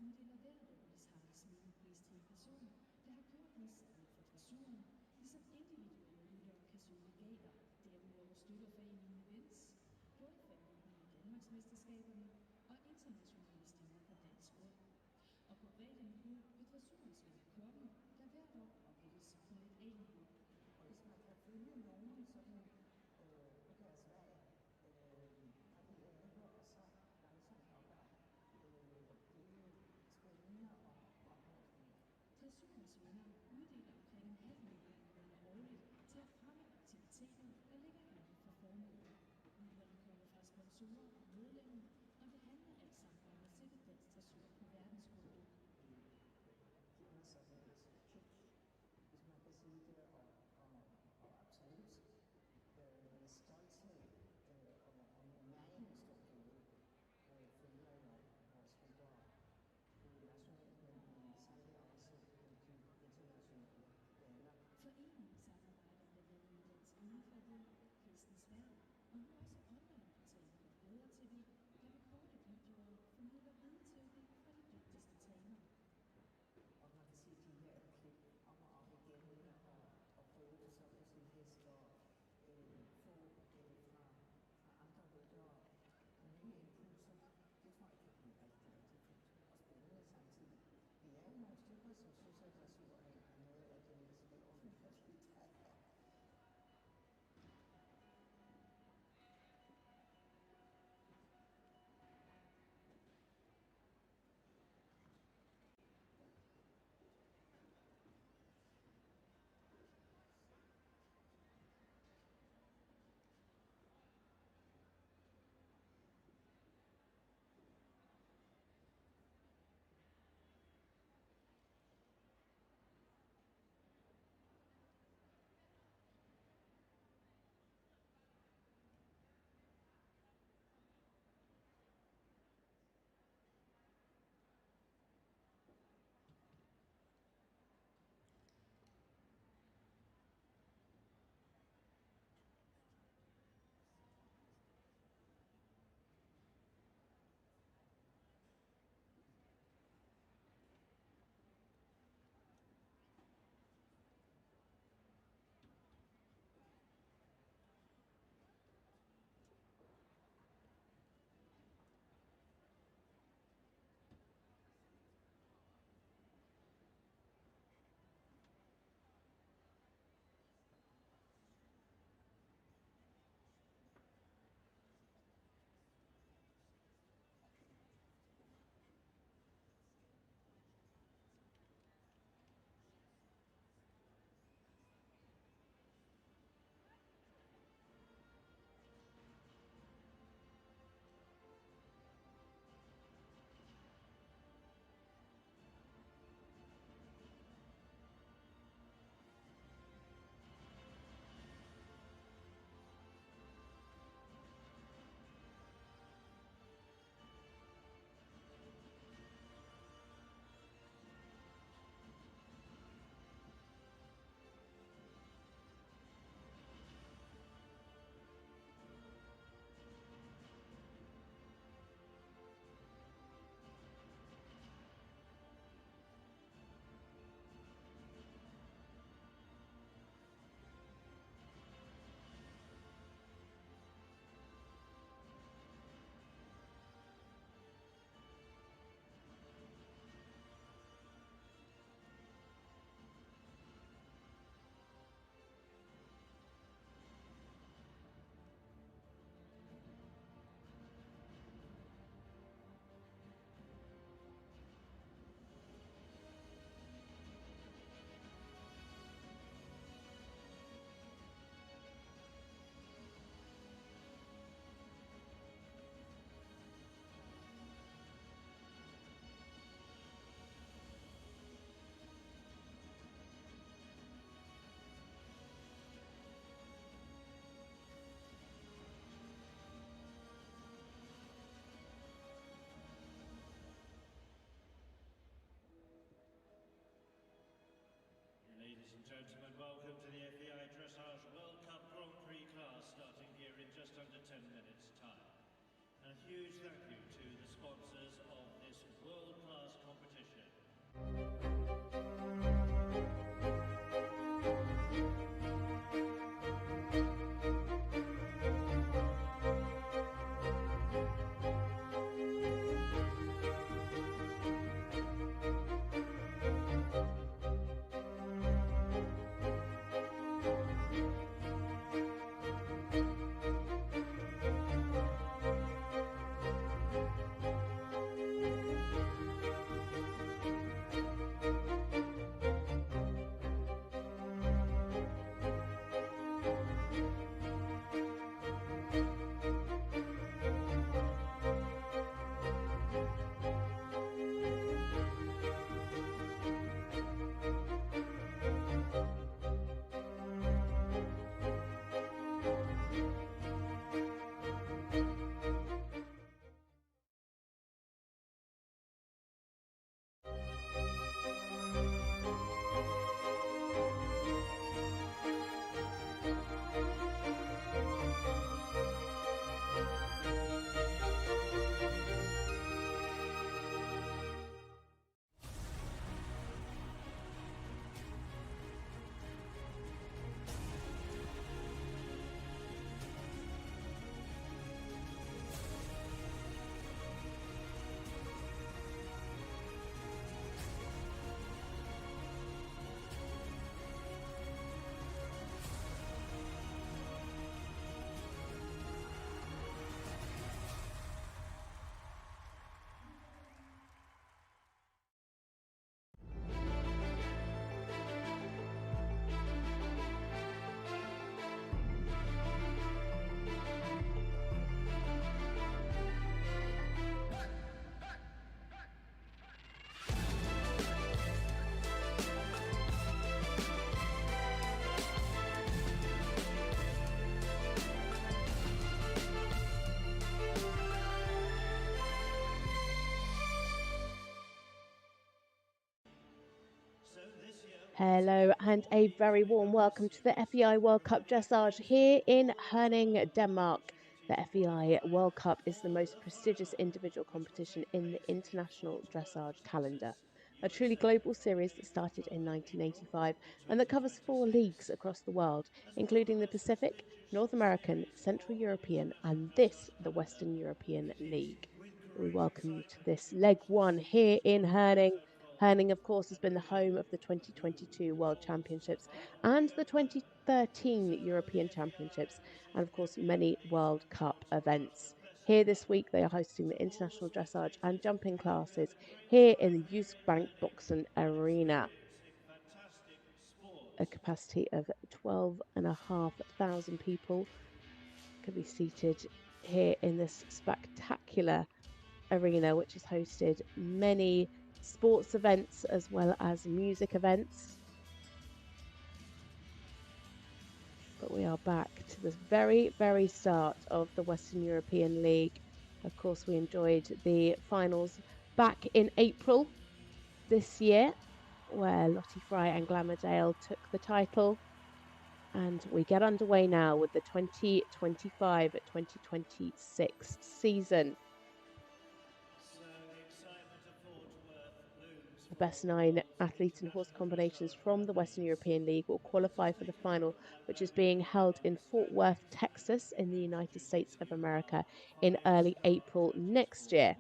uddeler hvert år Lishardsmiden pris til en person, der har kørt næsten for dressuren, ligesom individuelle ryttere Cassøe legater. Derudover støtter foreningen events, både familien i Danmarksmesterskaberne og internationale stemmer på dansk grund. Og på bredde niveau vil dressurens vinde kokken, der hvert år afvikles på et A-niveau. Og hvis man kan følge nogen sådan på deres vej, har de ændret og så langsomt opad. Det er spændende og opmuntende. Dressurens vinder uddeler omkring 1,5 million kroner årligt til at fremme aktiviteter, der ligger inden for formålet. Midlerne kommer fra sponsorer og medlemmer, og det handler alt sammen om at sætte dansk dressur på verdenskortet. Det er sådan et kick, hvis man kan sige det, og absolut med stolthed og med meget stor glæde følger jeg vores ryttere nationalt, men særligt også de internationale baner. Foreningen samarbejder med den danske Rideförbund, Hestens Værn, og nu også online-portalen Bedre TV, der med korte videoer formidler rideteori fra de dygtigste trænere. Og man kan se de her klip om og om igen og prøve det så på sin hest og få fra andre ryttere og nye impulser. Det tror jeg kan blive rigtig, rigtig fint og spændende samtidig. Vi er jo nogle stykker, som synes, at dressur er noget af det mest vidunderligt. Ladies and gentlemen, welcome to the FEI Dressage World Cup Grand Prix class, starting here in just under 10 minutes' time. And a huge thank you to the sponsors of this world-class competition. Hello and a very warm welcome to the FEI World Cup Dressage here in Herning, Denmark. The FEI World Cup is the most prestigious individual competition in the international dressage calendar. A truly global series that started in 1985 and that covers 4 leagues across the world, including the Pacific, North American, Central European and the Western European League. We welcome you to this leg 1 here in Herning. Herning, of course, has been the home of the 2022 World Championships and the 2013 European Championships, and of course, many World Cup events. Here this week, they are hosting the international dressage and jumping classes here in the Jysk Boxen Arena. A capacity of 12,500 people can be seated here in this spectacular arena, which has hosted many sports events as well as music events. But we are back to the very, very start of the Western European League. Of course, we enjoyed the finals back in April this year, where Lottie Fry and Glamourdale took the title. And we get underway now with the 2025-2026 season. The best 9 athlete and horse combinations from the Western European League will qualify for the final, which is being held in Fort Worth, Texas, in the United States of America in early April next year.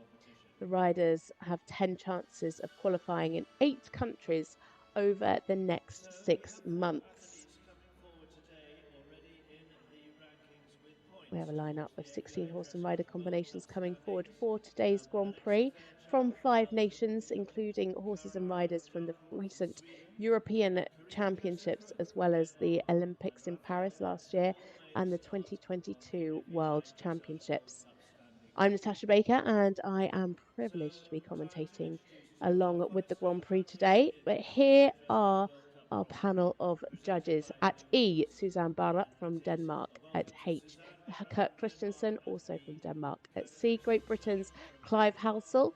The riders have 10 chances of qualifying in 8 countries over the next 6 months. We have a lineup of 16 horse and rider combinations coming forward for today's Grand Prix from 5 nations, including horses and riders from the recent European Championships, as well as the Olympics in Paris last year and the 2022 World Championships. I'm Natasha Baker and I am privileged to be commentating along with the Grand Prix today. But here are our panel of judges. At E, Suzanne Barup from Denmark. At H, Kurt Christensen, also from Denmark. At C, Great Britain's Clive Halsall.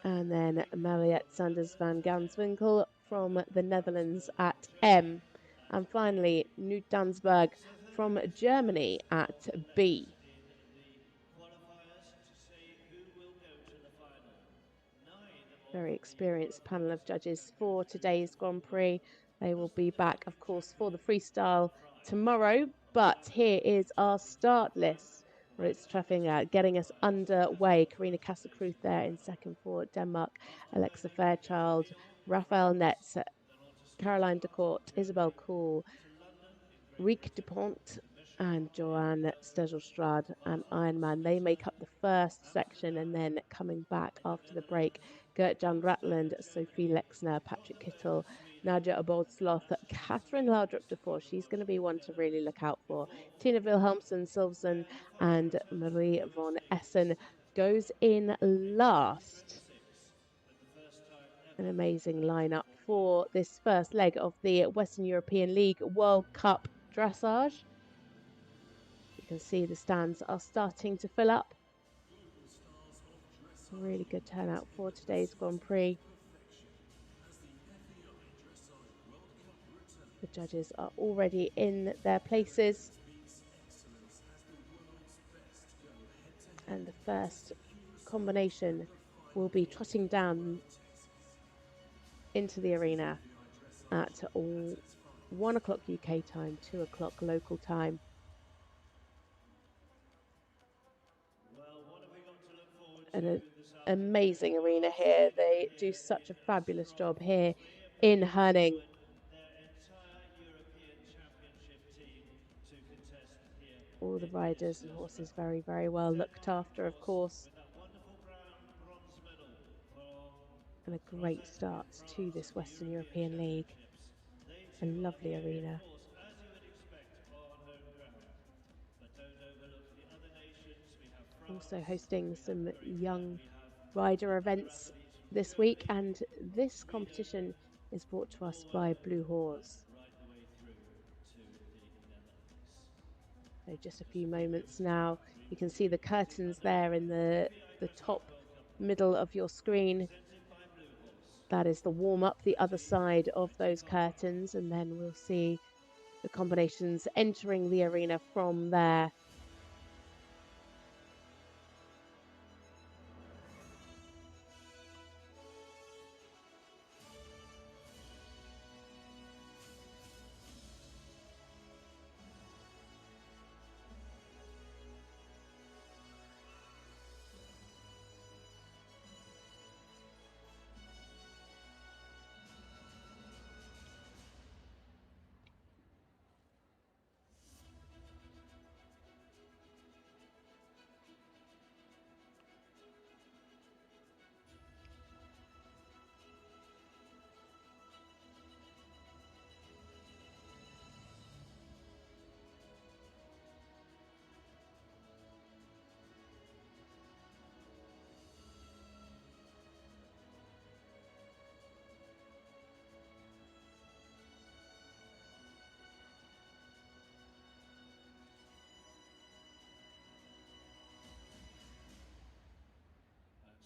And then Mariette Sanders van Ganswinkel from the Netherlands at M. And finally, Knut Dansberg from Germany at B. Very experienced panel of judges for today's Grand Prix. They will be back, of course, for the freestyle tomorrow. But here is our start list. Moritz Treffinger getting us underway. Karina Krüth there in second for Denmark. Alexa Fairchild, Raphael Netz, Caroline Darcourt, Isabelle Cool, Rikke Dupont and Joan Schelstraete and Ironman. They make up the first section, and then coming back after the break, Gjert Raateland, Sophie Lexner, Patrik Kittel, Nadia, Abul, Sloth, Cathrine Laudrup-Dufour. She's going to be one to really look out for. Tinne, Vilhelmson, Silfvén and Marie von Essen goes in last. An amazing lineup for this first leg of the Western European League World Cup Dressage. You can see the stands are starting to fill up. A really good turnout for today's Grand Prix. The judges are already in their places. And the first combination will be trotting down into the arena at 1 o'clock UK time, 2 o'clock local time. An amazing arena here. They do such a fabulous job here in Herning. All the riders and horses very, very well looked after, of course. And a great start to this Western European League. A lovely arena. Also hosting some young rider events this week, and this competition is brought to us by Blue Horse. So just a few moments now, you can see the curtains there in the top middle of your screen. That is the warm-up, the other side of those curtains, and then we'll see the combinations entering the arena from there.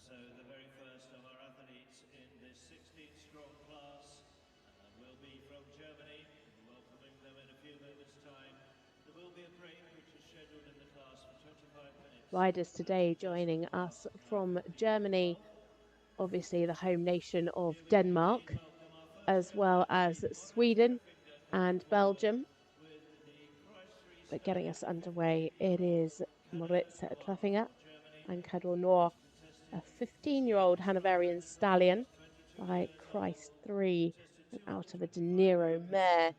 So the very first of our athletes in this 16-strong class will be from Germany. Welcoming them in a few moments' time. There will be a break which is scheduled in the class for 25 minutes. Riders today joining us from Germany, obviously the home nation of Denmark, as well as Sweden and Belgium. But getting us underway, it is Moritz Treffinger and Cador, a 15-year-old Hanoverian stallion by Christ 3 and out of a De Niro mare.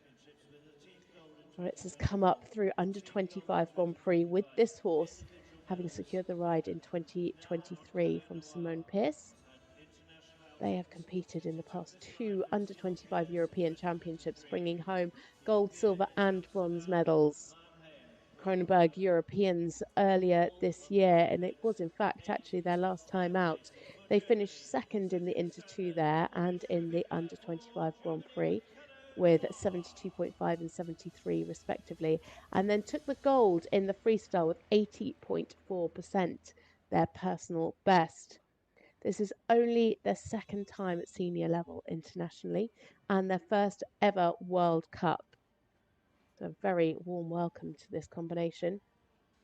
Moritz has come up through under 25 Grand Prix with this horse, having secured the ride in 2023 from Simone Pierce. They have competed in the past 2 under 25 European Championships, bringing home gold, silver and bronze medals. Kronenberg Europeans earlier this year, and it was in fact actually their last time out. They finished second in the Inter 2 there and in the under 25 Grand Prix with 72.5 and 73 respectively, and then took the gold in the freestyle with 80.4%, their personal best. This is only their second time at senior level internationally and their first ever World Cup. So a very warm welcome to this combination.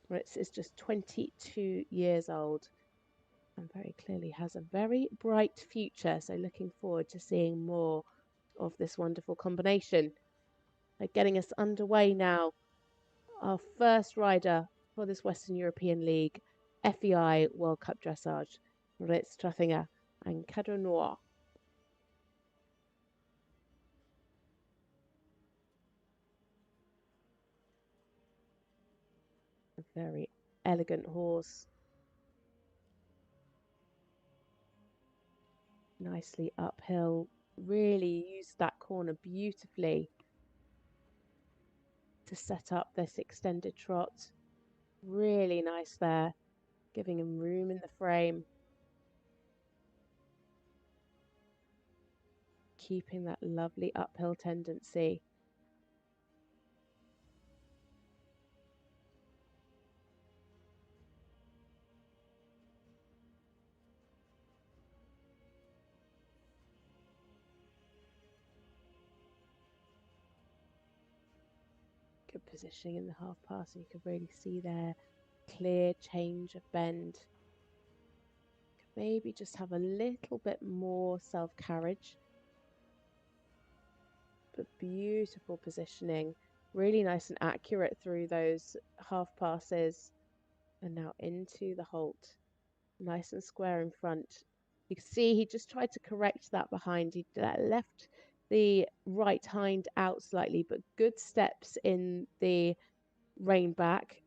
Moritz is just 22 years old and very clearly has a very bright future. So looking forward to seeing more of this wonderful combination. Getting us underway now. Our first rider for this Western European League, FEI World Cup Dressage, Moritz Treffinger and Cador. A very elegant horse. Nicely uphill. Really used that corner beautifully to set up this extended trot. Really nice there, giving him room in the frame. Keeping that lovely uphill tendency. Good positioning in the half pass, and you can really see there, clear change of bend. Could maybe just have a little bit more self-carriage. But beautiful positioning, really nice and accurate through those half passes. And now into the halt, nice and square in front. You can see he just tried to correct that behind. He left the right hind out slightly, but good steps in the rein back.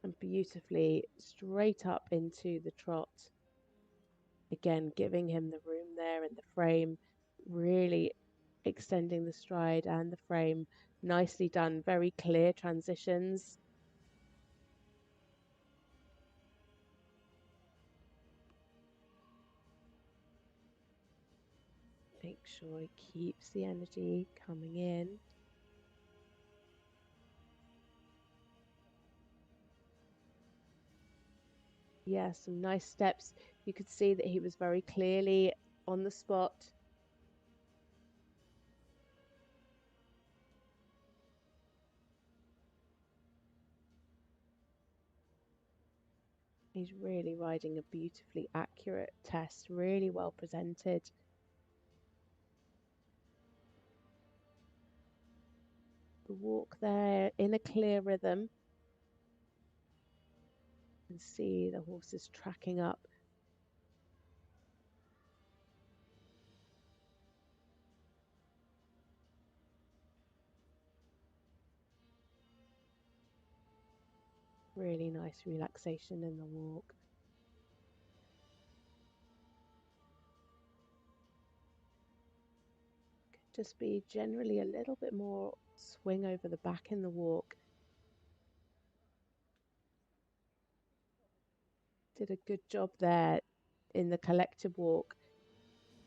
And beautifully straight up into the trot. Again, giving him the room there in the frame, really extending the stride and the frame. Nicely done, very clear transitions. Make sure he keeps the energy coming in. Yeah, some nice steps. You could see that he was very clearly on the spot. He's really riding a beautifully accurate test, really well presented. The walk there in a clear rhythm. You can see the horses tracking up. Really nice relaxation in the walk. Could just be generally a little bit more swing over the back in the walk. Did a good job there in the collective walk.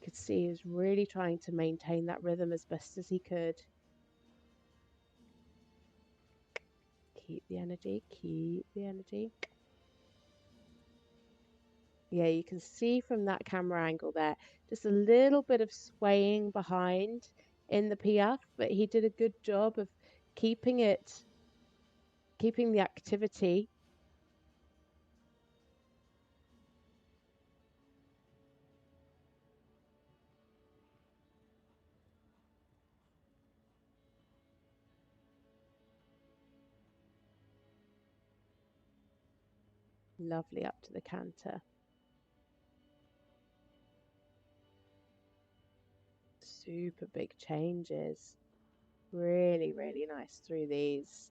Could see he was really trying to maintain that rhythm as best as he could. Keep the energy, keep the energy. Yeah, you can see from that camera angle there, just a little bit of swaying behind in the piaffe, but he did a good job of keeping the activity. Lovely up to the canter. Super big changes. Really, really nice through these.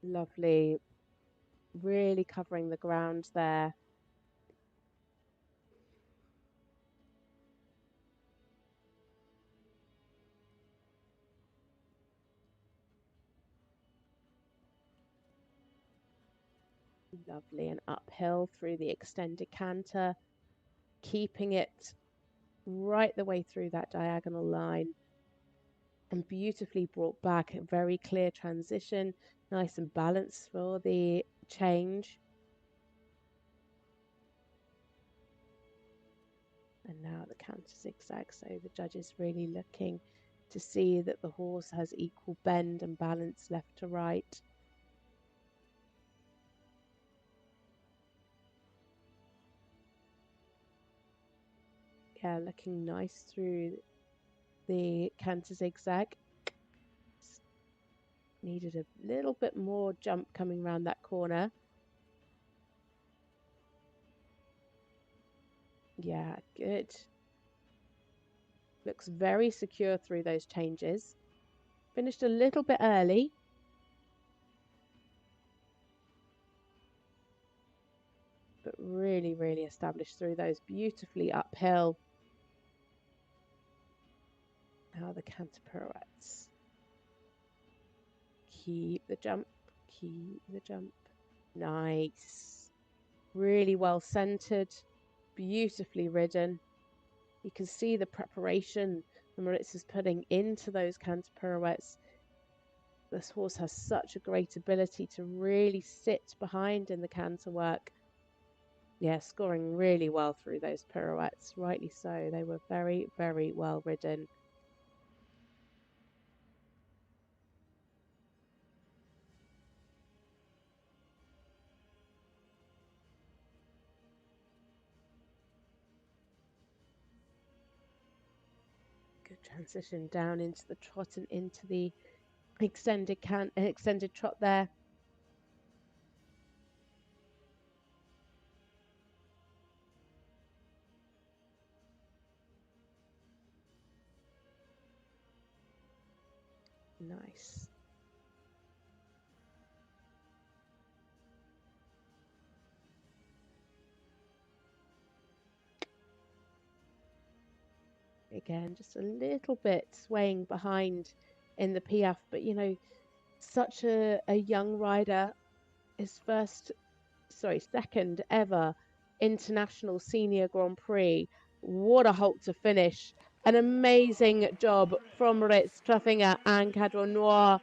Lovely. Really covering the ground there. Lovely, and uphill through the extended canter, keeping it right the way through that diagonal line, and beautifully brought back. A very clear transition, nice and balanced for the change. And now the canter zigzag, so the judge is really looking to see that the horse has equal bend and balance left to right. Yeah, looking nice through the canter zigzag. Needed a little bit more jump coming around that corner. Yeah, good. Looks very secure through those changes. Finished a little bit early. But really, really established through those, beautifully uphill. Now the canter pirouettes. Keep the jump, keep the jump. Nice. Really well centered, beautifully ridden. You can see the preparation that Moritz is putting into those canter pirouettes. This horse has such a great ability to really sit behind in the canter work. Yeah, scoring really well through those pirouettes, rightly so. They were very, very well ridden. Good transition down into the trot and into the extended trot there. Nice. Again, just a little bit swaying behind in the piaffe, but you know, such a young rider, his second ever international senior Grand Prix. What a halt to finish. An amazing job from Moritz Treffinger and Cadre Noir.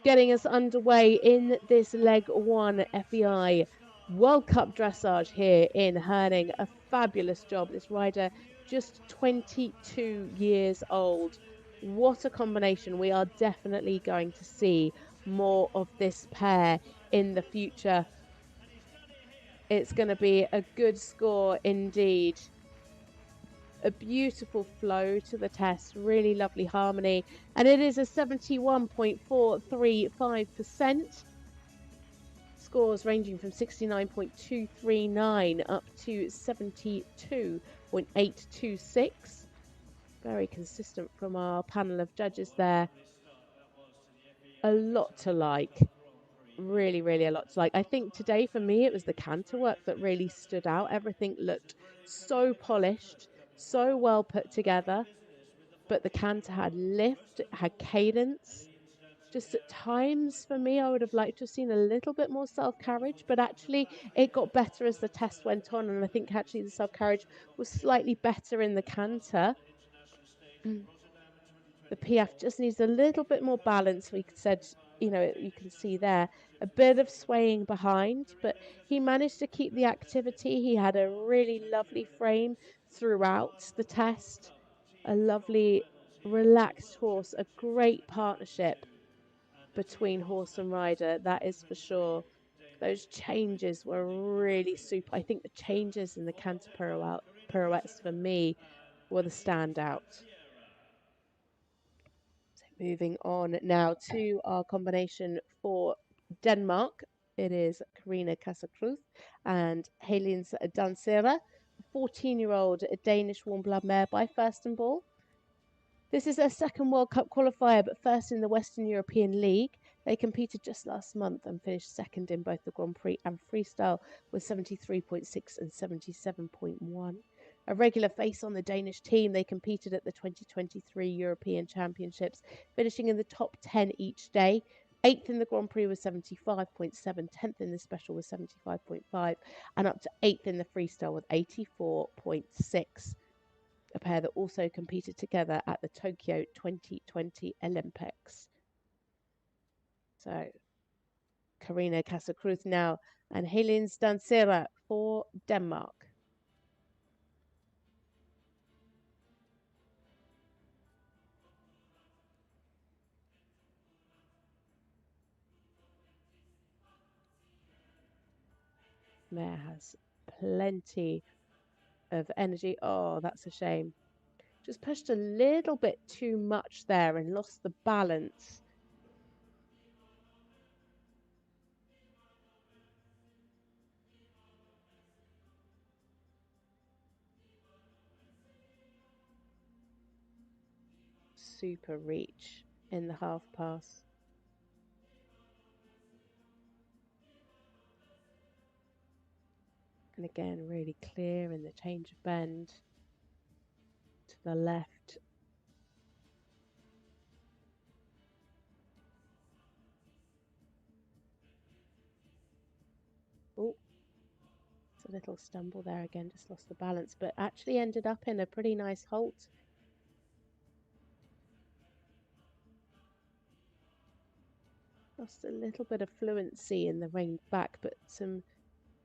getting us underway in this leg one FEI World Cup dressage here in Herning. A fabulous job. This rider, just 22 years old. What a combination. We are definitely going to see more of this pair in the future. It's going to be a good score indeed. A beautiful flow to the test, really lovely harmony, and it is a 71.435%. Scores ranging from 69.239 up to 72.826. Very consistent from our panel of judges there. A lot to like. Really, really a lot to like. I think today for me it was the canter work that really stood out. Everything looked so polished, so well put together, but the canter had lift, it had cadence. Just at times for me, I would have liked to have seen a little bit more self-carriage, but actually it got better as the test went on, and I think actually the self-carriage was slightly better in the canter. The PF just needs a little bit more balance. We said, you know, you can see there a bit of swaying behind, but he managed to keep the activity. He had a really lovely frame throughout the test, a lovely relaxed horse, a great partnership between horse and rider, that is for sure. Those changes were really super. I think the changes in the canter pirouettes for me were the standout. So moving on now to our combination for Denmark. It is Karina Cassøe and Helens Dansera, 14-year-old Danish warm blood mare by Furstenball. This is their second World Cup qualifier, but first in the Western European League. They competed just last month and finished second in both the Grand Prix and freestyle with 73.6 and 77.1. A regular face on the Danish team, they competed at the 2023 European Championships, finishing in the top 10 each day. 8th in the Grand Prix was 75.7, 10th in the special was 75.5, and up to 8th in the freestyle with 84.6. A pair that also competed together at the Tokyo 2020 Olympics. So, Karina Cassøe now and Helens Dansera for Denmark. Mare has plenty of energy. Oh, that's a shame. Just pushed a little bit too much there and lost the balance. Super reach in the half pass. And again, really clear in the change of bend to the left. Oh, it's a little stumble there again, just lost the balance, but actually ended up in a pretty nice halt. Lost a little bit of fluency in the rein back, but some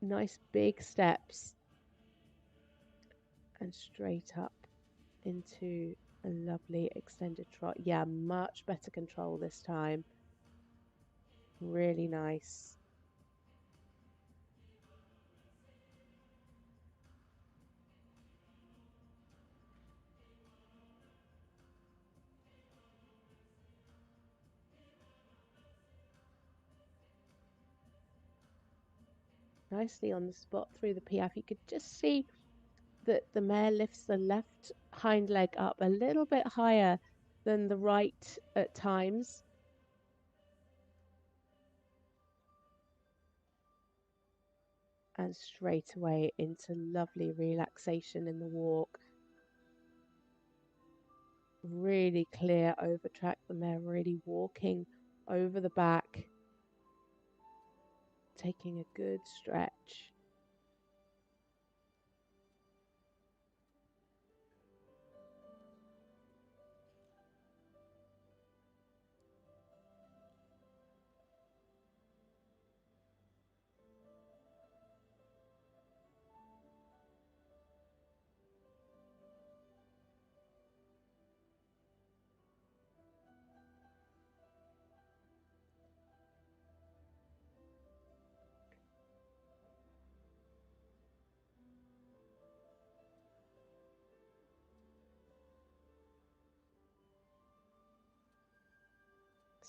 nice big steps and straight up into a lovely extended trot. Yeah, much better control this time. Really nice. Nicely on the spot through the PF. You could just see that the mare lifts the left hind leg up a little bit higher than the right at times. And straight away into lovely relaxation in the walk. Really clear over track. The mare really walking over the back. Taking a good stretch.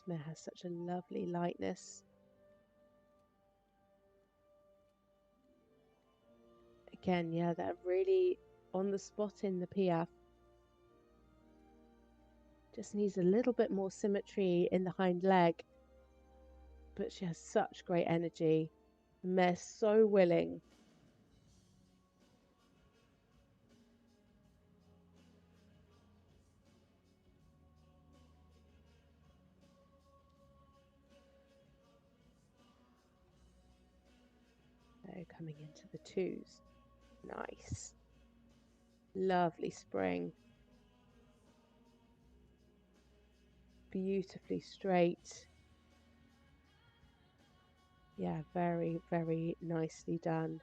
mare has such a lovely lightness. Again, yeah, they're really on the spot in the Piaffe. Just needs a little bit more symmetry in the hind leg. But she has such great energy. The mare's so willing. So coming into the twos. Nice. Lovely spring. Beautifully straight. Yeah, very, very nicely done.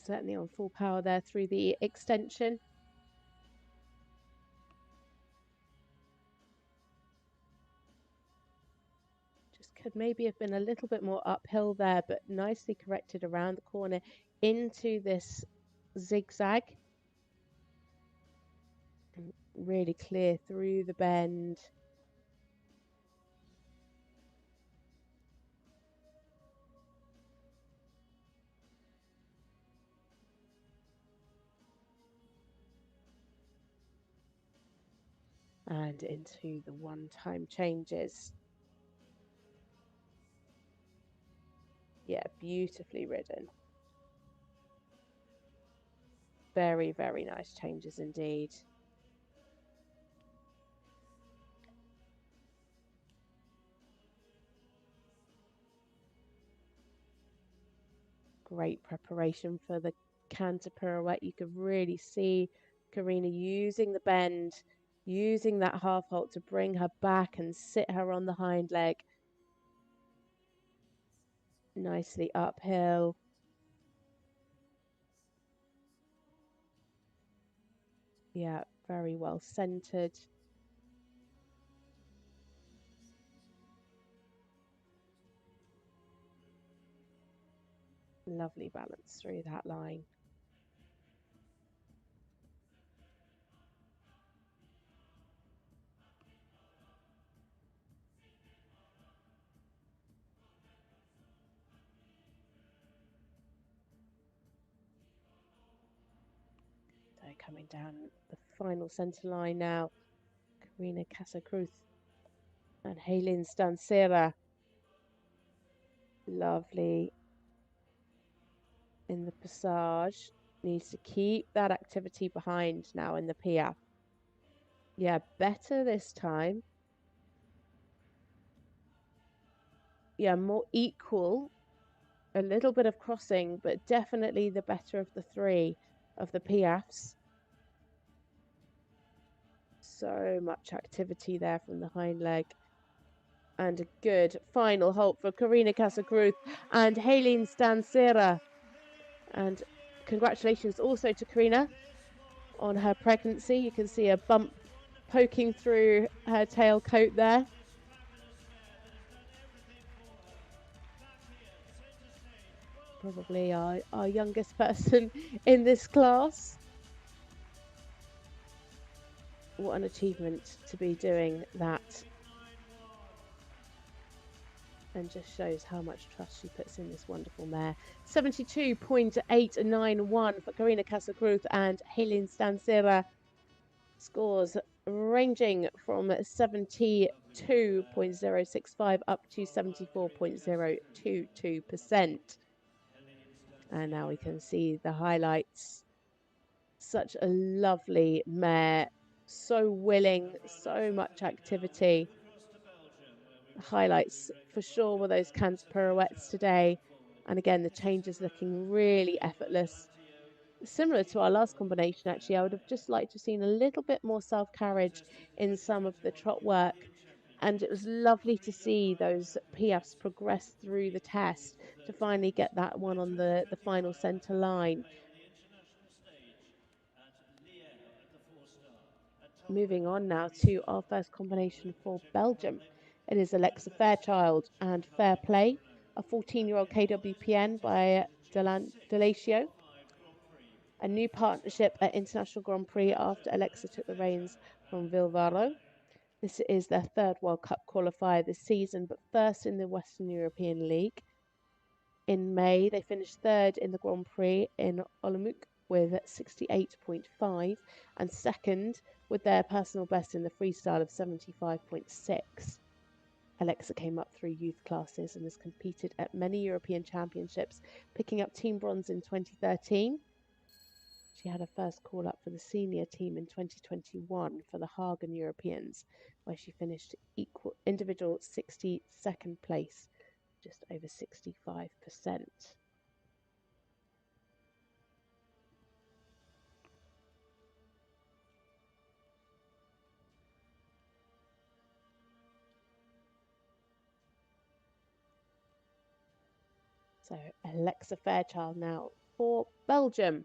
Certainly on full power there through the extension. Just could maybe have been a little bit more uphill there, but nicely corrected around the corner into this zigzag. And really clear through the bend. And into the one-time changes. Yeah, beautifully ridden. Very, very nice changes indeed. Great preparation for the canter pirouette. You could really see Karina using the bend, using that half halt to bring her back and sit her on the hind leg. Nicely uphill. Yeah, very well centered. Lovely balance through that line. So coming down the final centre line now. Karina Krüth and Helene Stansera. Lovely in the passage. Needs to keep that activity behind now in the Piaffe. Yeah, better this time. Yeah, more equal. A little bit of crossing, but definitely the better of the three of the Piaffes. So much activity there from the hind leg. And a good final halt for Karina Krüth and Helene Stansera. And congratulations also to Karina on her pregnancy. You can see a bump poking through her tail coat there. Probably our youngest person in this class. What an achievement to be doing that. And just shows how much trust she puts in this wonderful mare. 72.891 for Karina Krüth and Helene Stansera. Scores ranging from 72.065 up to 74.022%. And now we can see the highlights. Such a lovely mare, so willing, so much activity. The highlights for sure were those canter pirouettes today. And again, the changes looking really effortless. Similar to our last combination, actually, I would have just liked to have seen a little bit more self-carriage in some of the trot work. And it was lovely to see those Piaffes progress through the test to finally get that one on the final centre line. Moving on now to our first combination for Belgium. It is Alexa Fairchild and Fair Play a 14-year-old KWPN by Delatio, a new partnership at International Grand Prix after Alexa took the reins from Vilvaro. This is their third World Cup qualifier this season, but first in the Western European League. In May, they finished third in the Grand Prix in Olomouc with 68.5 and second with their personal best in the freestyle of 75.6. Alexa came up through youth classes and has competed at many European championships, picking up team bronze in 2013. She had her first call up for the senior team in 2021 for the Hagen Europeans, where she finished individual 62nd place, just over 65%. So Alexa Fairchild now for Belgium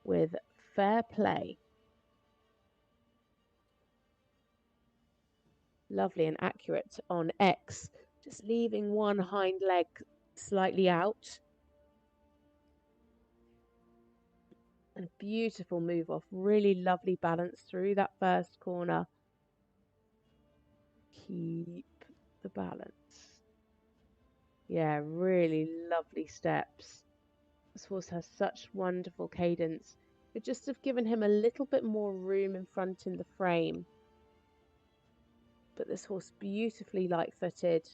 with Fair Play. Lovely and accurate on X, just leaving one hind leg slightly out. And a beautiful move off, really lovely balance through that first corner. Keep the balance. Yeah, really lovely steps. This horse has such wonderful cadence. Could just have given him a little bit more room in front in the frame. But this horse beautifully light-footed.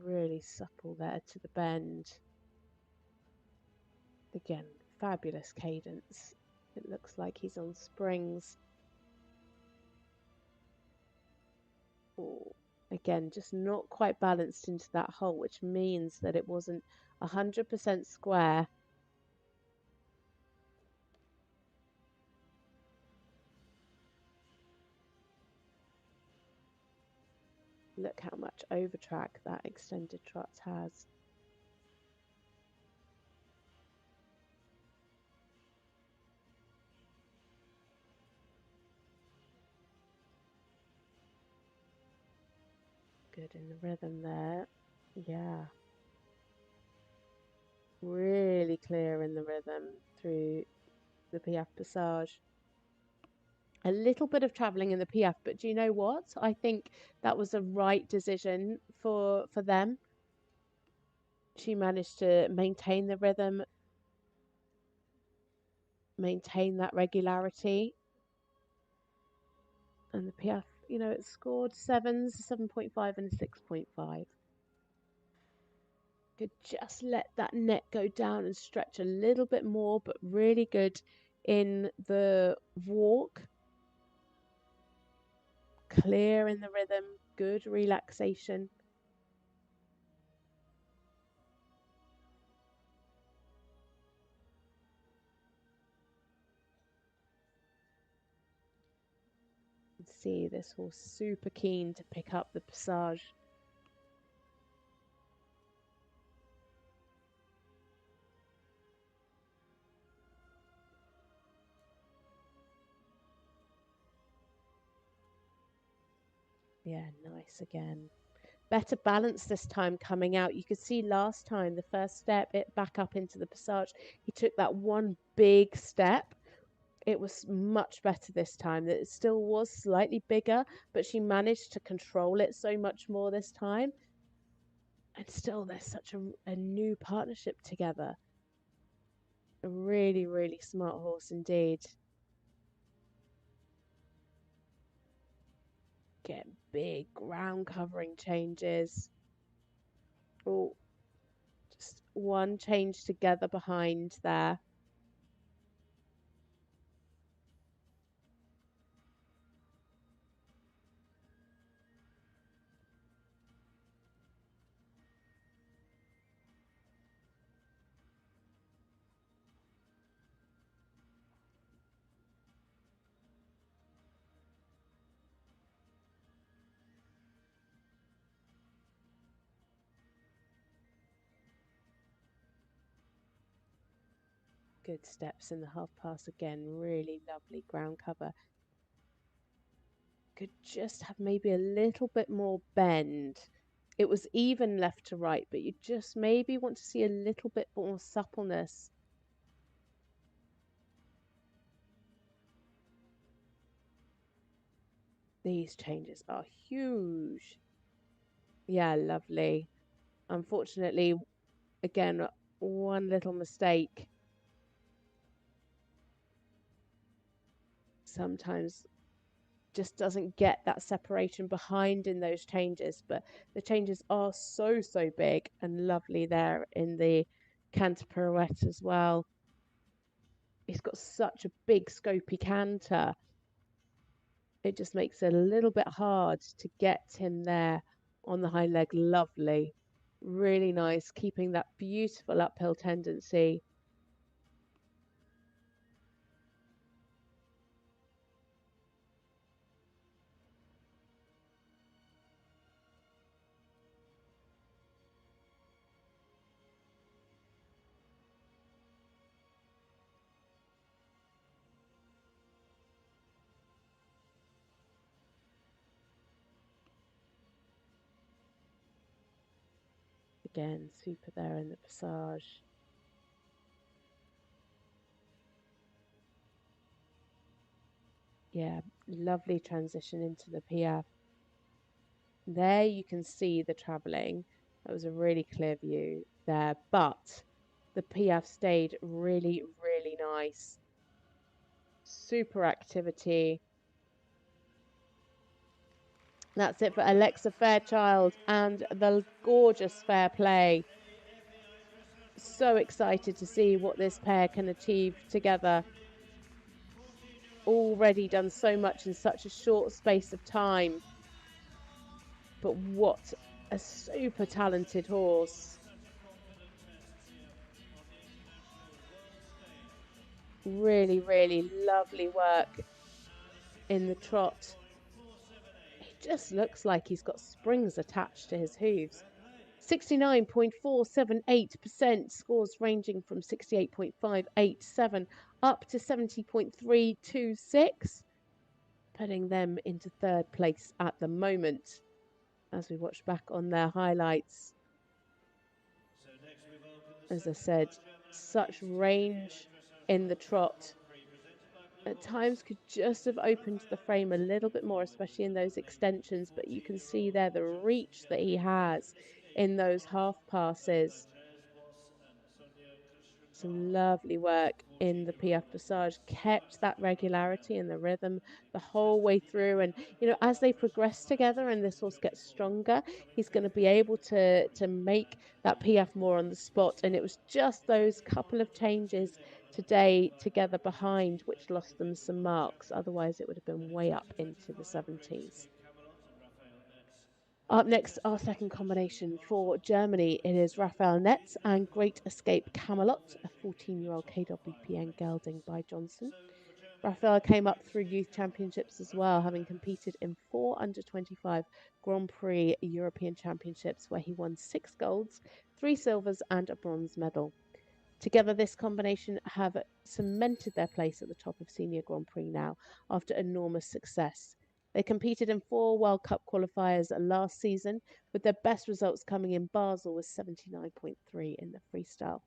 Really supple there to the bend. Again, fabulous cadence. It looks like he's on springs. Oh, again, just not quite balanced into that hole, which means that it wasn't 100% square. Look how much overtrack that extended trot has. Good in the rhythm there. Yeah. Really clear in the rhythm through the Piaffe Passage. A little bit of travelling in the Piaffe, but do you know what? I think that was a right decision for them. She managed to maintain the rhythm, maintain that regularity. And the Piaffe, you know, it scored 7s, 7.5 and a 6.5. Could just let that neck go down and stretch a little bit more, but really good in the walk. Clear in the rhythm, good relaxation. See this horse super keen to pick up the Passage. Yeah, nice again. Better balance this time coming out. You could see last time, the first step, it back up into the Passage. He took that one big step. It was much better this time. It still was slightly bigger, but she managed to control it so much more this time. And still, there's such a new partnership together. A really, really smart horse indeed. Get big ground covering changes. Oh, just one change together behind there. Good steps in the half pass again. Really lovely ground cover. Could just have maybe a little bit more bend. It was even left to right, but you just maybe want to see a little bit more suppleness. These changes are huge. Yeah, lovely. Unfortunately, again, one little mistake. Sometimes just doesn't get that separation behind in those changes, but the changes are so big and lovely there in the canter pirouette as well. He's got such a big scopy canter. It just makes it a little bit hard to get him there on the hind leg. Lovely, really nice, keeping that beautiful uphill tendency. Again, super there in the passage. Yeah, lovely transition into the piaffe. There you can see the travelling. That was a really clear view there, but the piaffe stayed really nice. Super activity. That's it for Alexa Fairchild and the gorgeous Fair Play. So excited to see what this pair can achieve together. Already done so much in such a short space of time. But what a super talented horse. Really lovely work in the trot. He just looks like he's got springs attached to his hooves. 69.478%, scores ranging from 68.587 up to 70.326, putting them into third place at the moment as we watch back on their highlights. As I said, such range in the trot. At times could just have opened the frame a little bit more, especially in those extensions, but you can see there the reach that he has in those half passes. Some lovely work in the piaffe passage, kept that regularity and the rhythm the whole way through. And, you know, as they progress together and this horse gets stronger, he's going to be able to make that piaffe more on the spot. And it was just those couple of changes today together behind which lost them some marks. Otherwise, it would have been way up into the 70s. Up next, our second combination for Germany. It is Raphael Netz and Great Escape Camelot, a 14-year-old KWPN gelding by Johnson. Raphael came up through youth championships as well, having competed in 4 under-25 Grand Prix European Championships, where he won 6 golds, 3 silvers and a bronze medal. Together, this combination have cemented their place at the top of Senior Grand Prix now after enormous success. They competed in 4 World Cup qualifiers last season, with their best results coming in Basel with 79.3 in the freestyle.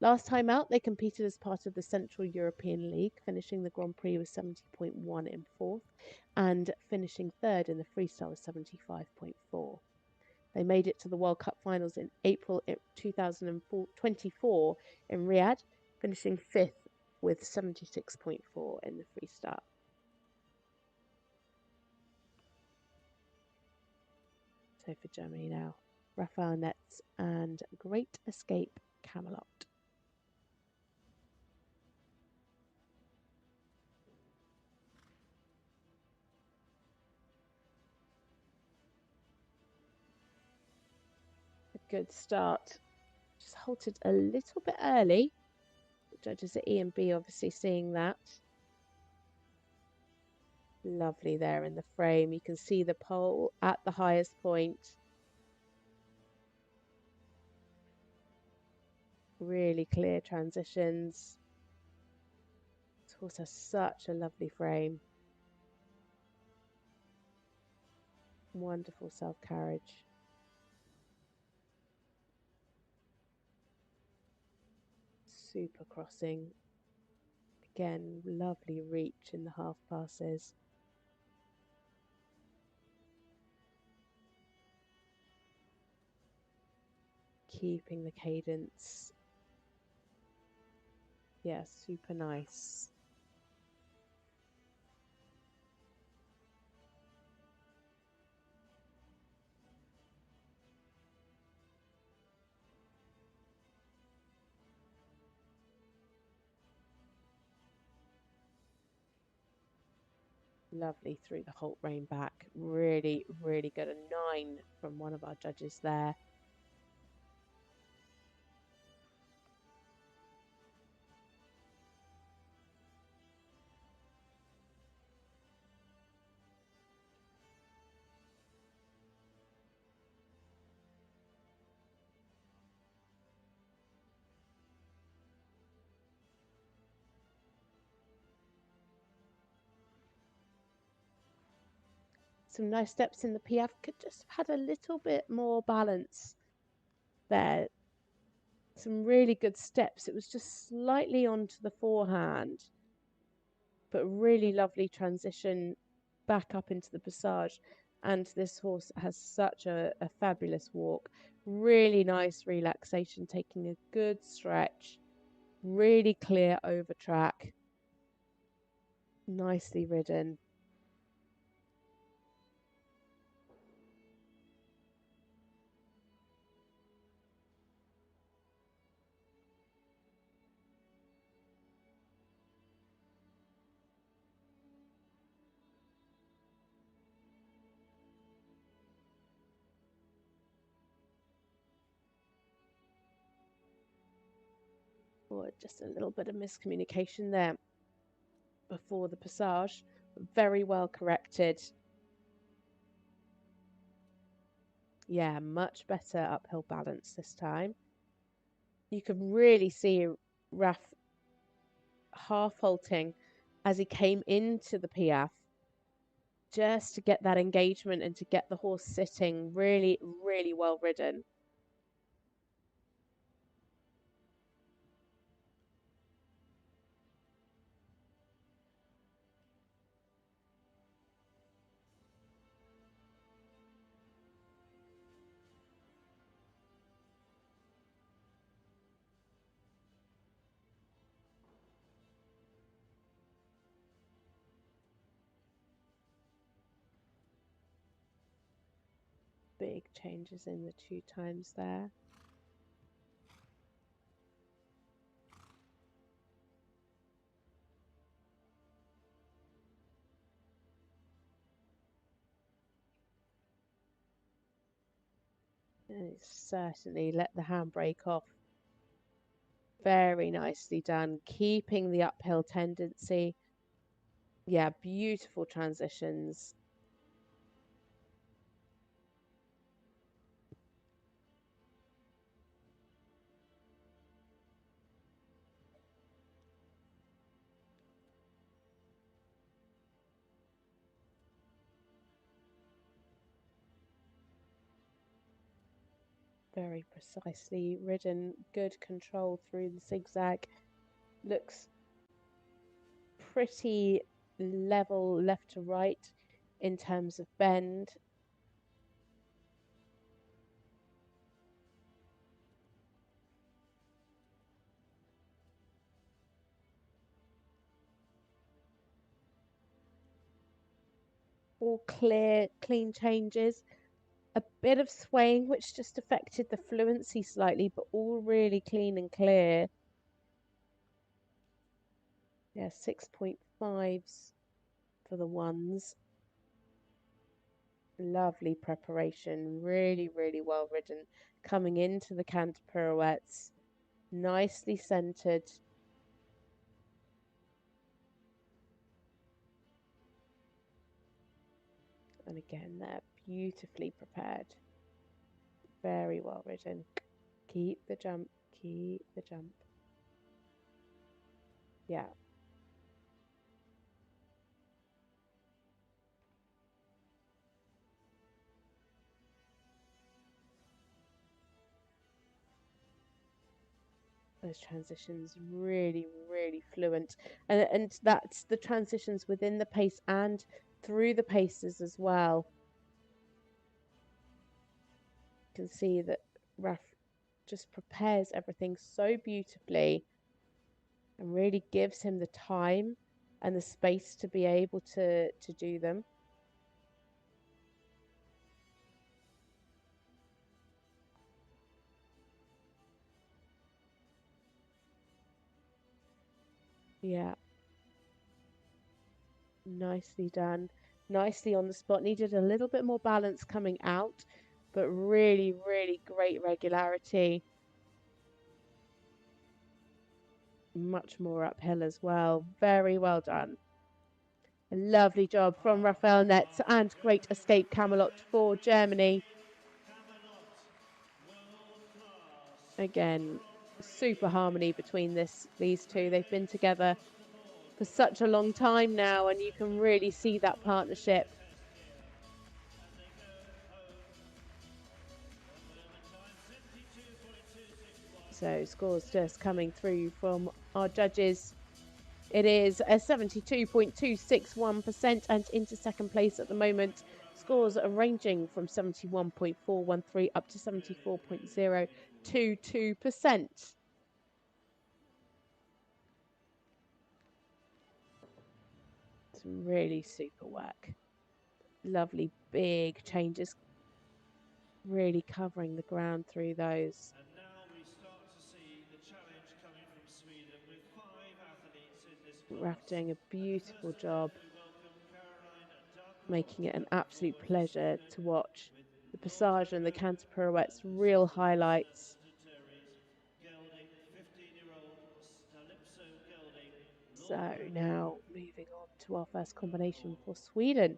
Last time out, they competed as part of the Central European League, finishing the Grand Prix with 70.1 in 4th and finishing 3rd in the freestyle with 75.4. They made it to the World Cup finals in April 2024 in Riyadh, finishing 5th with 76.4 in the freestyle. So for Germany now, Raphael Netz and Great Escape Camelot. A good start. Just halted a little bit early. The judges at E and B obviously seeing that. Lovely there in the frame. You can see the pole at the highest point. Really clear transitions. horse has such a lovely frame. Wonderful self-carriage. Super crossing. Again, lovely reach in the half passes. Keeping the cadence. Yeah, super nice. Lovely through the Holt rein back. Really, really good. A 9 from one of our judges there. Some nice steps in the Piaffe. Could just have had a little bit more balance there. Some really good steps. It was just slightly onto the forehand, but really lovely transition back up into the passage. And this horse has such a fabulous walk. Really nice relaxation, taking a good stretch. Really clear over track. Nicely ridden. Or just a little bit of miscommunication there before the passage. Very well corrected. Yeah, much better uphill balance this time. You could really see Raf half halting as he came into the Piaffe, just to get that engagement and to get the horse sitting. Really, really well ridden. Big changes in the 2 times there. And certainly let the handbrake off. Very nicely done, keeping the uphill tendency. Yeah, beautiful transitions. Very precisely ridden, good control through the zigzag. Looks pretty level left to right in terms of bend. All clear, clean changes. A bit of swaying, which just affected the fluency slightly, but all really clean and clear. Yeah, 6.5s for the ones. Lovely preparation, really, really well ridden. Coming into the canter pirouettes, nicely centered. And again, they're beautifully prepared. Very well ridden. Keep the jump, keep the jump. Yeah. Those transitions really, really fluent. And that's the transitions within the pace and through the paces as well. You can see that Raf just prepares everything so beautifully and really gives him the time and the space to be able to do them. Yeah. Nicely done. Nicely on the spot. Needed a little bit more balance coming out, but really, really great regularity. Much more uphill as well. Very well done. A lovely job from Raphael Netz and great escape Camelot for Germany. Again, super harmony between these two. They've been together for such a long time now, and you can really see that partnership. So scores just coming through from our judges. It is a 72.261% and into second place at the moment. Scores are ranging from 71.413 up to 74.022%. Some really super work. Lovely big changes. Really covering the ground through those. And now we start to see the challenge coming from Sweden with 5 athletes in this class. Raf doing a beautiful job, making it an absolute pleasure to watch. The passage and the canter pirouettes, real highlights. So now moving on to our first combination for Sweden.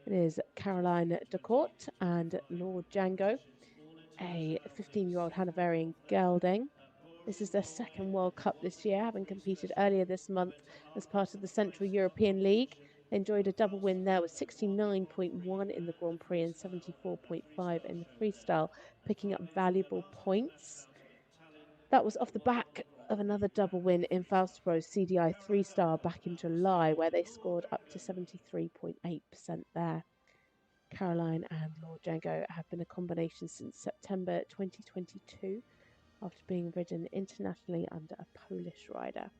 It is Caroline Darcourt and Lord Django, a 15-year-old Hanoverian gelding. This is their second World Cup this year, having competed earlier this month as part of the Central European League. They enjoyed a double win there with 69.1 in the Grand Prix and 74.5 in the freestyle, picking up valuable points. That was off the back of another double win in Falsterbro's CDI 3-star back in July, where they scored up to 73.8% there. Caroline and Lord Django have been a combination since September 2022, after being ridden internationally under a Polish rider.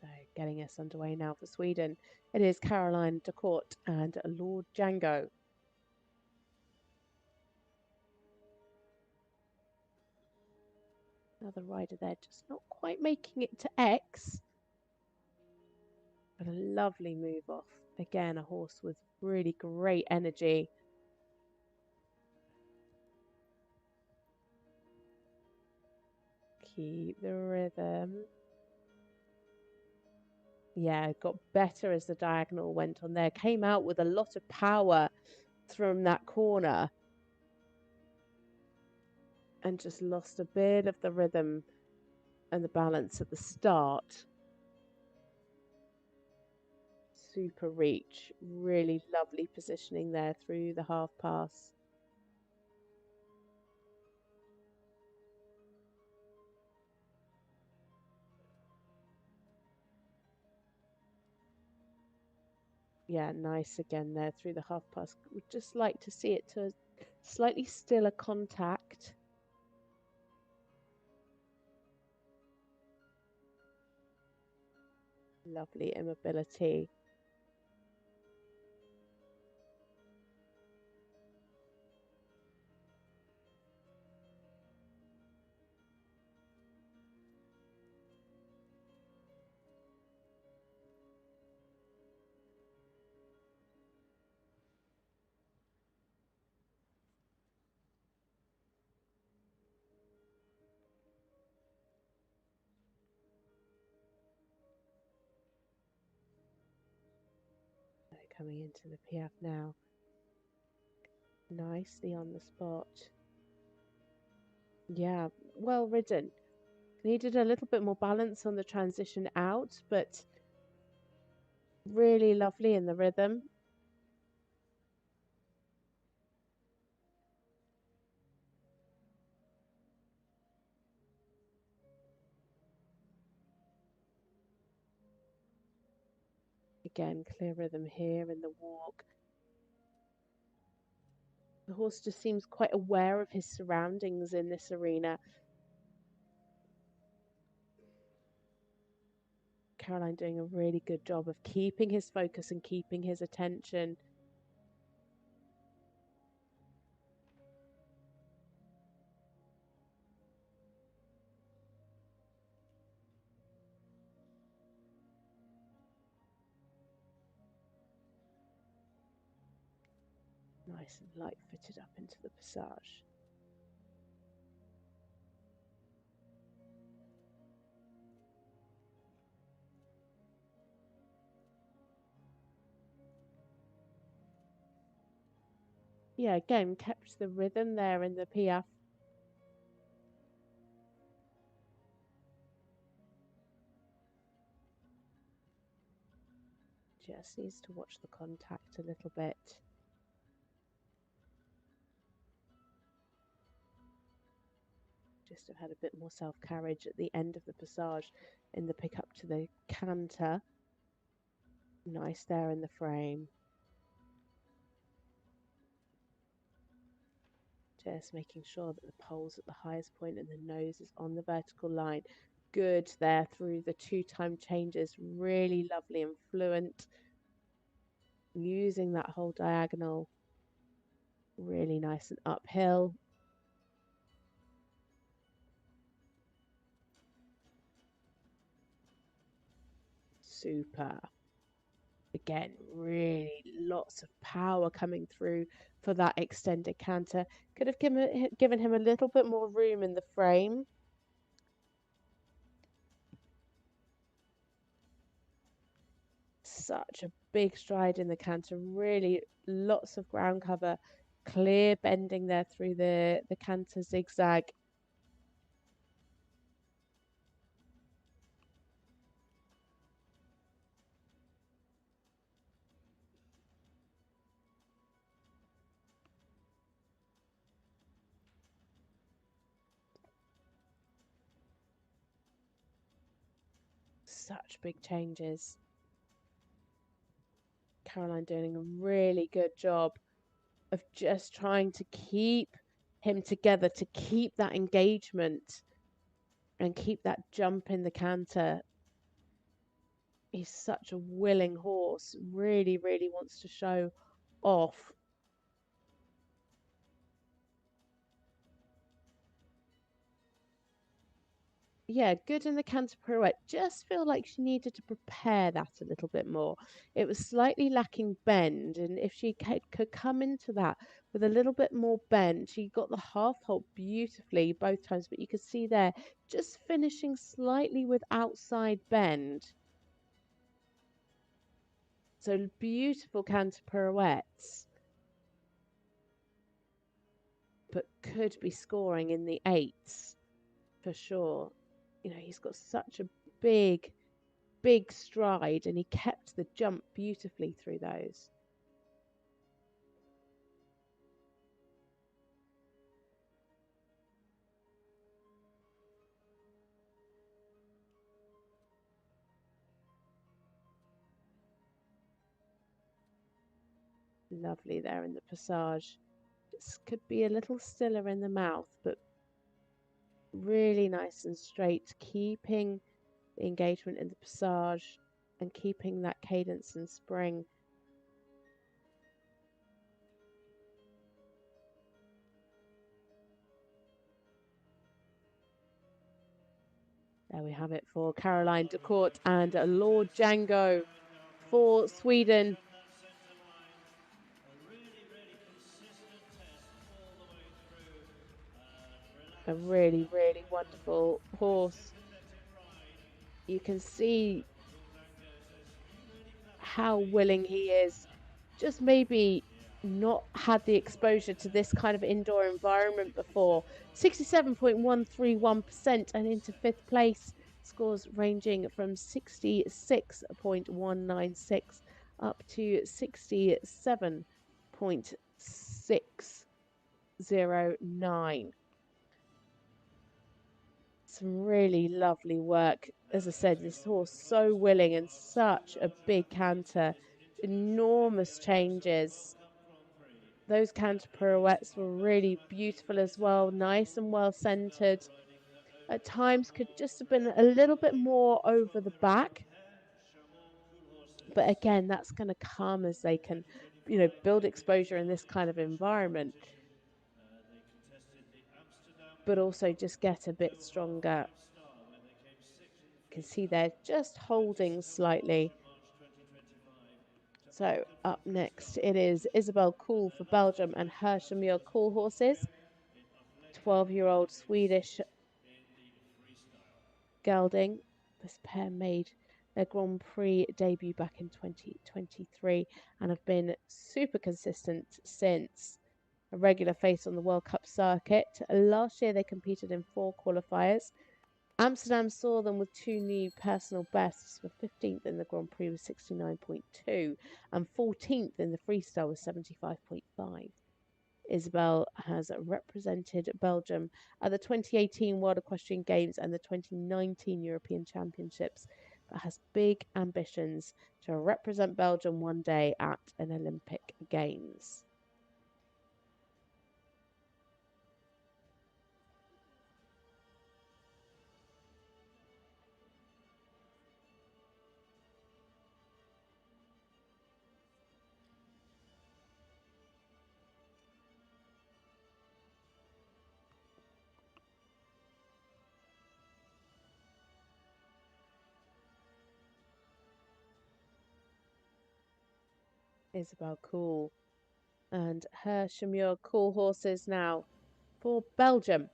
So getting us underway now for Sweden. It is Caroline Darcourt and Lord Django. Another rider there, just not quite making it to X. But a lovely move off. Again, a horse with really great energy. Keep the rhythm. Yeah, got better as the diagonal went on there. Came out with a lot of power from that corner. And just lost a bit of the rhythm and the balance at the start. Super reach. Really lovely positioning there through the half pass. Yeah, nice again there through the half pass. Would just like to see it to a slightly stiller contact. Lovely immobility. Coming into the Piaffe now. Nicely on the spot. Yeah, well ridden. Needed a little bit more balance on the transition out, but really lovely in the rhythm. Again, clear rhythm here in the walk. The horse just seems quite aware of his surroundings in this arena. Caroline doing a really good job of keeping his focus and keeping his attention. Nice and light footed up into the passage. Yeah, again, kept the rhythm there in the Piaffe. Just needs to watch the contact a little bit. Just have had a bit more self-carriage at the end of the passage in the pick up to the canter. Nice there in the frame. Just making sure that the pole's at the highest point and the nose is on the vertical line. Good there through the 2-time changes. Really lovely and fluent. Using that whole diagonal. Really nice and uphill. Super. Again, really lots of power coming through for that extended canter. Could have given him a little bit more room in the frame. Such a big stride in the canter. Really lots of ground cover. Clear bending there through the canter zigzag. Such big changes. Caroline doing a really good job of just trying to keep him together, to keep that engagement and keep that jump in the canter. He's such a willing horse, really, really wants to show off. Yeah, good in the canter pirouette. Just feel like she needed to prepare that a little bit more. It was slightly lacking bend, and if she could come into that with a little bit more bend, she got the half halt beautifully both times, but you could see there just finishing slightly with outside bend. So beautiful canter pirouettes, but could be scoring in the 8s for sure. You know, he's got such a big stride, and he kept the jump beautifully through those. Lovely there in the passage. This could be a little stiller in the mouth, but really nice and straight, keeping the engagement in the passage and keeping that cadence and spring. There we have it for Caroline Darcourt and Lord Django for Sweden. A really, really wonderful horse. You can see how willing he is just maybe not had the exposure to this kind of indoor environment before. 67.131% and into 5th place, scores ranging from 66.196 up to 67.609. Some really lovely work. As I said, this horse so willing and such a big canter. Enormous changes. Those canter pirouettes were really beautiful as well. Nice and well centered. At times could just have been a little bit more over the back. But again, that's going to come as they can, build exposure in this kind of environment. But also just get a bit stronger. You can see they're just holding slightly. So up next, it is Isabelle Cool for Belgium and Herning Cool horses. 12-year-old Swedish gelding. This pair made their Grand Prix debut back in 2023 and have been super consistent since. A regular face on the World Cup circuit. Last year they competed in 4 qualifiers. Amsterdam saw them with 2 new personal bests, for 15th in the Grand Prix with 69.2 and 14th in the freestyle with 75.5. Isabelle has represented Belgium at the 2018 World Equestrian Games and the 2019 European Championships, but has big ambitions to represent Belgium one day at an Olympic Games. Isabelle Cool and Herning Cool horses now for Belgium.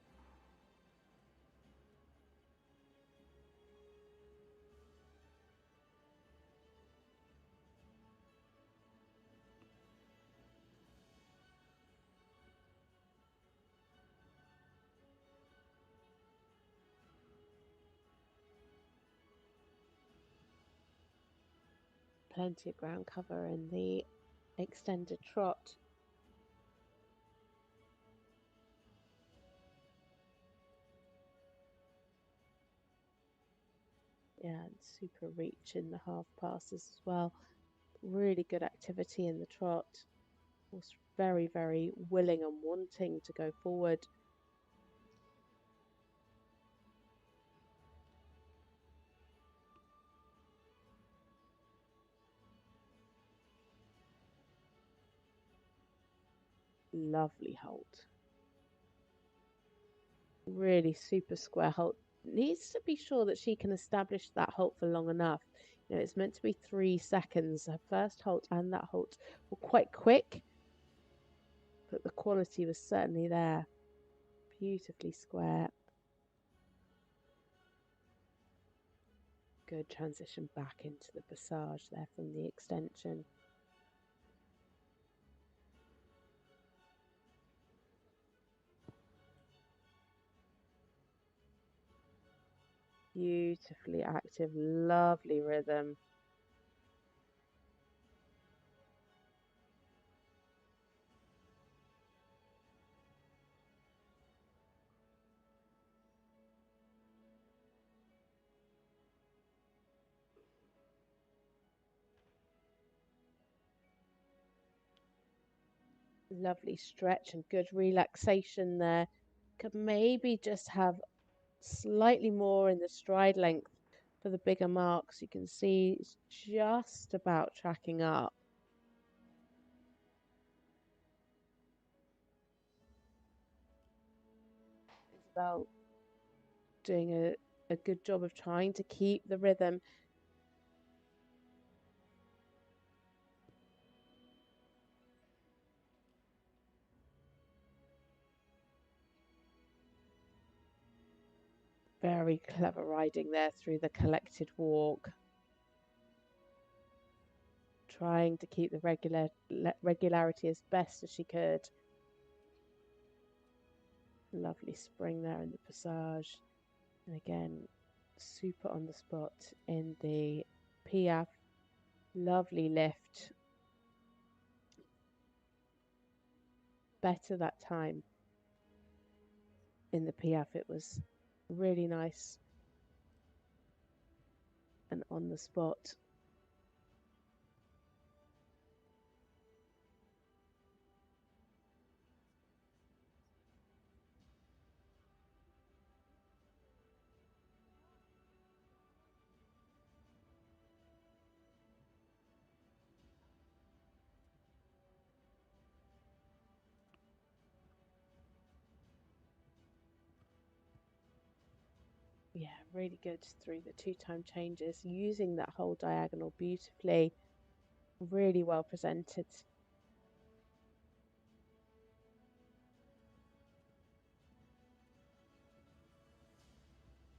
Plenty of ground cover in the extended trot. Yeah, and super reach in the half passes as well. Really good activity in the trot. Was very, very willing and wanting to go forward. Lovely halt. Really super square halt. Needs to be sure that she can establish that halt for long enough. It's meant to be 3 seconds. Her first halt and that halt were quite quick, but the quality was certainly there. Beautifully square. Good transition back into the passage there from the extension. Beautifully active, lovely rhythm. Lovely stretch and good relaxation there. Could maybe just have slightly more in the stride length for the bigger marks. You can see it's just about tracking up. Isabelle doing a good job of trying to keep the rhythm. Very clever riding there through the collected walk. trying to keep the regularity as best as she could. Lovely spring there in the passage. And again, super on the spot in the Piaffe. Lovely lift. Better that time in the Piaffe. It was really nice and on the spot. Yeah, really good through the two-time changes, using that whole diagonal beautifully. Really well presented.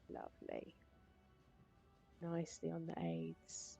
Lovely. Nicely on the aids.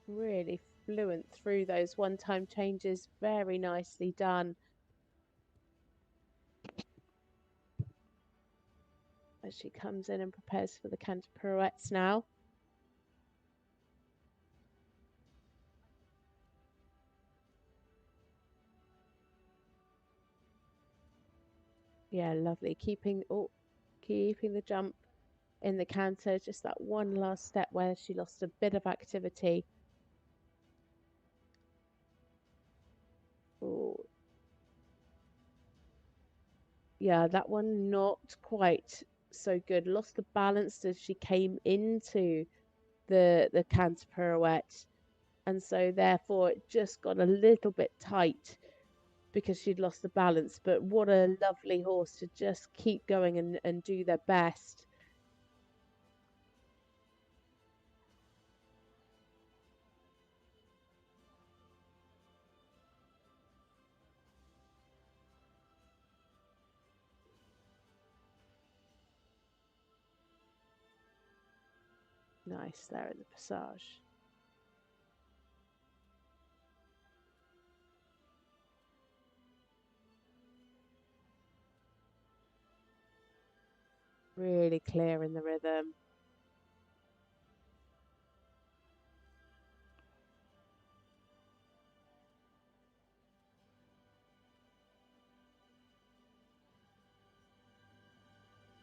Really fluent through those one-time changes. Very nicely done. As she comes in and prepares for the canter pirouettes now. Yeah, lovely. Keeping the jump in the canter. Just that one last step where she lost a bit of activity. Oh, yeah, that one not quite so good. Lost the balance as she came into the canter pirouette, and so therefore it just got a little bit tight because she'd lost the balance. But what a lovely horse to just keep going and do their best. Nice there in the passage. Really clear in the rhythm.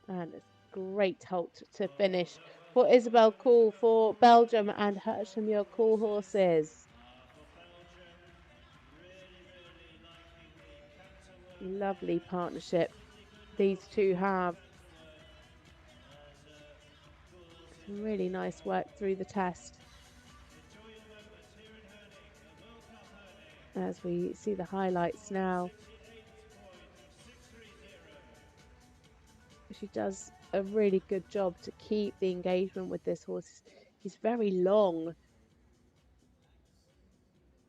And it's great halt to finish for Isabelle Cool for Belgium and Herning Cool horses. Lovely partnership these two have. Some really nice work through the test. As we see the highlights now. She does a really good job to keep the engagement with this horse. He's very long,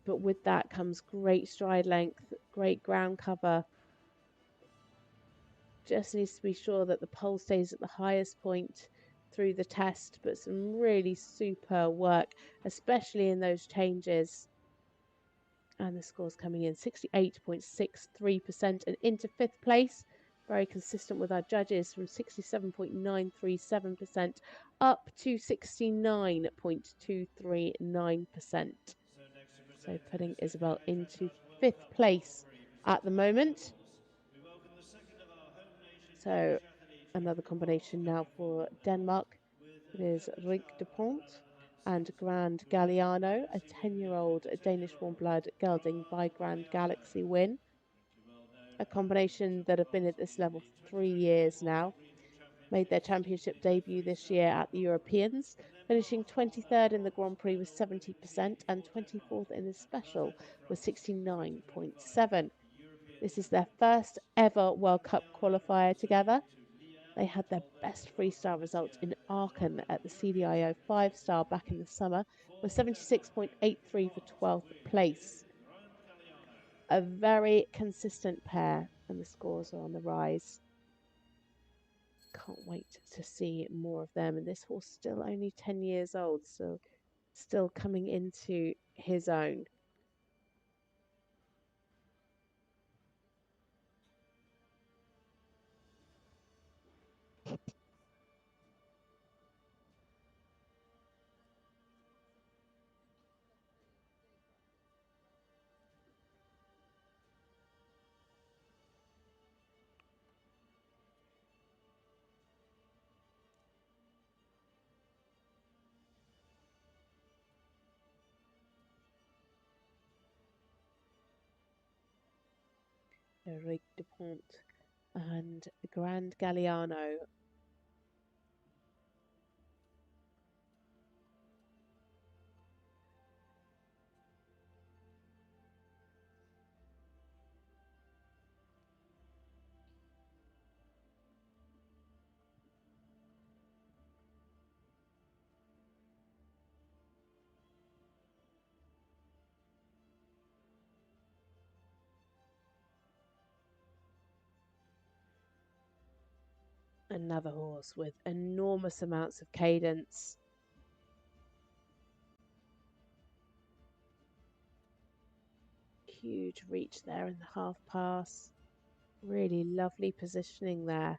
but with that comes great stride length, great ground cover. Just needs to be sure that the pole stays at the highest point through the test, but some really super work, especially in those changes. And the score's coming in 68.63% and into fifth place. Very consistent with our judges, from 67.937% up to 69.239%. So putting Isabelle into fifth place at the moment. So another combination now for Denmark. It is Rikke Dupont and Grand Galliano, a 10-year-old Danish warm-blood gelding by Grand Galaxy win. A combination that have been at this level for 3 years now. Made their championship debut this year at the Europeans, finishing 23rd in the Grand Prix with 70% and 24th in the special with 69.7. This is their first ever World Cup qualifier together. They had their best freestyle result in Aachen at the CDIO 5-star back in the summer with 76.83 for 12th place. A very consistent pair, and the scores are on the rise. Can't wait to see more of them. And this horse still only 10 years old, so still coming into his own. Rikke Dupont and Grand Galliano. Another horse with enormous amounts of cadence. Huge reach there in the half pass. Really lovely positioning there.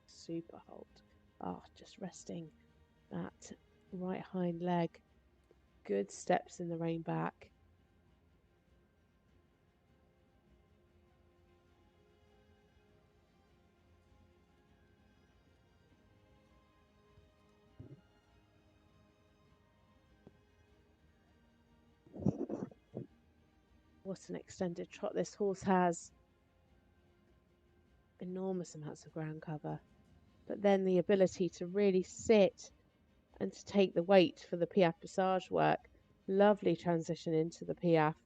Super hold. Oh, just resting that right hind leg. Good steps in the rein back. What an extended trot this horse has. Enormous amounts of ground cover. But then the ability to really sit and to take the weight for the Piaffe Passage work. Lovely transition into the Piaffe.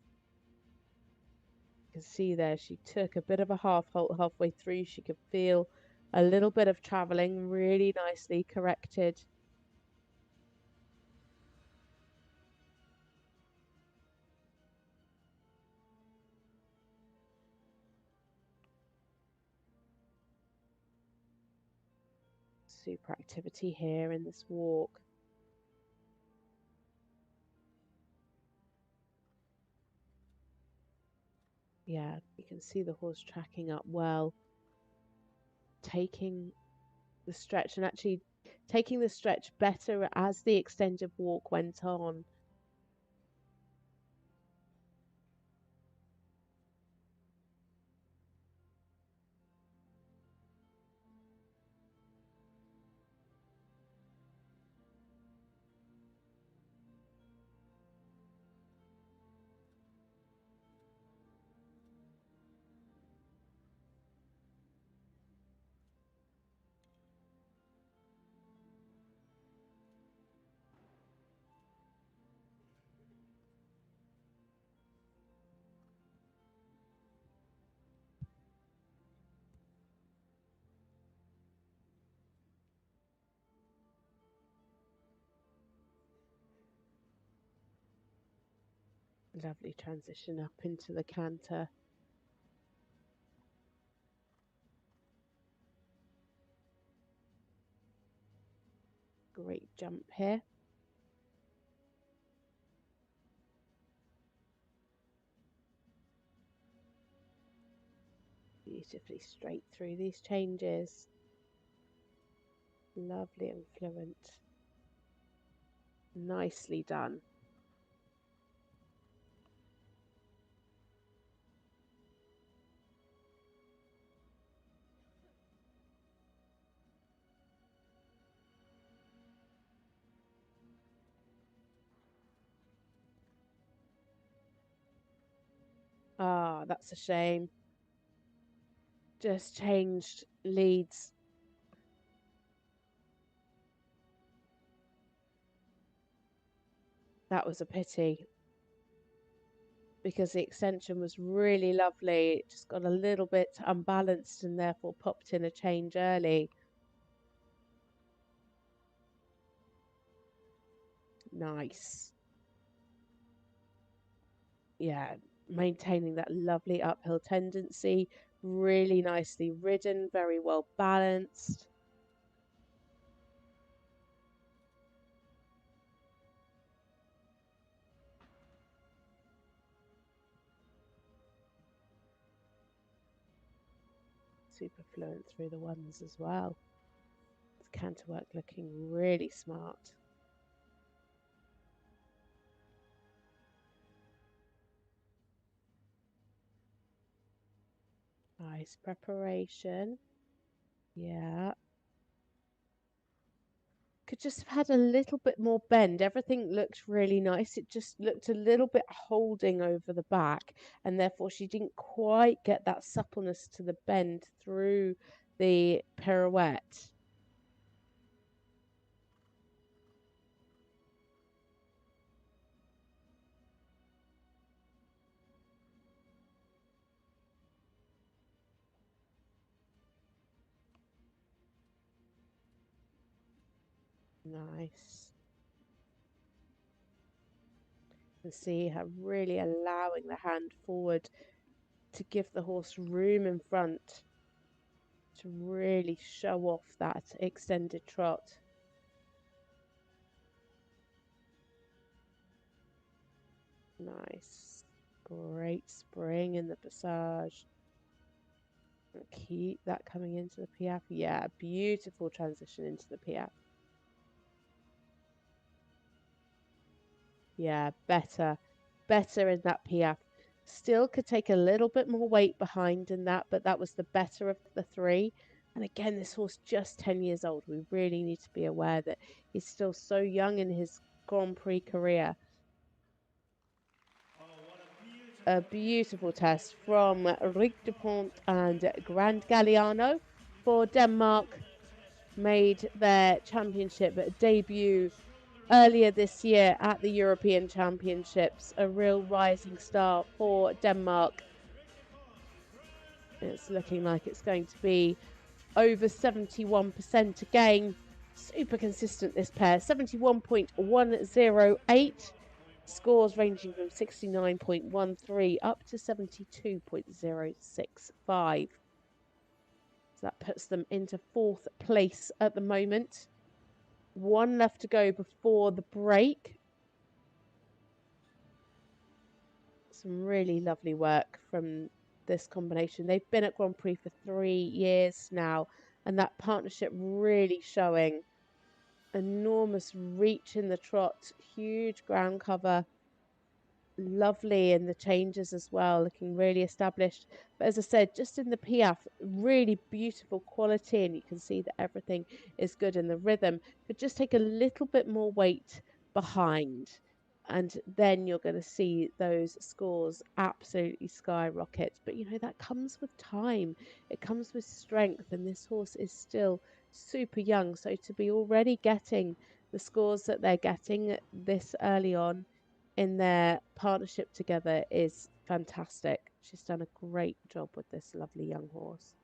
You can see there she took a bit of a half halt halfway through. She could feel a little bit of travelling, really nicely corrected. Super activity here in this walk. Yeah, you can see the horse tracking up well, taking the stretch and actually taking the stretch better as the extended walk went on. Lovely transition up into the canter. Great jump here. beautifully straight through these changes. Lovely and fluent. Nicely done. Ah, that's a shame. Just changed leads. That was a pity, because the extension was really lovely. It just got a little bit unbalanced and therefore popped in a change early. Nice. Yeah, maintaining that lovely uphill tendency. Really nicely ridden, very well balanced. Super fluent through the ones as well. It's canter work looking really smart. Nice preparation. Yeah. Could just have had a little bit more bend. Everything looked really nice. It just looked a little bit holding over the back, and therefore she didn't quite get that suppleness to the bend through the pirouette. Nice. And see her really allowing the hand forward to give the horse room in front to really show off that extended trot. Nice. Great spring in the passage. And keep that coming into the piaffe. Yeah, beautiful transition into the piaffe. Yeah, better in that piaffe. Still could take a little bit more weight behind in that, but that was the better of the three. And again, this horse just 10 years old. We really need to be aware that he's still so young in his Grand Prix career. A beautiful test from Rikke Dupont and Grand Galliano for Denmark. Made their championship debut earlier this year at the European Championships. A real rising star for Denmark. It's looking like it's going to be over 71% again. Super consistent, this pair. 71.108. Scores ranging from 69.13 up to 72.065. So that puts them into 4th place at the moment. One left to go before the break. Some really lovely work from this combination. They've been at Grand Prix for 3 years now, and that partnership really showing. Enormous reach in the trot, huge ground cover, lovely in the changes as well, looking really established. But as I said, just in the piaffe, really beautiful quality, and you can see that everything is good in the rhythm. Could just take a little bit more weight behind, and then you're going to see those scores absolutely skyrocket. But you know, that comes with time, it comes with strength, and this horse is still super young, so to be already getting the scores that they're getting this early on in their partnership together is fantastic. She's done a great job with this lovely young horse.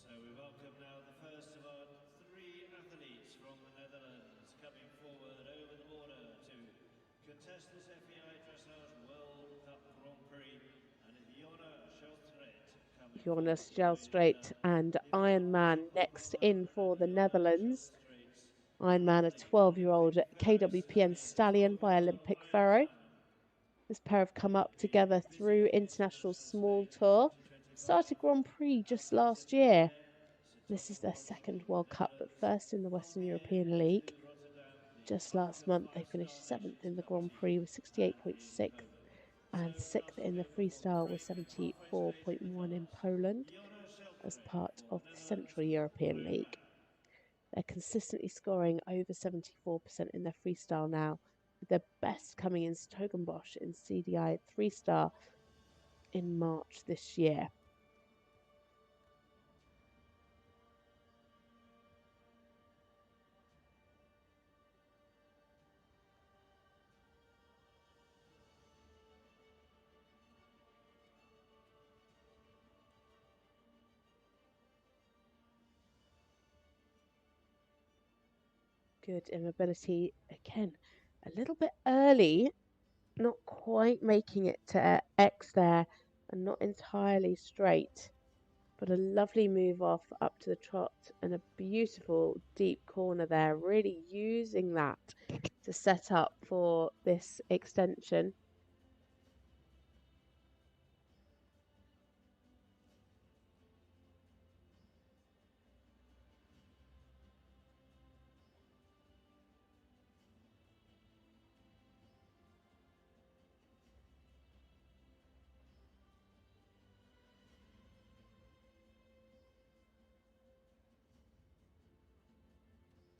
So we welcome now the first of our 3 athletes from the Netherlands coming forward over the border to contest this FEI Dressage World Cup Grand Prix, and Joan Schelstraete Joan Schelstraete and Ironman next in for the Netherlands. Ironman, a 12-year-old KWPN stallion by Olympic Furrow. This pair have come up together through International Small Tour. Started Grand Prix just last year. This is their second World Cup, but first in the Western European League. Just last month, they finished 7th in the Grand Prix with 68.6 and 6th in the freestyle with 74.1 in Poland as part of the Central European League. They're consistently scoring over 74% in their freestyle now, with their best coming in Stogenbosch in CDI 3-star in March this year. Good immobility again, a little bit early, not quite making it to X there and not entirely straight, but a lovely move off up to the trot and a beautiful deep corner there, really using that to set up for this extension.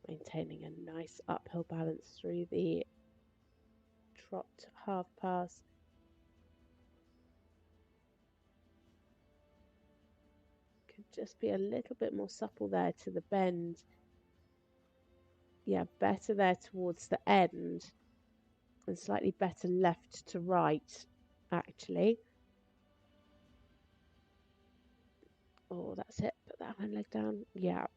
Maintaining a nice uphill balance through the trot half pass. Could just be a little bit more supple there to the bend. Yeah, better there towards the end and slightly better left to right, actually. Oh, that's it. Put that hind leg down. Yeah.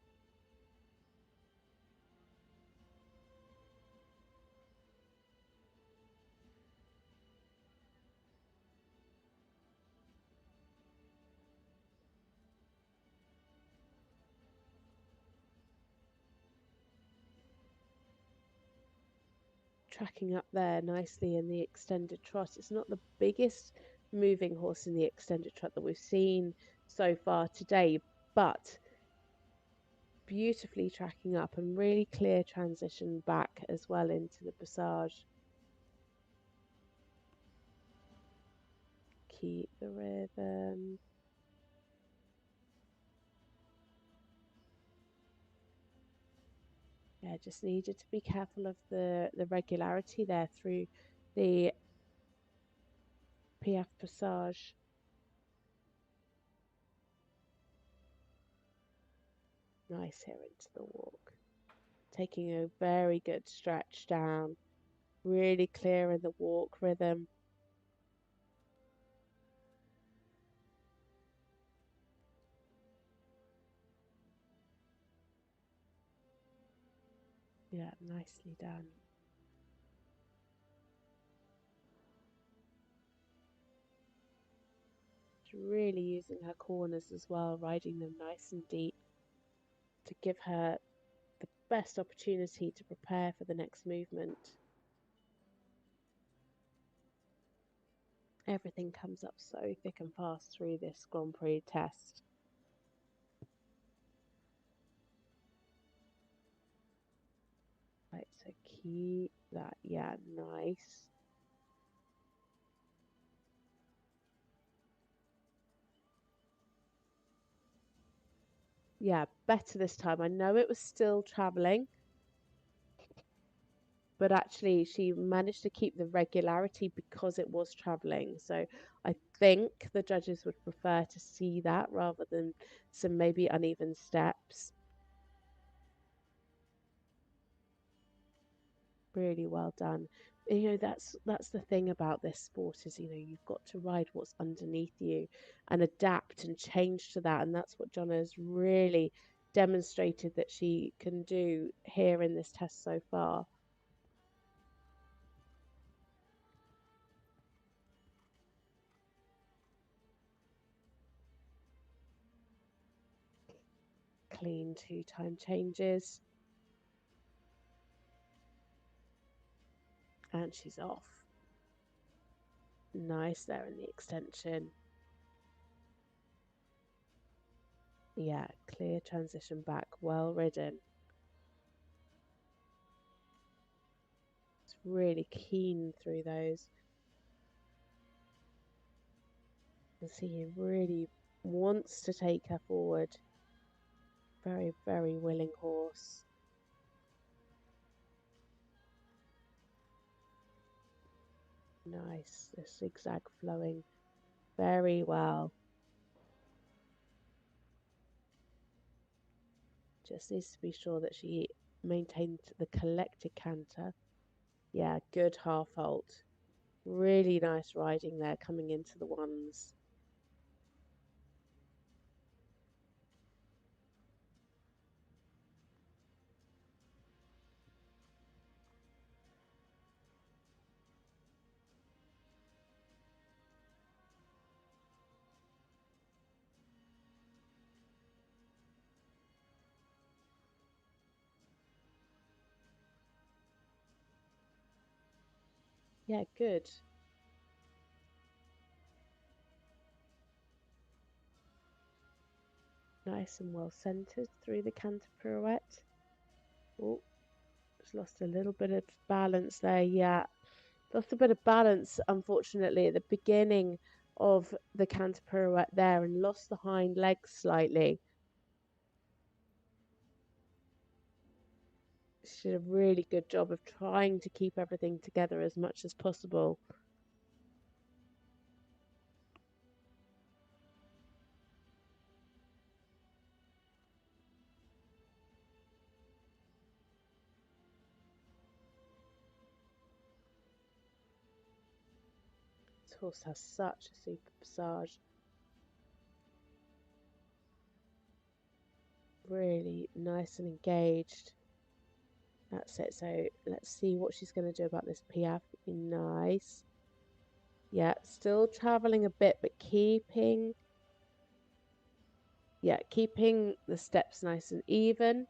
Tracking up there nicely in the extended trot. It's not the biggest moving horse in the extended trot that we've seen so far today, but beautifully tracking up and really clear transition back as well into the passage. Keep the rhythm. Yeah, just needed to be careful of the regularity there through the PF passage. Nice here into the walk. Taking a very good stretch down. Really clear in the walk rhythm. Yeah, nicely done. She's really using her corners as well, riding them nice and deep to give her the best opportunity to prepare for the next movement. Everything comes up so thick and fast through this Grand Prix test. Right, so keep that, yeah, nice. Yeah, better this time. I know it was still travelling, but actually she managed to keep the regularity because it was travelling. So I think the judges would prefer to see that rather than some maybe uneven steps. Really well done. You know, that's the thing about this sport is, you know, you've got to ride what's underneath you and adapt and change to that. And that's what Jonna has really demonstrated that she can do here in this test so far. Clean 2-time changes. And she's off. Nice there in the extension. Yeah, clear transition back, well ridden. It's really keen through those. You can see he really wants to take her forward. Very, very willing horse. Nice, the zigzag flowing very well. Just needs to be sure that she maintained the collected canter. Yeah, good half halt. Really nice riding there coming into the ones. Yeah, good. Nice and well centered through the canter pirouette. Oh, just lost a little bit of balance there. Yeah, lost a bit of balance, unfortunately, at the beginning of the canter pirouette there and lost the hind legs slightly. She did a really good job of trying to keep everything together as much as possible. This horse has such a super passage. Really nice and engaged. That's it. So let's see what she's going to do about this Piaffe. Nice. Yeah, still traveling a bit, but keeping the steps nice and even.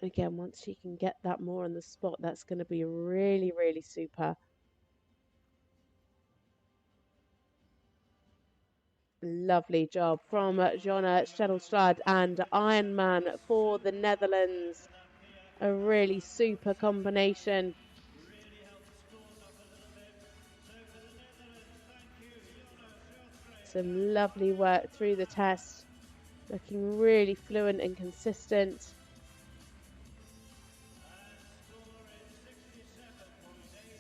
Again, once she can get that more on the spot, that's going to be really, really super. Lovely job from Joan Schelstraete and Ironman for the Netherlands. A really super combination. Some lovely work through the test. Looking really fluent and consistent.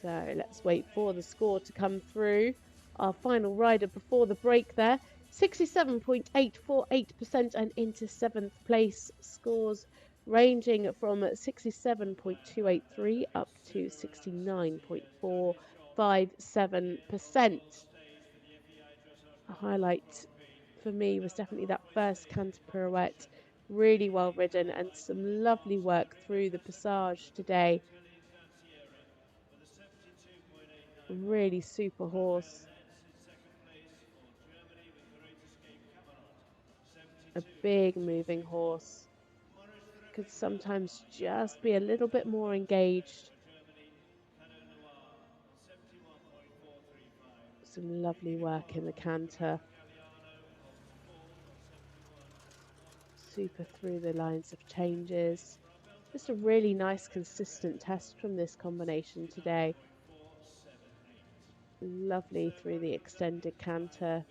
So let's wait for the score to come through. Our final rider before the break there, 67.848% and into 7th place. Scores ranging from 67.283 up to 69.457%. A highlight for me was definitely that first canter pirouette, really well ridden and some lovely work through the passage today. Really super horse. A big moving horse. Could sometimes just be a little bit more engaged. Some lovely work in the canter. Super through the lines of changes. Just a really nice consistent test from this combination today. Lovely through the extended canter.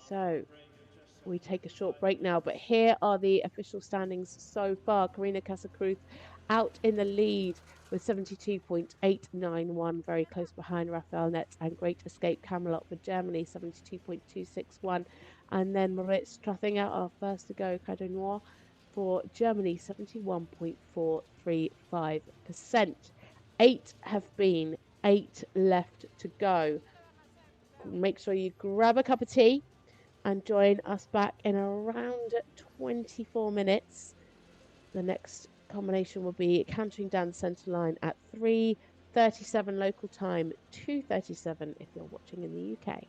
So we take a short break now, but here are the official standings so far. Karina Krüth out in the lead with 72.891, very close behind Raphael Netz and Great Escape Camelot for Germany, 72.261. And then Moritz Treffinger, our first to go, Cadeau Noir for Germany, 71.435%. 8 have been, 8 left to go. Make sure you grab a cup of tea and join us back in around 24 minutes. The next combination will be cantering down the centre line at 3:37 local time, 2:37 if you're watching in the UK.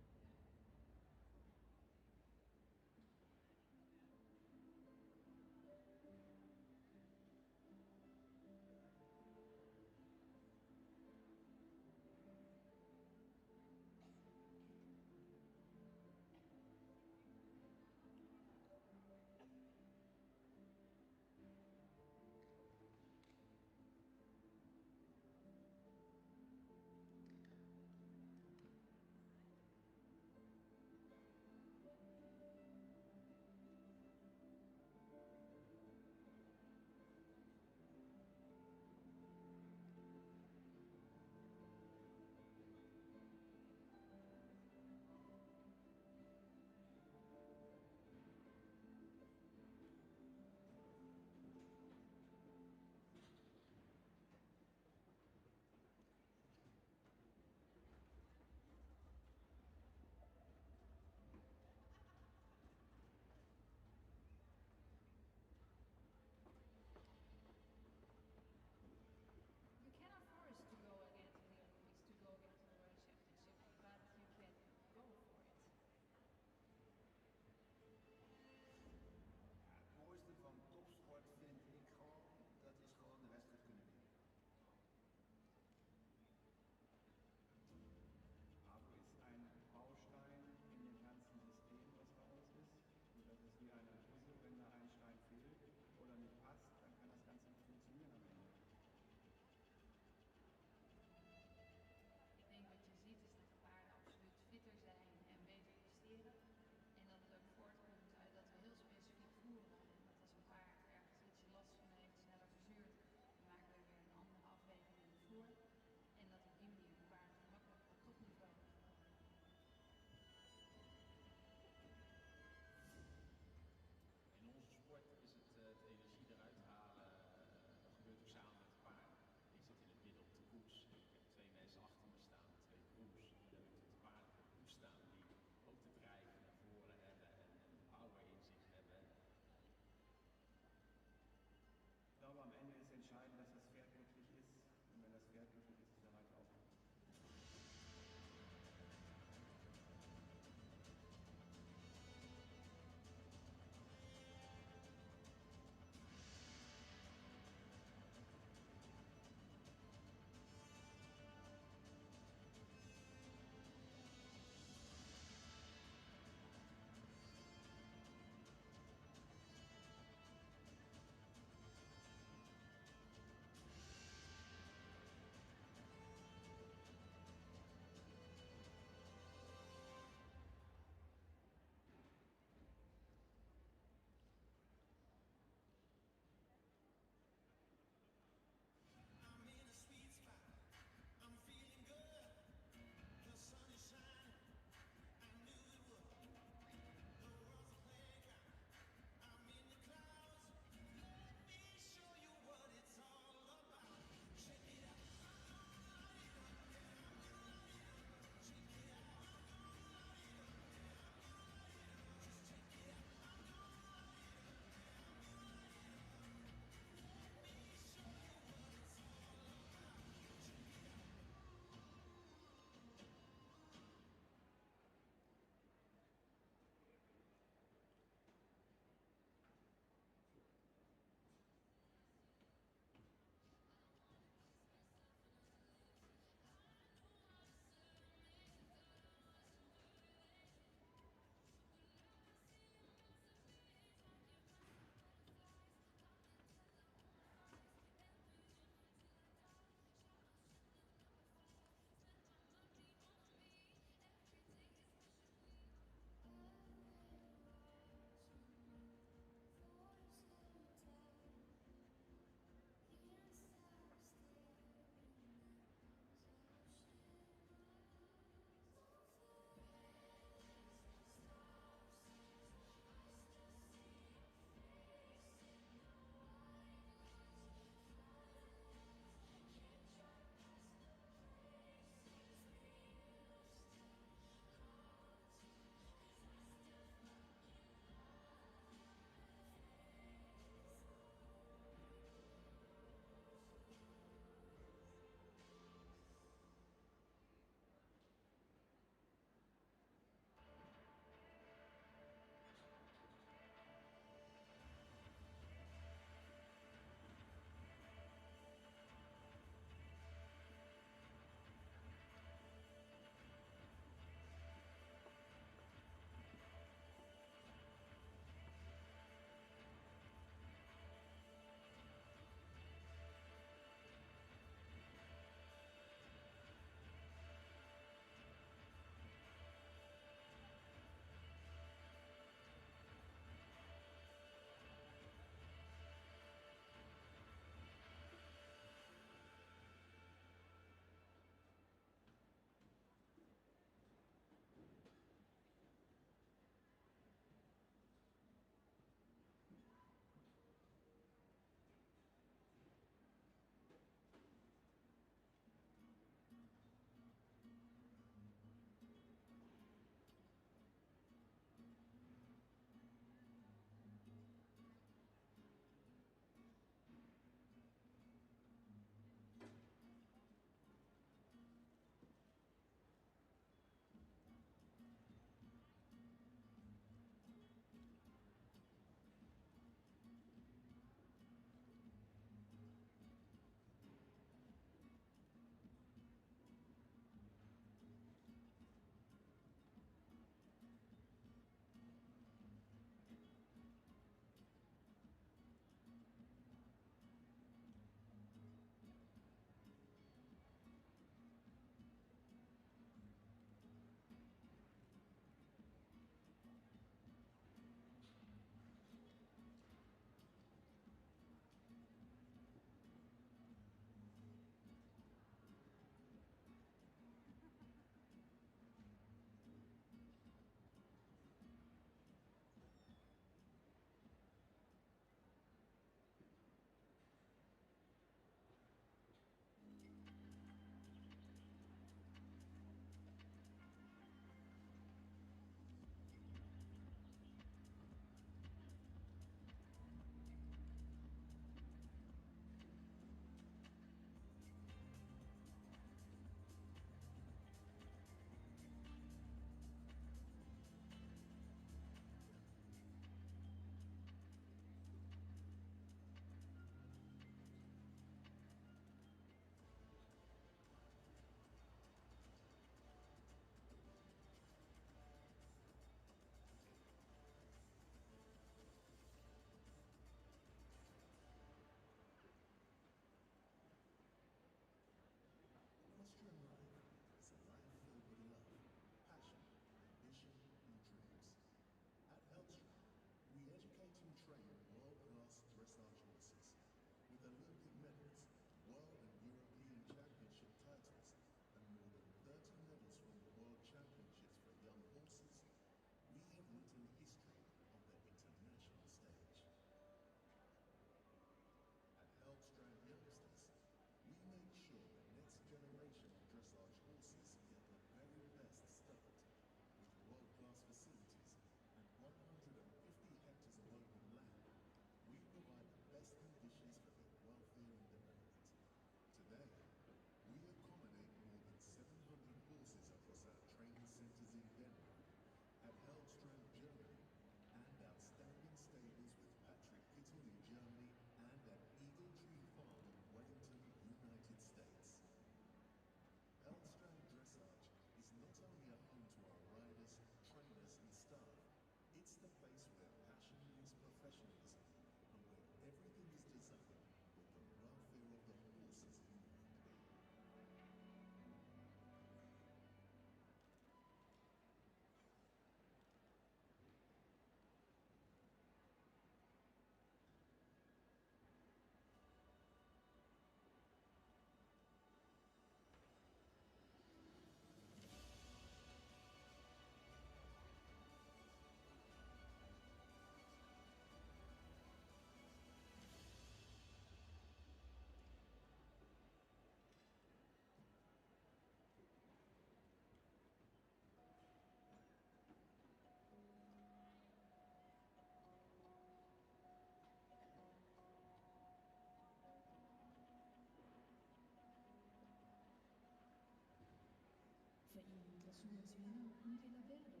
dressagewens vinder uddeler hvert år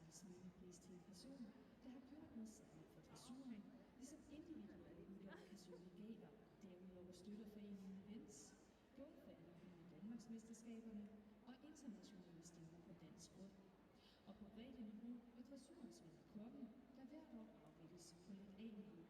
Lishardes minnepris til en person, der har gjort noget særligt for dressuren, ligesom individuelle ryttere Cassøe legater. Derudover støtter foreningen events, både for at udbyde Danmarksmesterskaberne og internationale stævner på dansk grund. Og på bredde-niveau er dressurens vinder kokken, der hvert år afvikles på lidt A-niveau.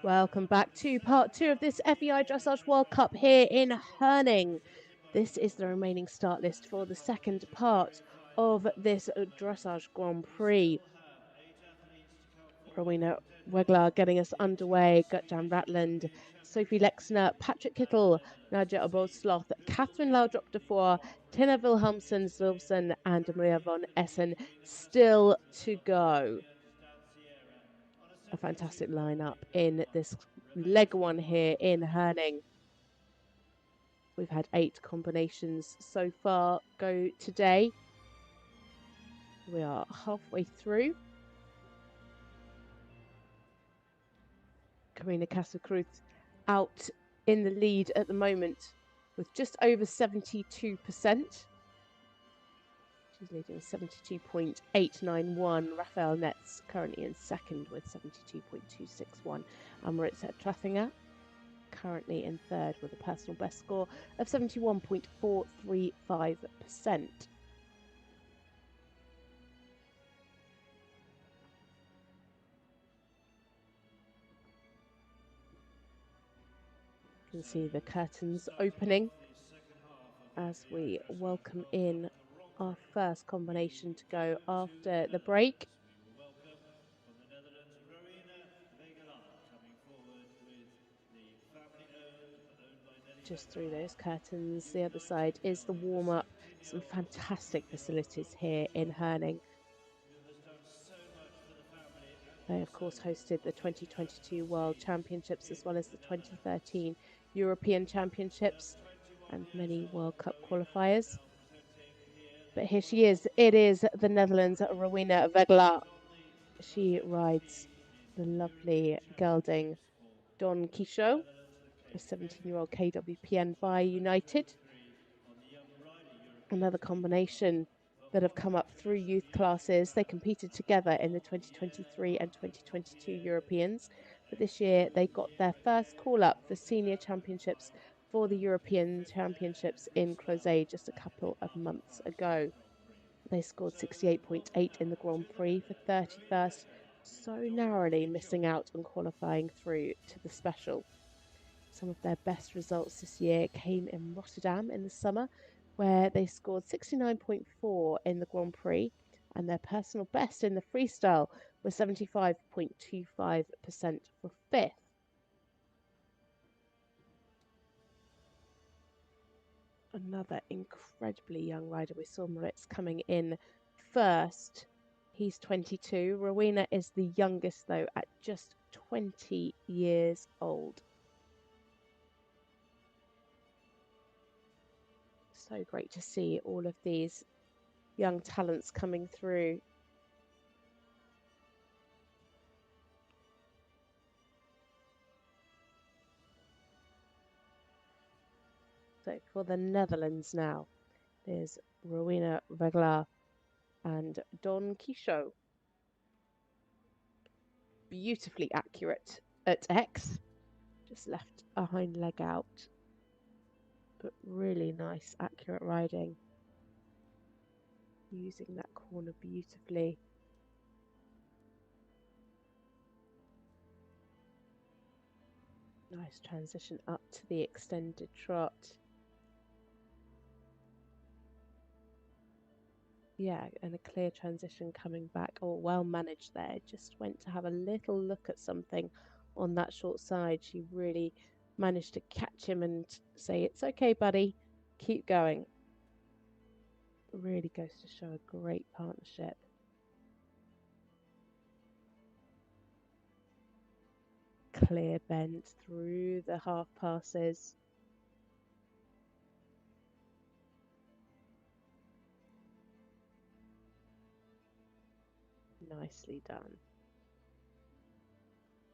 Welcome back to part 2 of this FEI Dressage World Cup here in Herning. This is the remaining start list for the second part of this Dressage Grand Prix. Rowena Weggelaar getting us underway, Gjert Raateland, Sophie Lexner, Patrik Kittel, Nadia, Abul, Sloth, Cathrine Laudrup-Dufour, Tinne, Vilhelmson, Silfvén and Maria von Essen still to go. A fantastic lineup in this leg one here in Herning. We've had 8 combinations so far go today. We are halfway through. Karina Krüth out in the lead at the moment with just over 72%. She's leading 72.891. Raphael Netz currently in second with 72.261. And Moritz Treffinger currently in third with a personal best score of 71.435%. You can see the curtains opening as we welcome in our first combination to go after the break. We will welcome from the Netherlands, Rowena Weggelaar, coming forward with the family-owned, owned by Nadia just through those curtains. The other side is the warm-up. Some fantastic facilities here in Herning. They, of course, hosted the 2022 World Championships as well as the 2013 European Championships and many World Cup qualifiers. But here she is. It is the Netherlands' Rowena Weggelaar. She rides the lovely gelding Don Quixote, a 17-year-old KWPN by United. Another combination that have come up through youth classes. They competed together in the 2023 and 2022 Europeans, but this year they got their first call-up for senior championships for the European Championships in Crozet just a couple of months ago. They scored 68.8 in the Grand Prix for 31st, so narrowly missing out on qualifying through to the special. Some of their best results this year came in Rotterdam in the summer, where they scored 69.4 in the Grand Prix, and their personal best in the freestyle was 75.25% for 5th. Another incredibly young rider. We saw Moritz coming in first. He's 22. Rowena is the youngest, though, at just 20 years old. So great to see all of these young talents coming through. So for the Netherlands now, there's Rowena Weggelaar and Don Quixote. Beautifully accurate at X. Just left a hind leg out. But really nice, accurate riding. Using that corner beautifully. Nice transition up to the extended trot. Yeah, and a clear transition coming back. Oh, well managed there. Just went to have a little look at something on that short side. She really managed to catch him and say, "It's okay, buddy. Keep going." Really goes to show a great partnership. Clear bend through the half passes. Nicely done.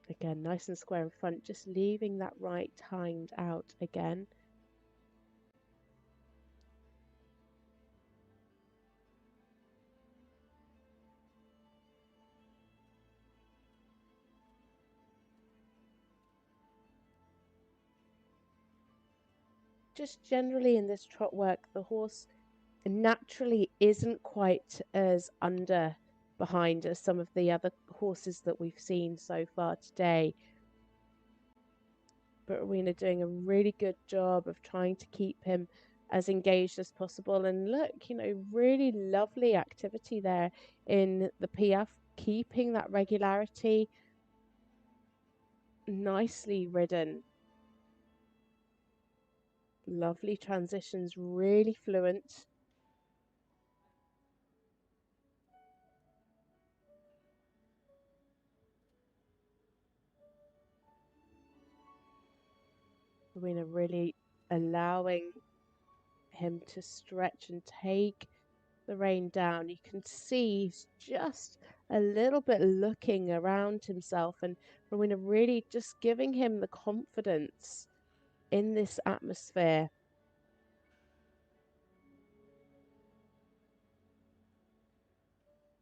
Again, nice and square in front, just leaving that right hind out again. Just generally in this trot work, the horse naturally isn't quite as under behind as some of the other horses that we've seen so far today. But Rowena doing a really good job of trying to keep him as engaged as possible. And look, you know, really lovely activity there in the Piaffe, keeping that regularity. Nicely ridden. Lovely transitions, really fluent. Rowena really allowing him to stretch and take the rein down. You can see he's just a little bit looking around himself, and Rowena really just giving him the confidence in this atmosphere.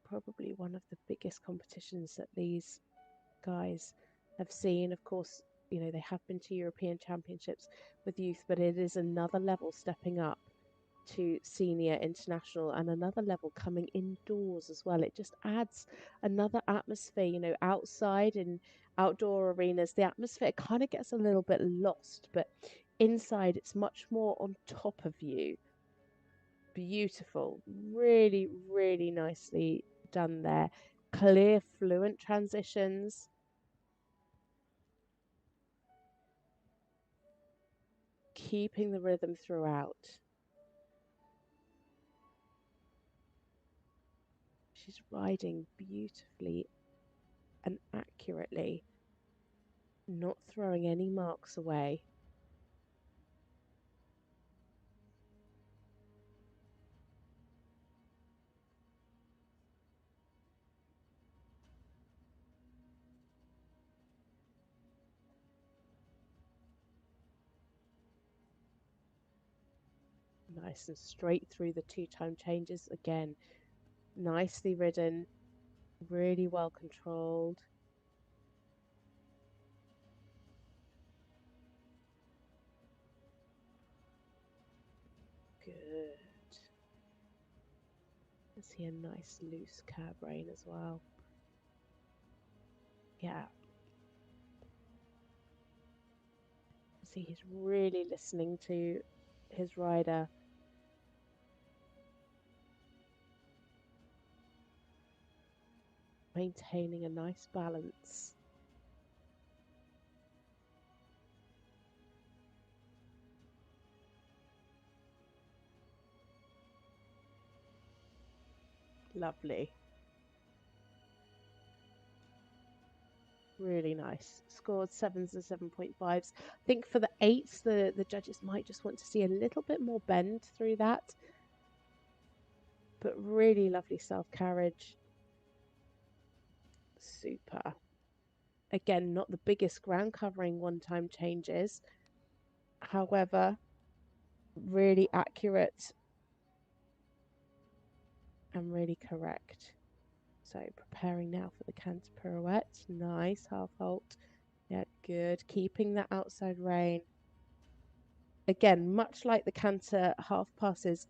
Probably one of the biggest competitions that these guys have seen. Of course, you know, they have been to European Championships with youth, but it is another level stepping up to senior international and another level coming indoors as well. It just adds another atmosphere, you know, outside in outdoor arenas, the atmosphere kind of gets a little bit lost, but inside it's much more on top of you. Beautiful, really, really nicely done there. Clear, fluent transitions. keeping the rhythm throughout. She's riding beautifully and accurately, not throwing any marks away. Nice and straight through the two-time changes. Again, nicely ridden, really well controlled. Good. I see a nice loose curb rein as well. Yeah. See, he's really listening to his rider. Maintaining a nice balance. Lovely. Really nice. Scored 7s and 7.5s. I think for the 8s, the judges might just want to see a little bit more bend through that. But really lovely self-carriage. Super. Again, not the biggest ground covering one-time changes. However, really accurate and really correct. So preparing now for the canter pirouette. Nice, half halt. Yeah, good. Keeping that outside rein. Again, much like the canter half passes,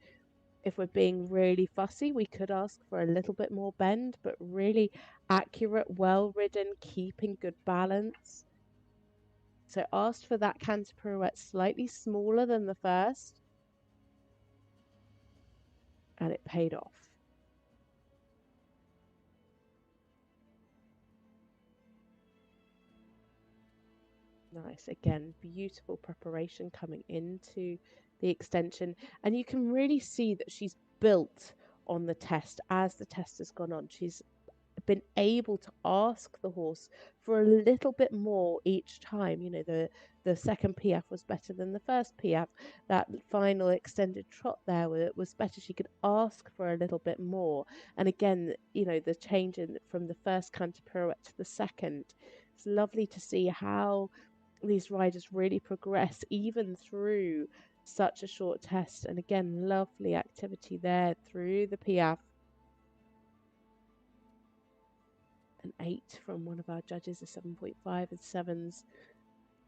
if we're being really fussy, we could ask for a little bit more bend, but really accurate, well ridden, keeping good balance. So asked for that canter pirouette slightly smaller than the first, and it paid off. Nice. Again, beautiful preparation coming into the extension. And you can really see that she's built on the test as the test has gone on. She's been able to ask the horse for a little bit more each time. You know, the second PF was better than the first PF. That final extended trot there was better. She could ask for a little bit more. And again, you know, the change from the first canter pirouette to the second. It's lovely to see how these riders really progress even through such a short test. And again, lovely activity there through the PF. An 8 from one of our judges, a 7.5 and 7s.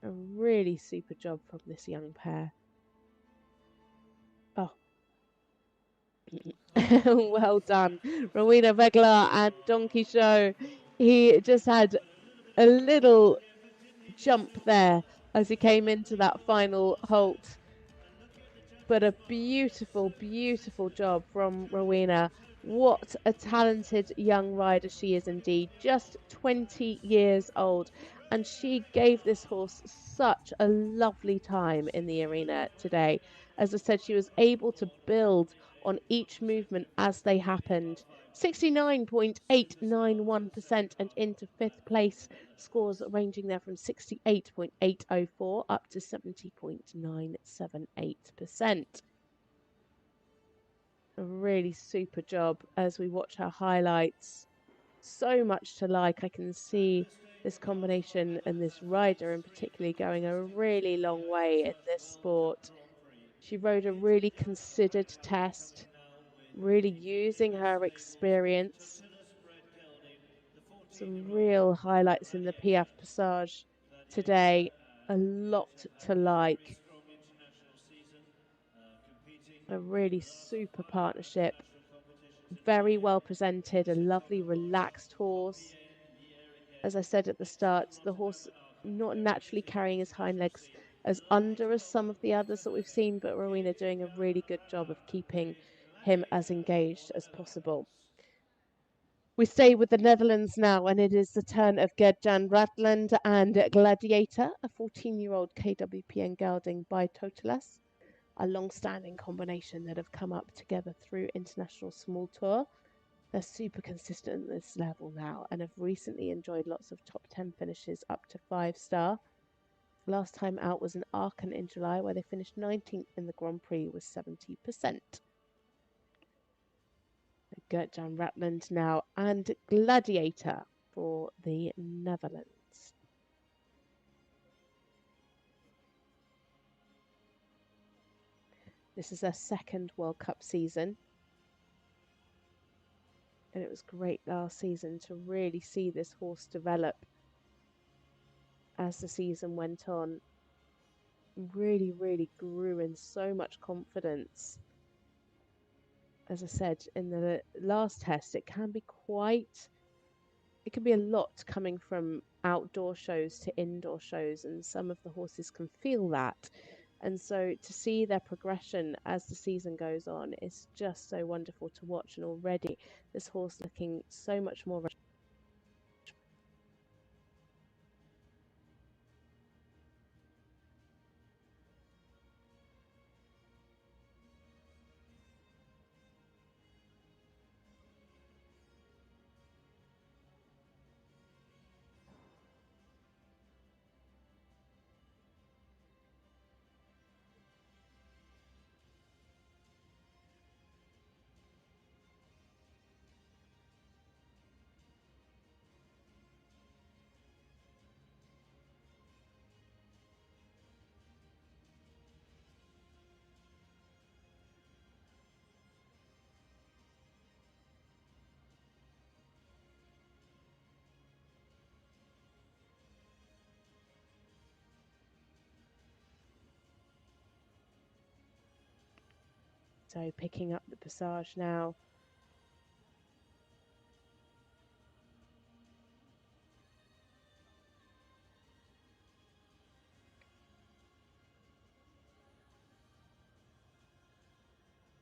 A really super job from this young pair. Oh. Well done. Rowena Weggelaar and Donkey Show. He just had a little jump there as he came into that final halt. But a beautiful, beautiful job from Rowena. What a talented young rider she is indeed. Just 20 years old. And she gave this horse such a lovely time in the arena today. As I said, she was able to build on each movement as they happened. 69.891% and into 5th place. Scores ranging there from 68.804 up to 70.978%. A really super job as we watch her highlights. So much to like. I can see this combination and this rider in particular going a really long way in this sport. She rode a really considered test, really using her experience. Some real highlights in the PF Passage today. A lot to like. A really super partnership. Very well presented, a lovely relaxed horse. As I said at the start, the horse not naturally carrying his hind legs as under as some of the others that we've seen, but Rowena doing a really good job of keeping him as engaged as possible. We stay with the Netherlands now, and it is the turn of Gjert Raateland and Gladiator, a 14-year-old KWPN gelding by Totalas, a long-standing combination that have come up together through International Small Tour. They're super consistent at this level now and have recently enjoyed lots of top 10 finishes up to 5-star. Last time out was in Aachen in July, where they finished 19th in the Grand Prix with 70%. Gjert Raateland now and Gladiator for the Netherlands. This is their second World Cup season. And it was great last season to really see this horse develop as the season went on. Really, really grew in so much confidence. As I said in the last test, it can be a lot coming from outdoor shows to indoor shows, and some of the horses can feel that. And so to see their progression as the season goes on is just so wonderful to watch. And already this horse looking so much more. So picking up the passage now.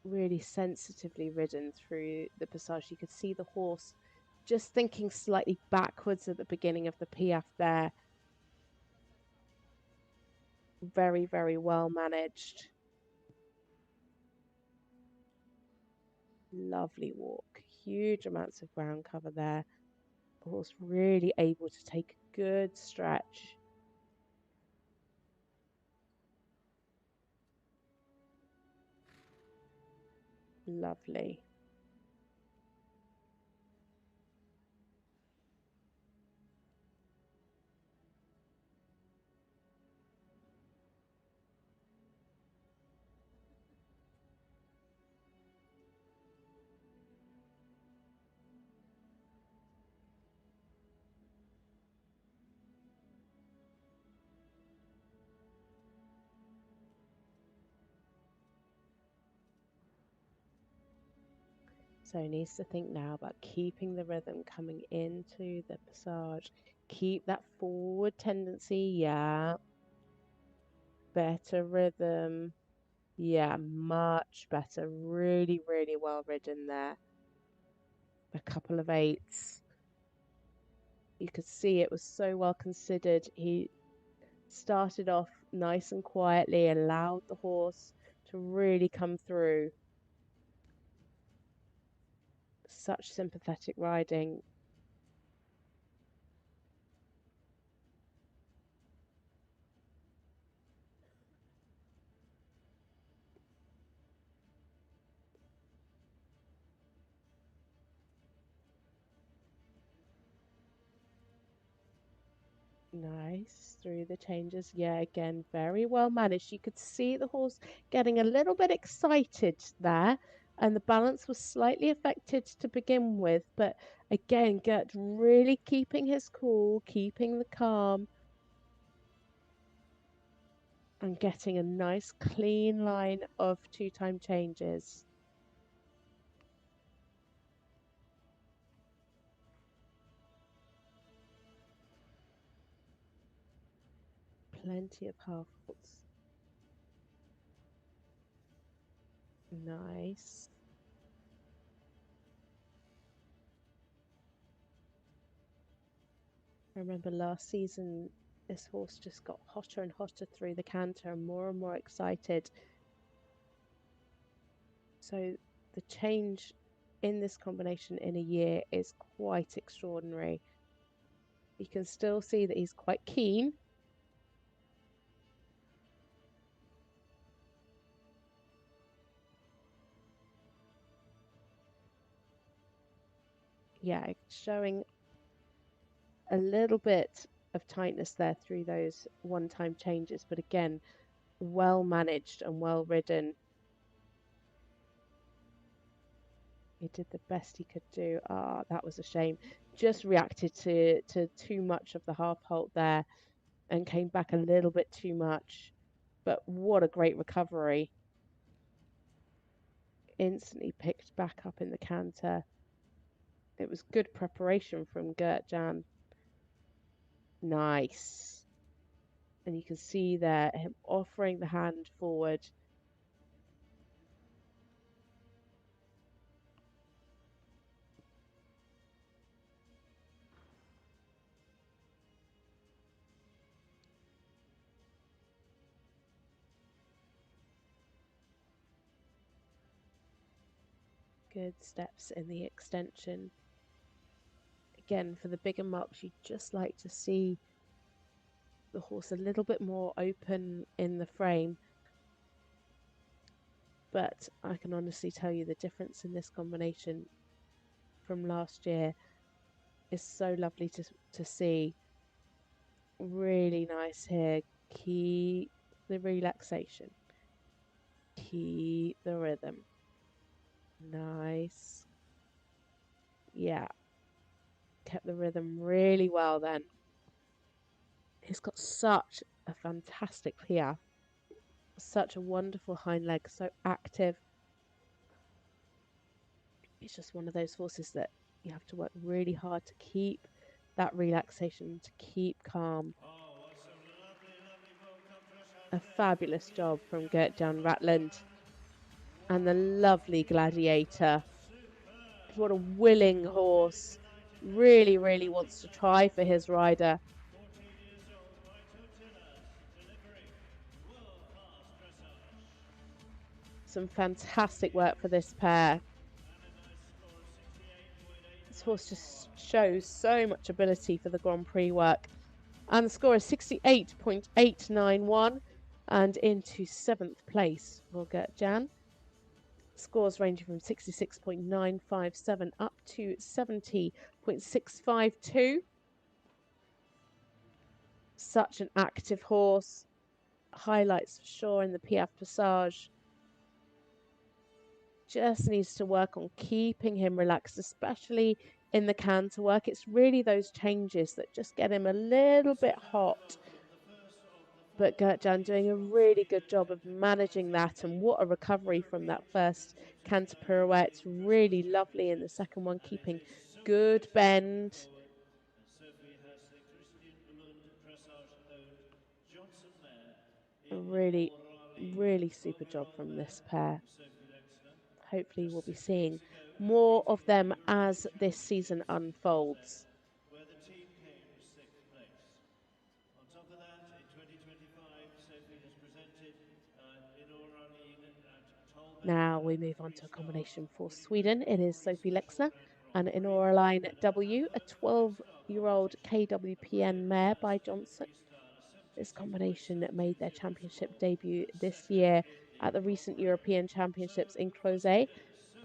Really sensitively ridden through the passage. You could see the horse just thinking slightly backwards at the beginning of the piaffe there. Very, very well managed. Lovely walk. Huge amounts of ground cover there. The horse really able to take a good stretch. Lovely. So needs to think now about keeping the rhythm coming into the passage. Keep that forward tendency. Yeah. Better rhythm. Yeah, much better. Really, really well ridden there. A couple of 8s. You could see it was so well considered. He started off nice and quietly, allowed the horse to really come through. Such sympathetic riding. Nice through the changes. Yeah, again, very well managed. You could see the horse getting a little bit excited there, and the balance was slightly affected to begin with. But again, Gjert really keeping his cool, keeping the calm, and getting a nice clean line of 2-time changes. Plenty of half faults. Nice. I remember last season, this horse just got hotter and hotter through the canter and more excited. So the change in this combination in a year is quite extraordinary. You can still see that he's quite keen. Yeah, showing a little bit of tightness there through those one-time changes, but again, well managed and well ridden. He did the best he could do. Ah, that was a shame. Just reacted to too much of the half halt there and came back a little bit too much. But what a great recovery. Instantly picked back up in the canter. It was good preparation from Gjert Jan. Nice. And you can see there him offering the hand forward. Good steps in the extension. Again, for the bigger marks, you'd just like to see the horse a little bit more open in the frame. But I can honestly tell you the difference in this combination from last year is so lovely to see. Really nice here. Keep the relaxation. Keep the rhythm. Nice. Yeah. Kept the rhythm really well then. He's got such a fantastic piaffe. Such a wonderful hind leg, so active. It's just one of those horses that you have to work really hard to keep that relaxation, to keep calm. A fabulous job from Gjert Raateland and the lovely Gladiator. What a willing horse. Really wants to try for his rider. Some fantastic work for this pair. This horse just shows so much ability for the Grand Prix work. And the score is 68.891 and into 7th place for Gjert Jan. Scores ranging from 66.957 up to 70.652. Such an active horse. Highlights for sure in the Piaffe Passage. Just needs to work on keeping him relaxed, especially in the canter work. It's really those changes that just get him a little bit hot. But Gjert Jan doing a really good job of managing that, and what a recovery from that first canter pirouette. Really lovely in the second one, keeping good bend. A really super job from this pair. Hopefully we'll be seeing more of them as this season unfolds. Where the team came 6th place. On top of that, in 2025, Sophie has presented Now we move on to a combination for Sweden. It is Sophie Lexner and Inoraline W, a 12-year-old KWPN mare by Johnson. This combination made their championship debut this year at the recent European Championships in Crozet,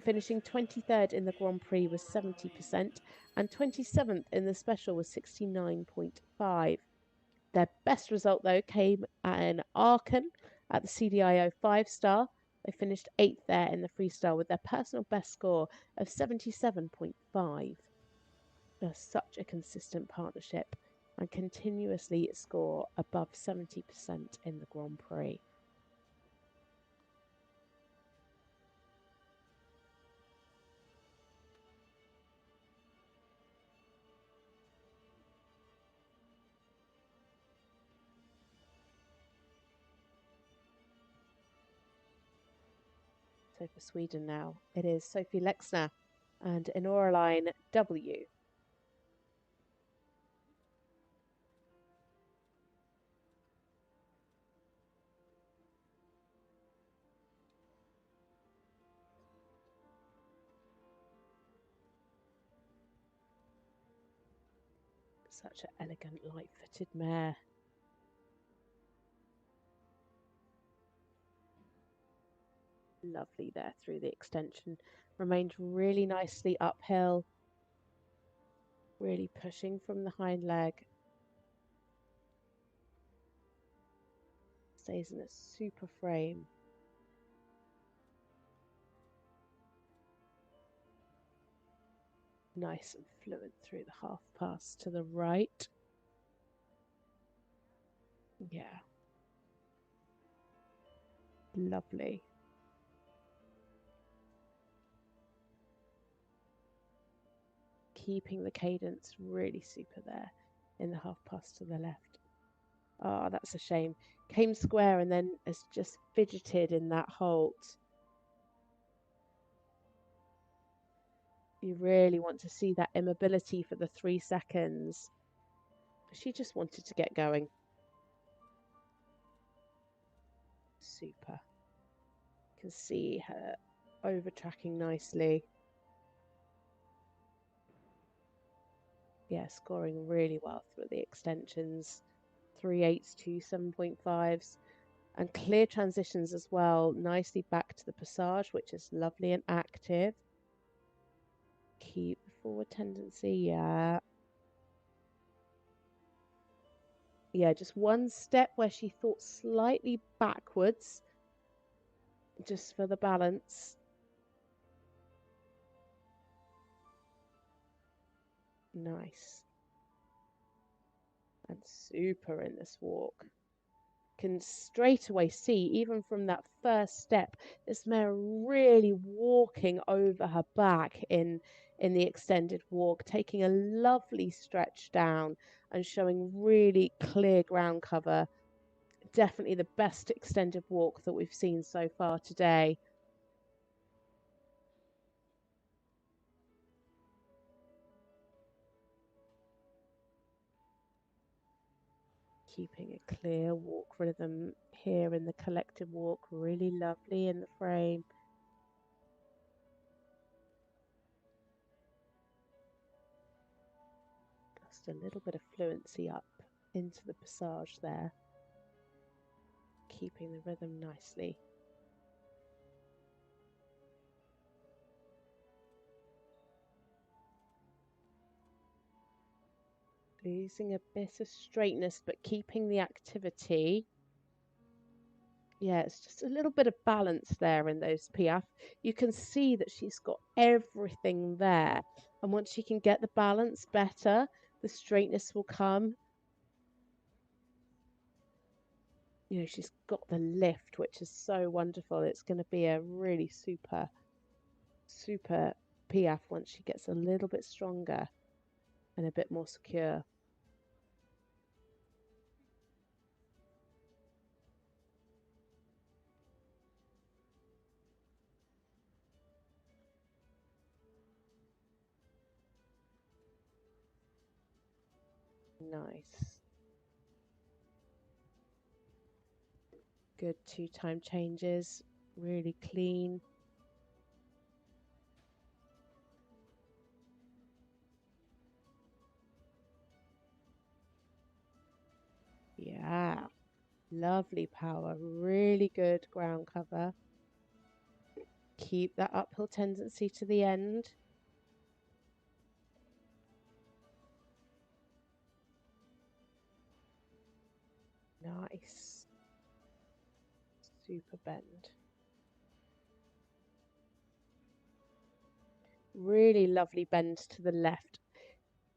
finishing 23rd in the Grand Prix with 70% and 27th in the special with 69.5. Their best result, though, came in Aachen at the CDIO 5-star. They finished 8th there in the freestyle with their personal best score of 77.5. They're such a consistent partnership and continuously score above 70% in the Grand Prix. So for Sweden now, it is Sophie Lexner and Inoraline W. Such an elegant, light-footed mare. Lovely there through the extension. Remained really nicely uphill. Really pushing from the hind leg. Stays in a super frame. Nice and fluent through the half pass to the right. Yeah. Lovely. Keeping the cadence really super there in the half pass to the left. Oh, that's a shame. Came square and then has just fidgeted in that halt. You really want to see that immobility for the 3 seconds. She just wanted to get going. Super. You can see her over tracking nicely. Yeah, scoring really well through the extensions. 3/8s to 7.5s. And clear transitions as well. Nicely back to the passage, which is lovely and active. Keep the forward tendency, yeah. Yeah, just one step where she thought slightly backwards, just for the balance. Nice. And super in this walk. Can straight away see, even from that first step, this mare really walking over her back in the extended walk, taking a lovely stretch down and showing really clear ground cover. Definitely the best extended walk that we've seen so far today. Keeping a clear walk rhythm here in the collective walk, really lovely in the frame. Just a little bit of fluency up into the passage there. Keeping the rhythm nicely. Losing a bit of straightness, but keeping the activity. Yeah, it's just a little bit of balance there in those piaffe. You can see that she's got everything there. And once she can get the balance better, the straightness will come. You know, she's got the lift, which is so wonderful. It's going to be a really super piaffe once she gets a little bit stronger and a bit more secure. Nice. Good 2-time changes, really clean. Yeah, lovely power, really good ground cover. Keep that uphill tendency to the end. Nice. Super bend. Really lovely bend to the left.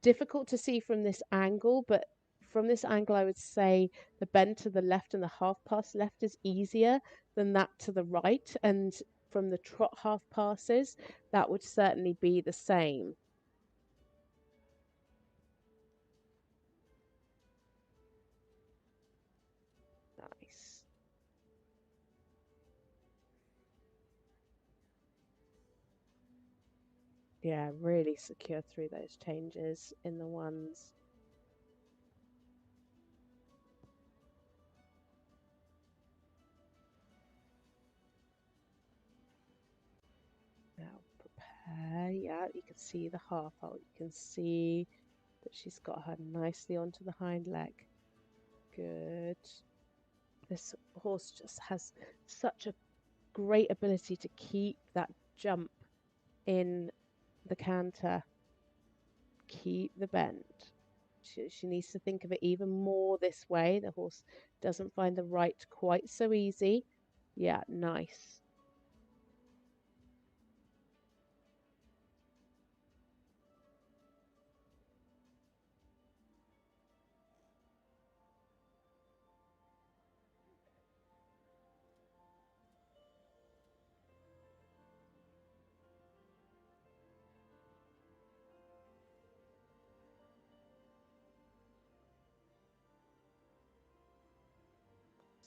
Difficult to see from this angle, but from this angle, I would say the bend to the left and the half pass left is easier than that to the right. And from the trot half passes, that would certainly be the same. Nice. Yeah, really secure through those changes in the ones. Now prepare. Yeah, you can see the half out. You can see but she's got her nicely onto the hind leg. Good. This horse just has such a great ability to keep that jump in the canter. Keep the bend. She needs to think of it even more this way. The horse doesn't find the right quite so easy. Yeah, nice.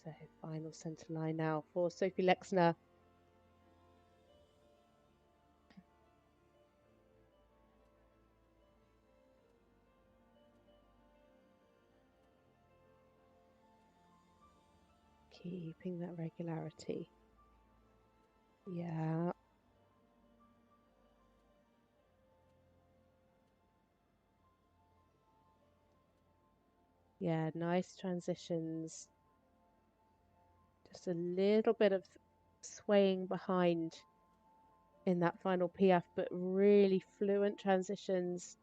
So final centre line now for Sophie Lexner. Keeping that regularity. Yeah. Yeah, nice transitions. Just a little bit of swaying behind in that final piaffe, but really fluent transitions.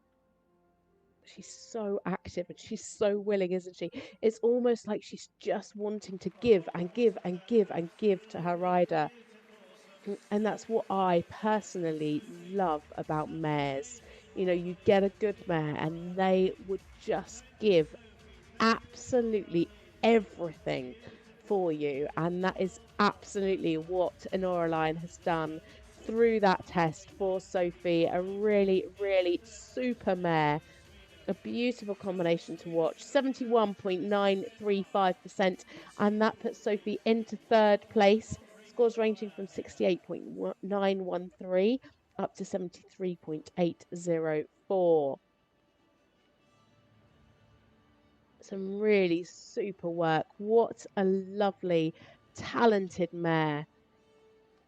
She's so active and she's so willing, isn't she? It's almost like she's just wanting to give and give and give and give to her rider. And that's what I personally love about mares. You know, you get a good mare and they would just give absolutely everything for you, and that is absolutely what Enora Line has done through that test for Sophie. A really, really super mare, a beautiful combination to watch. 71.935%, and that puts Sophie into third place. Scores ranging from 68.913 up to 73.804. Some really super work. What a lovely, talented mare.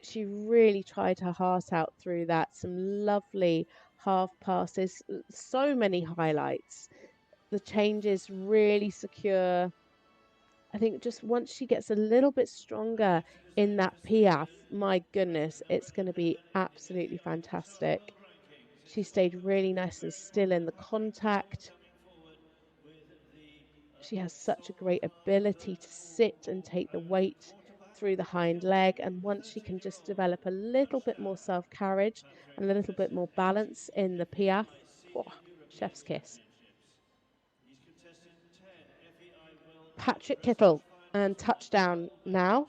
She really tried her heart out through that. Some lovely half passes, so many highlights. The changes really secure. I think just once she gets a little bit stronger in that piaffe, my goodness, it's going to be absolutely fantastic. She stayed really nice and still in the contact. She has such a great ability to sit and take the weight through the hind leg, and once she can just develop a little bit more self-carriage and a little bit more balance in the piaffe, oh, chef's kiss. Patrik Kittel and touchdown now.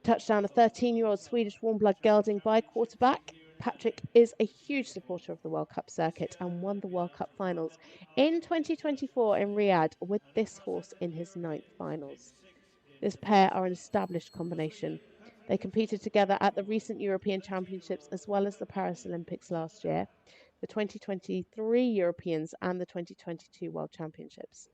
Touchdown, a 13-year-old Swedish warm-blood gelding by quarterback. Patrik is a huge supporter of the World Cup circuit and won the World Cup finals in 2024 in Riyadh with this horse in his 9th finals. This pair are an established combination. They competed together at the recent European Championships as well as the Paris Olympics last year, the 2023 Europeans and the 2022 World Championships.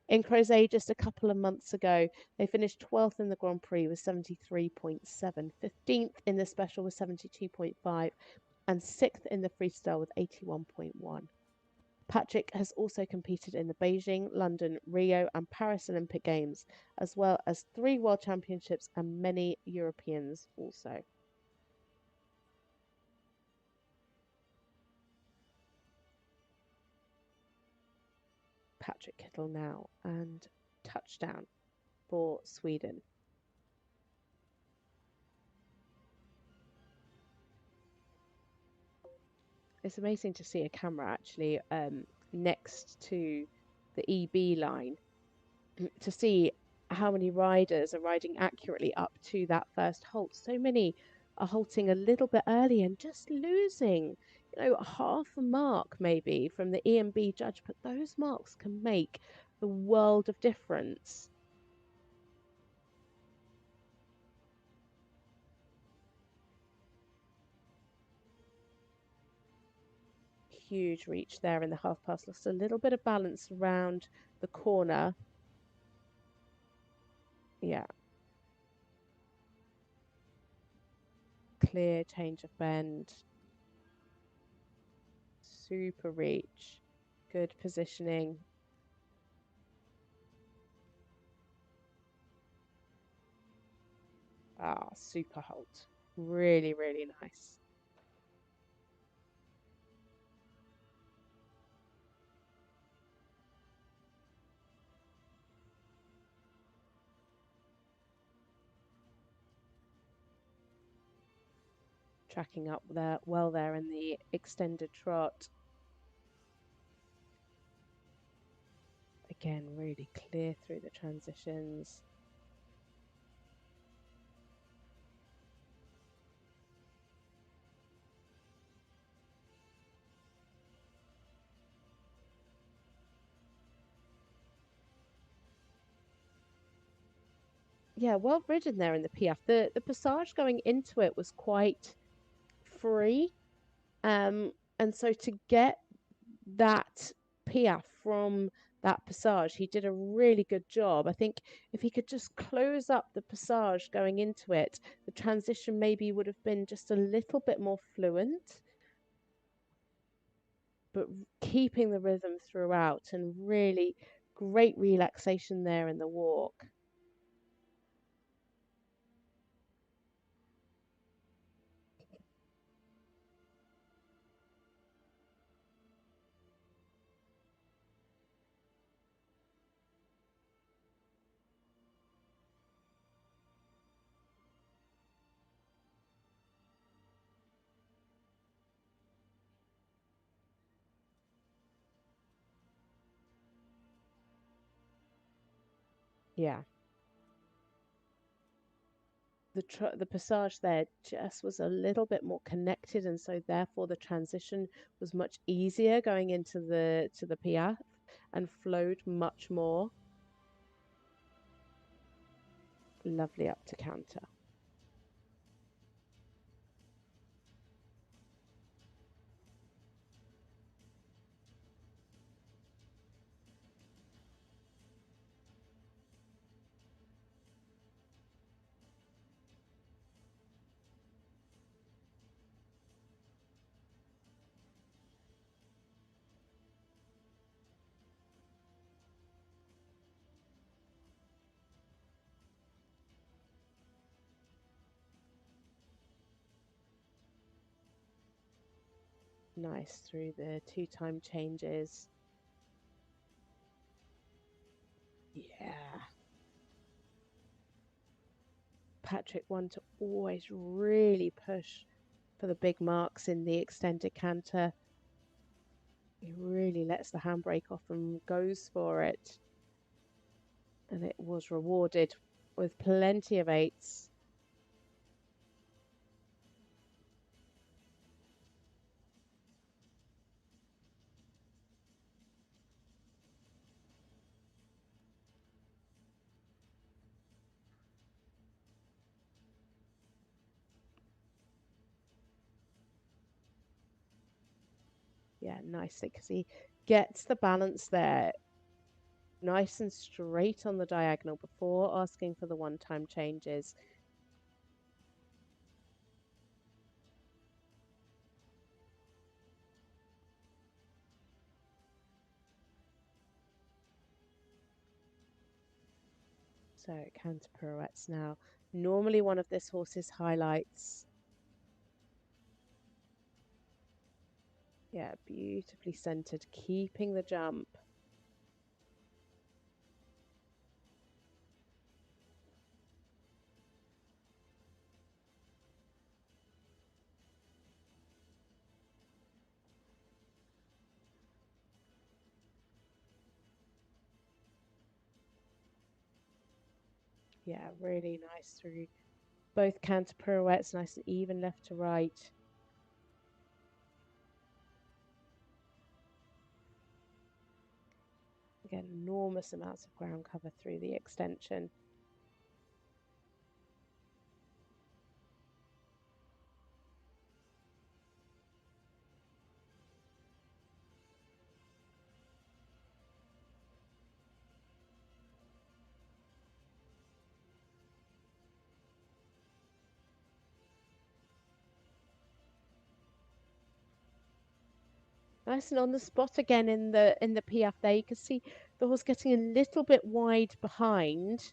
In Crozet just a couple of months ago, they finished 12th in the Grand Prix with 73.7, 15th in the Special with 72.5, and 6th in the Freestyle with 81.1. Patrik has also competed in the Beijing, London, Rio and Paris Olympic Games, as well as 3 World Championships and many Europeans also. Patrik Kittel now, and touchdown for Sweden. It's amazing to see a camera actually next to the EB line to see how many riders are riding accurately up to that first halt. So many are halting a little bit early and just losing, you know, half a mark maybe from the EMB judge, but those marks can make the world of difference. Huge reach there in the half pass, lost a little bit of balance around the corner. Yeah. Clear change of bend. super reach. Good positioning. Ah, super hold. Really, really nice. Tracking up there well there in the extended trot. Again, really clear through the transitions. Yeah, well ridden there in the Piaffe. The passage going into it was quite free. And so to get that Piaffe from that passage, he did a really good job. I think if he could just close up the passage going into it, the transition maybe would have been just a little bit more fluent, but keeping the rhythm throughout and really great relaxation there in the walk. Yeah. The passage there just was a little bit more connected, and so therefore the transition was much easier going into the Piaffe and flowed much more. Lovely up to canter. Nice through the 2-time changes. Yeah. Patrik one to always really push for the big marks in the extended canter. He really lets the handbrake off and goes for it. And it was rewarded with plenty of 8s. Yeah, nicely, because he gets the balance there nice and straight on the diagonal before asking for the 1-time changes. So canter pirouettes now. Normally one of this horse's highlights. Yeah, beautifully centered, keeping the jump. Yeah, really nice through both canter pirouettes, nice and even left to right. Again, enormous amounts of ground cover through the extension. Nice and on the spot again in the PF there. You can see the horse getting a little bit wide behind,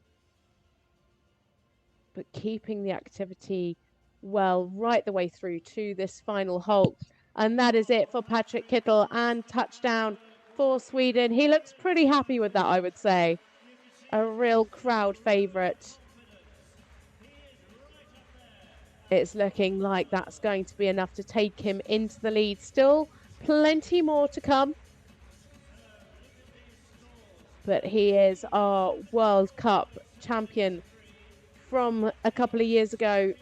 but keeping the activity well right the way through to this final halt. And that is it for Patrik Kittel, and touchdown for Sweden. He looks pretty happy with that, I would say. A real crowd favourite. It's looking like that's going to be enough to take him into the lead. Still plenty more to come. But he is our World Cup champion from a couple of years ago.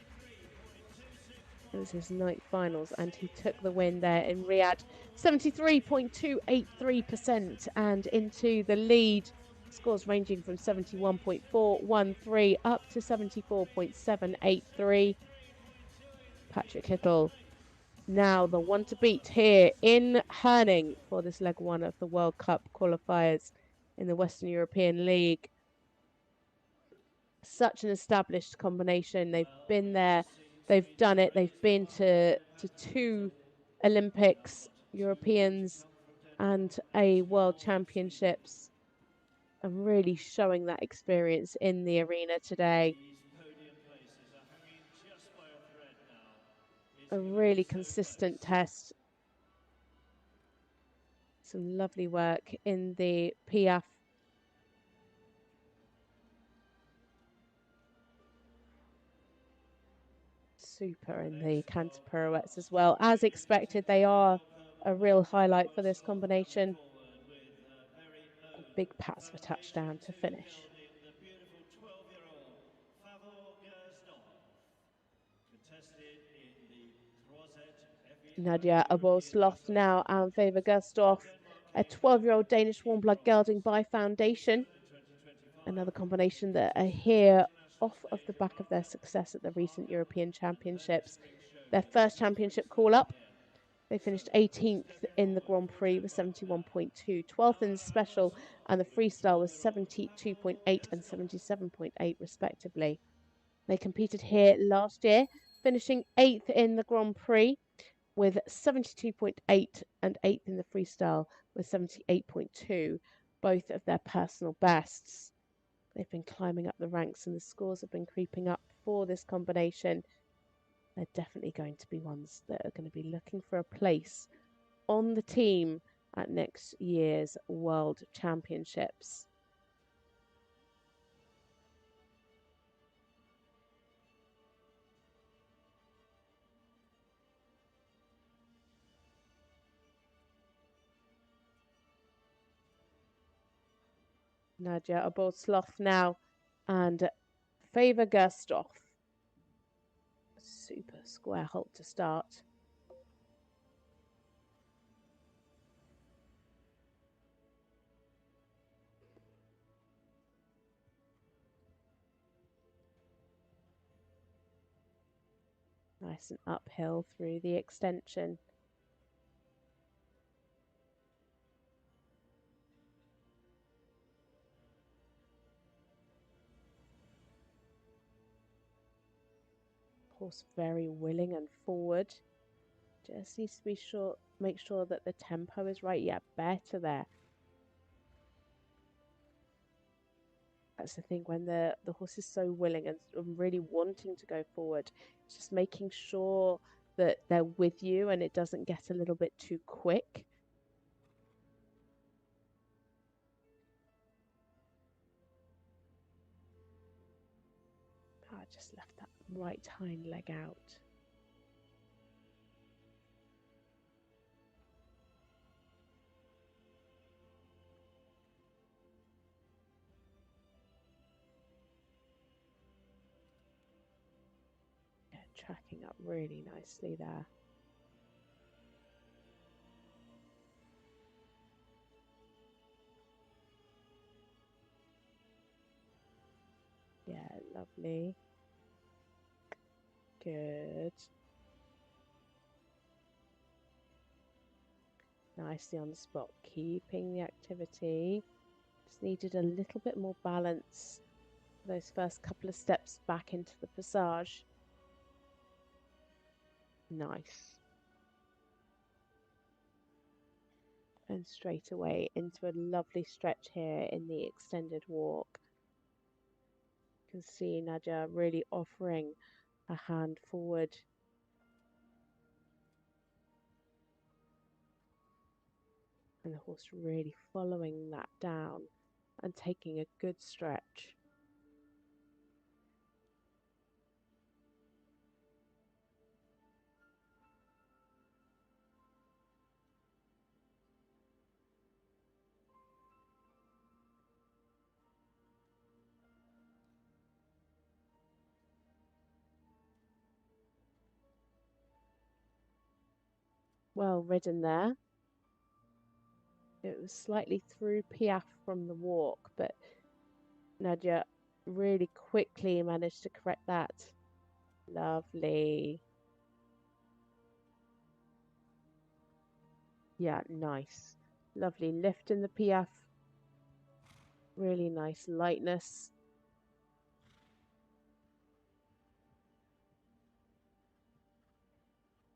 It was his 9th finals, and he took the win there in Riyadh. 73.283% and into the lead. Scores ranging from 71.413 up to 74.783. Patrik Kittel, now the one to beat here in Herning for this leg 1 of the World Cup qualifiers in the Western European League. Such an established combination. They've been there, they've done it, they've been to 2 Olympics, Europeans and a World Championships, and really showing that experience in the arena today. A really consistent test. Some lovely work in the PF. Super in the canter pirouettes as well. As expected, they are a real highlight for this combination. Big pats for touchdown to finish. Nadia, Abul, Sloth now and Favor Gersdorf, a 12-year-old Danish warm blood gelding by Foundation. Another combination that are here off of the back of their success at the recent European Championships. Their first championship call-up, they finished 18th in the Grand Prix with 71.2, 12th in the special, and the freestyle was 72.8 and 77.8 respectively. They competed here last year, finishing 8th in the Grand Prix with 72.8 and 8th in the freestyle with 78.2, both of their personal bests. They've been climbing up the ranks and the scores have been creeping up for this combination. They're definitely going to be ones that are going to be looking for a place on the team at next year's World Championships. Nadia aboard Sloth now and Favor Gersdorf. Super square halt to start. Nice and uphill through the extension. Horse very willing and forward. Just needs to be sure, make sure that the tempo is right. Yeah, better there. That's the thing, when the horse is so willing and really wanting to go forward, it's just making sure that they're with you and it doesn't get a little bit too quick. I just left that right hind leg out. Yeah, tracking up really nicely there. Yeah, lovely. Good. Nicely on the spot, keeping the activity. Just needed a little bit more balance for those first couple of steps back into the passage. Nice. And straight away into a lovely stretch here in the extended walk. You can see Nadia really offering a hand forward. And the horse really following that down and taking a good stretch. Well ridden there. It was slightly through Piaf from the walk, but Nadia really quickly managed to correct that. Lovely. Yeah, nice. Lovely lift in the Piaf. Really nice lightness.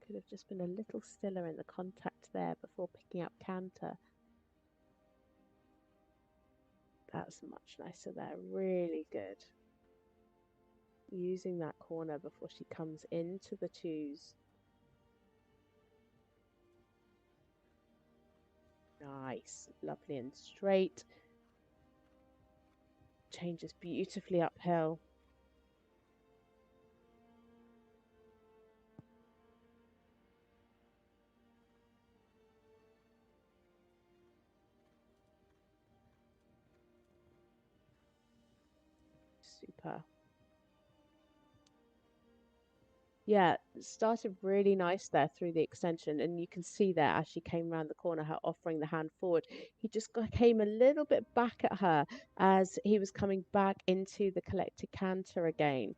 Could have just been a little stiller in the contact there before picking up canter. That's much nicer there. Really good. Using that corner before she comes into the twos. Nice. Lovely and straight. Changes beautifully uphill. Super. Yeah, started really nice there through the extension, and you can see there as she came around the corner, her offering the hand forward. He just came a little bit back at her as he was coming back into the collected canter again.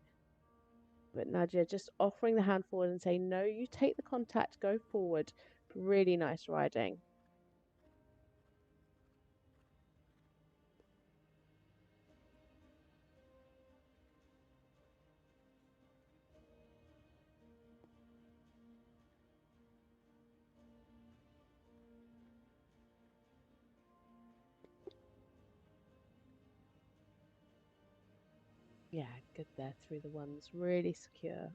But Nadia just offering the hand forward and saying, no, you take the contact, go forward. Really nice riding. Yeah, good there through the ones, really secure.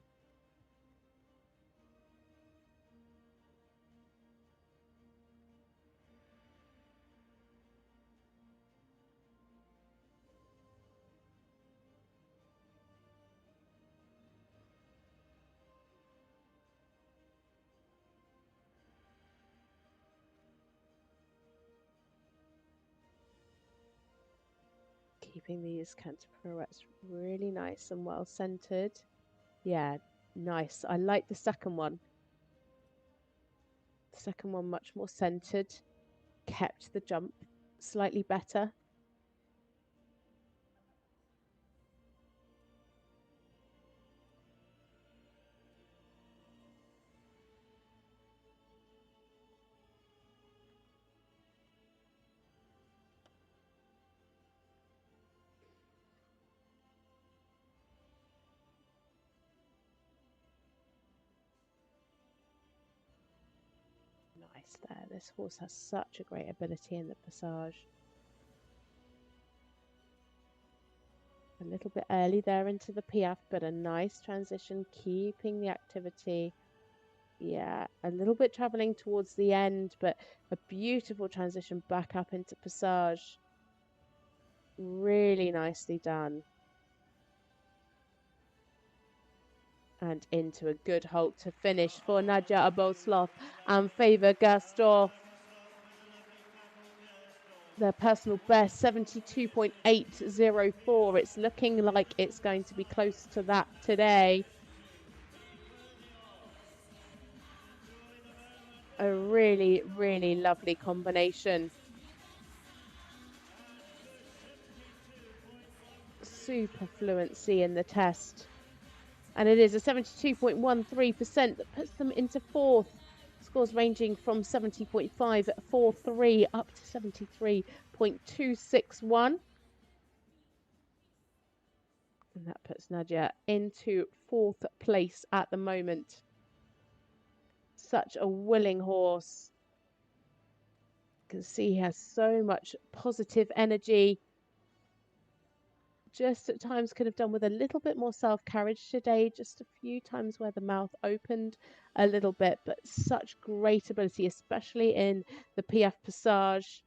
Keeping these canter pirouettes really nice and well centered. Yeah, nice. I like the second one. The second one much more centered. Kept the jump slightly better. Nice there. This horse has such a great ability in the passage. A little bit early there into the Piaf, but a nice transition, keeping the activity. Yeah, a little bit travelling towards the end, but a beautiful transition back up into passage. Really nicely done. And into a good halt to finish for Nadia Abul Sloth and Favour Gaston. Their personal best, 72.804. It's looking like it's going to be close to that today. A really, really lovely combination. Super fluency in the test. And it is a 72.13% that puts them into fourth. Scores ranging from 70.543 up to 73.261. And that puts Nadia into fourth place at the moment. Such a willing horse. can see he has so much positive energy. Just at times could have done with a little bit more self-carriage today, just a few times where the mouth opened a little bit, but such great ability, especially in the PF Passage.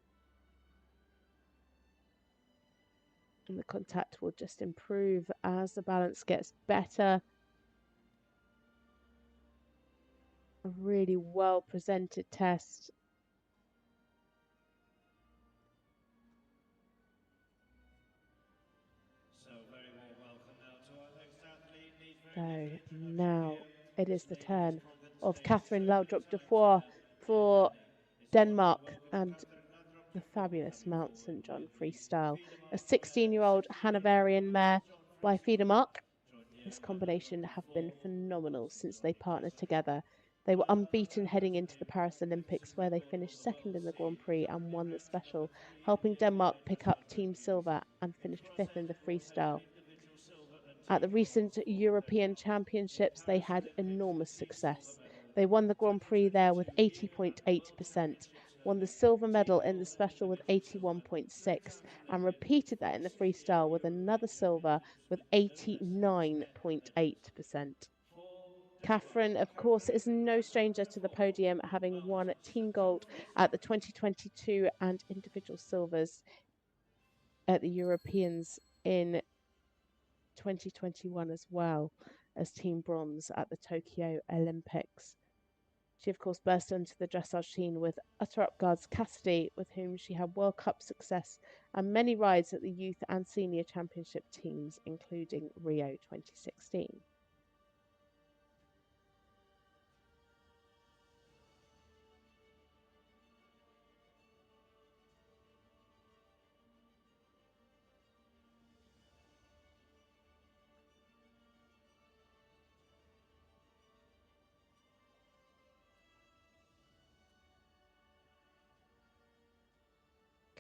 And the contact will just improve as the balance gets better. A really well presented test. So now it is the turn of Cathrine Laudrup-Dufour for Denmark and the fabulous Mount St. John freestyle. A 16-year-old Hanoverian mare by Fiedermark. This combination have been phenomenal since they partnered together. They were unbeaten heading into the Paris Olympics, where they finished second in the Grand Prix and won the special, helping Denmark pick up team silver and finished fifth in the freestyle. At the recent European Championships, they had enormous success. They won the Grand Prix there with 80.8%, won the silver medal in the special with 81.6%, and repeated that in the freestyle with another silver with 89.8%. Cathrine, of course, is no stranger to the podium, having won team gold at the 2022 and individual silvers at the Europeans in 2021, as well as team bronze at the Tokyo Olympics. She, of course, burst into the dressage scene with Utter Up Guards Cassøe, with whom she had World Cup success and many rides at the youth and senior championship teams, including Rio 2016.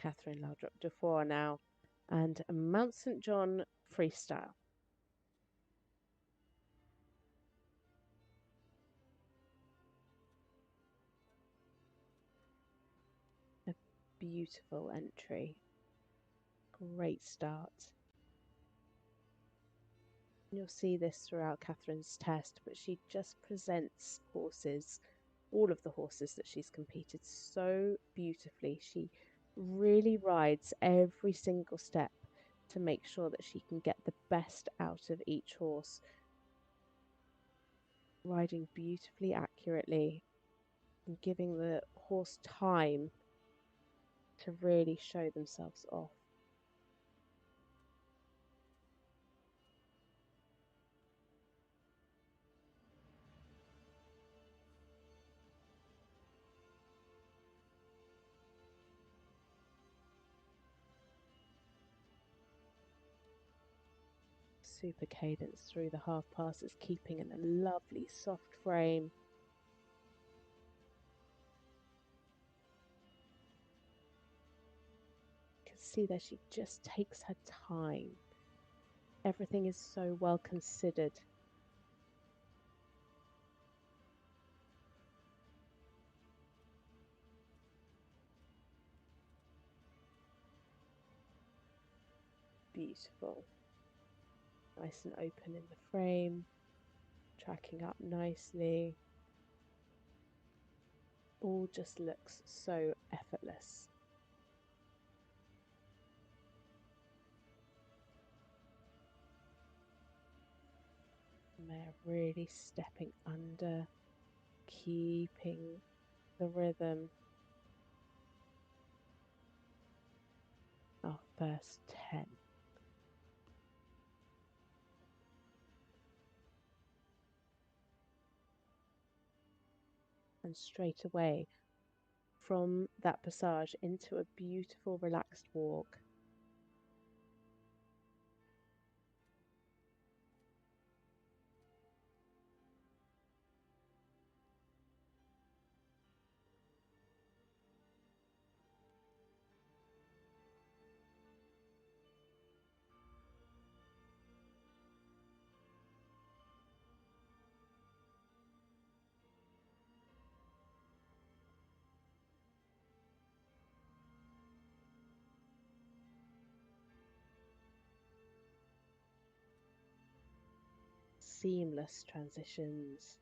Cathrine Laudrup-Dufour now, and Mount St. John freestyle. A beautiful entry. Great start. You'll see this throughout Cathrine's test, but she just presents horses, all of the horses that she's competed, so beautifully. She really rides every single step to make sure that she can get the best out of each horse. Riding beautifully accurately and giving the horse time to really show themselves off. Super cadence through the half passes, keeping in a lovely soft frame. You can see that she just takes her time. Everything is so well considered. Beautiful. Nice and open in the frame, tracking up nicely. All just looks so effortless. Mare really stepping under, keeping the rhythm. Our first 10. And straight away from that passage into a beautiful relaxed walk. seamless transitions.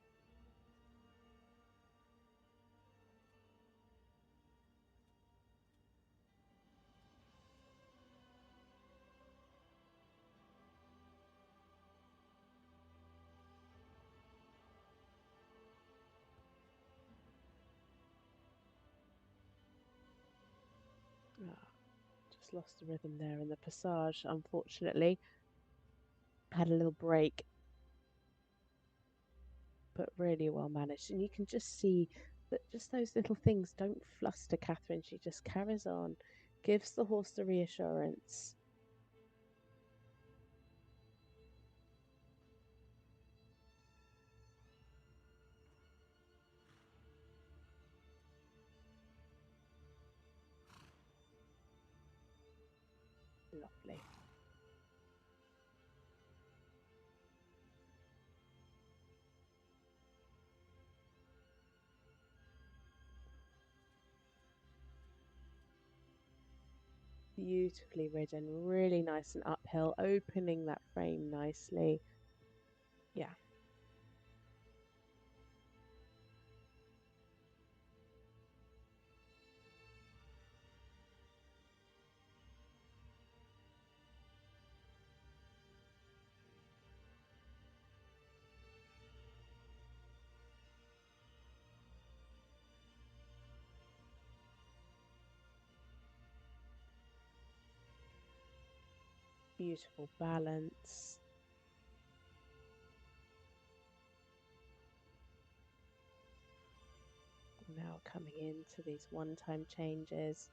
Just lost the rhythm there in the passage, unfortunately. Had a little break, but really well managed. And you can just see that just those little things don't fluster Cathrine. She just carries on, gives the horse the reassurance. Lovely. Beautifully ridden, really nice and uphill, opening that frame nicely. Yeah. Beautiful balance. Now coming into these one-time changes.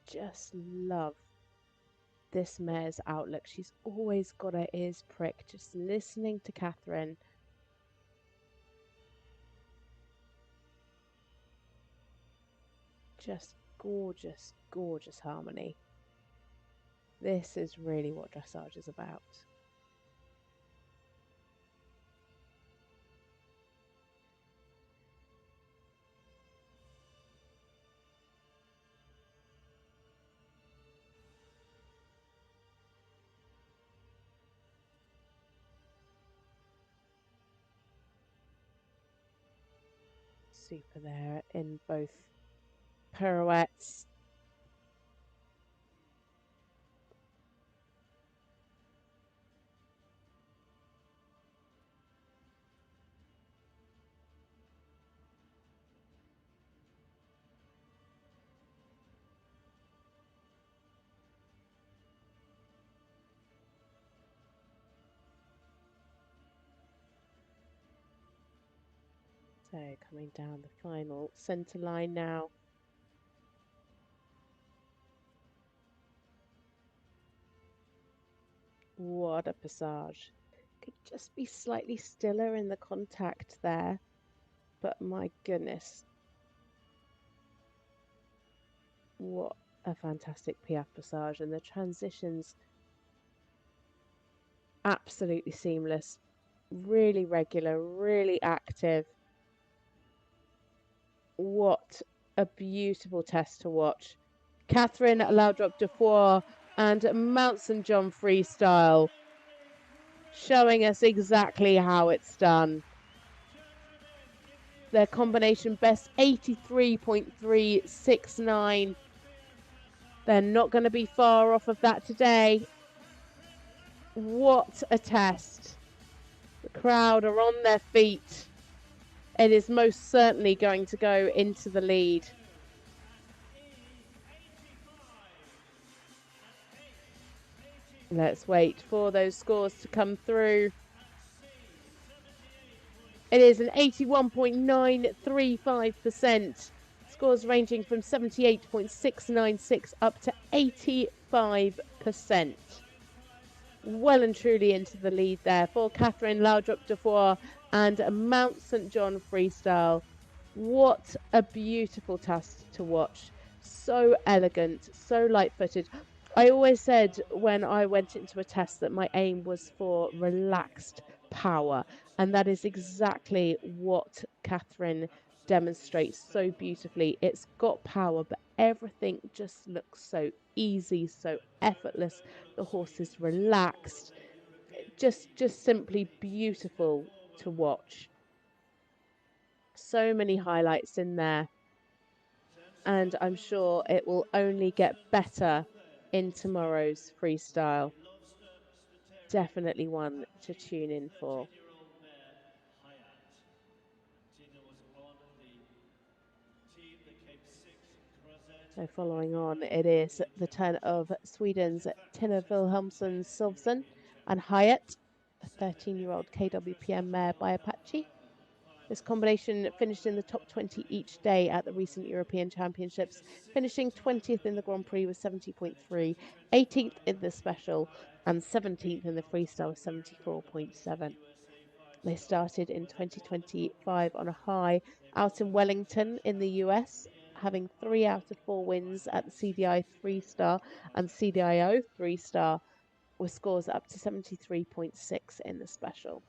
Just love this mare's outlook. She's always got her ears pricked, just listening to Cathrine. Just gorgeous, gorgeous harmony. This is really what dressage is about. Super there in both pirouettes. So coming down the final centre line now. What a passage. Could just be slightly stiller in the contact there, but my goodness. What a fantastic piaffe passage, and the transitions absolutely seamless, really regular, really active. What a beautiful test to watch. Cathrine Laudrup-Dufour and Mount St John Freestyle showing us exactly how it's done. Their combination best 83.369. They're not going to be far off of that today. What a test. The crowd are on their feet. It is most certainly going to go into the lead. Let's wait for those scores to come through. It is an 81.935%. Scores ranging from 78.696 up to 85%. Well and truly into the lead there for Cathrine Laudrup-Dufour and Mount St John Freestyle. What a beautiful test to watch. So elegant, so light-footed. I always said when I went into a test that my aim was for relaxed power, and that is exactly what Cathrine demonstrates so beautifully. It's got power, but everything just looks so easy, so effortless. The horse is relaxed. Just simply beautiful to watch. So many highlights in there. And I'm sure it will only get better in tomorrow's freestyle. Definitely one to tune in for. So following on, it is the turn of Sweden's Tinne Vilhelmson Silfvén and Gjert, a 13-year-old KWPM mare by Apache. This combination finished in the top 20 each day at the recent European Championships, finishing 20th in the Grand Prix with 70.3, 18th in the special, and 17th in the freestyle with 74.7. They started in 2025 on a high out in Wellington in the US, having 3 out of 4 wins at the CDI 3-star and CDIO 3-star, with scores up to 73.6 in the special.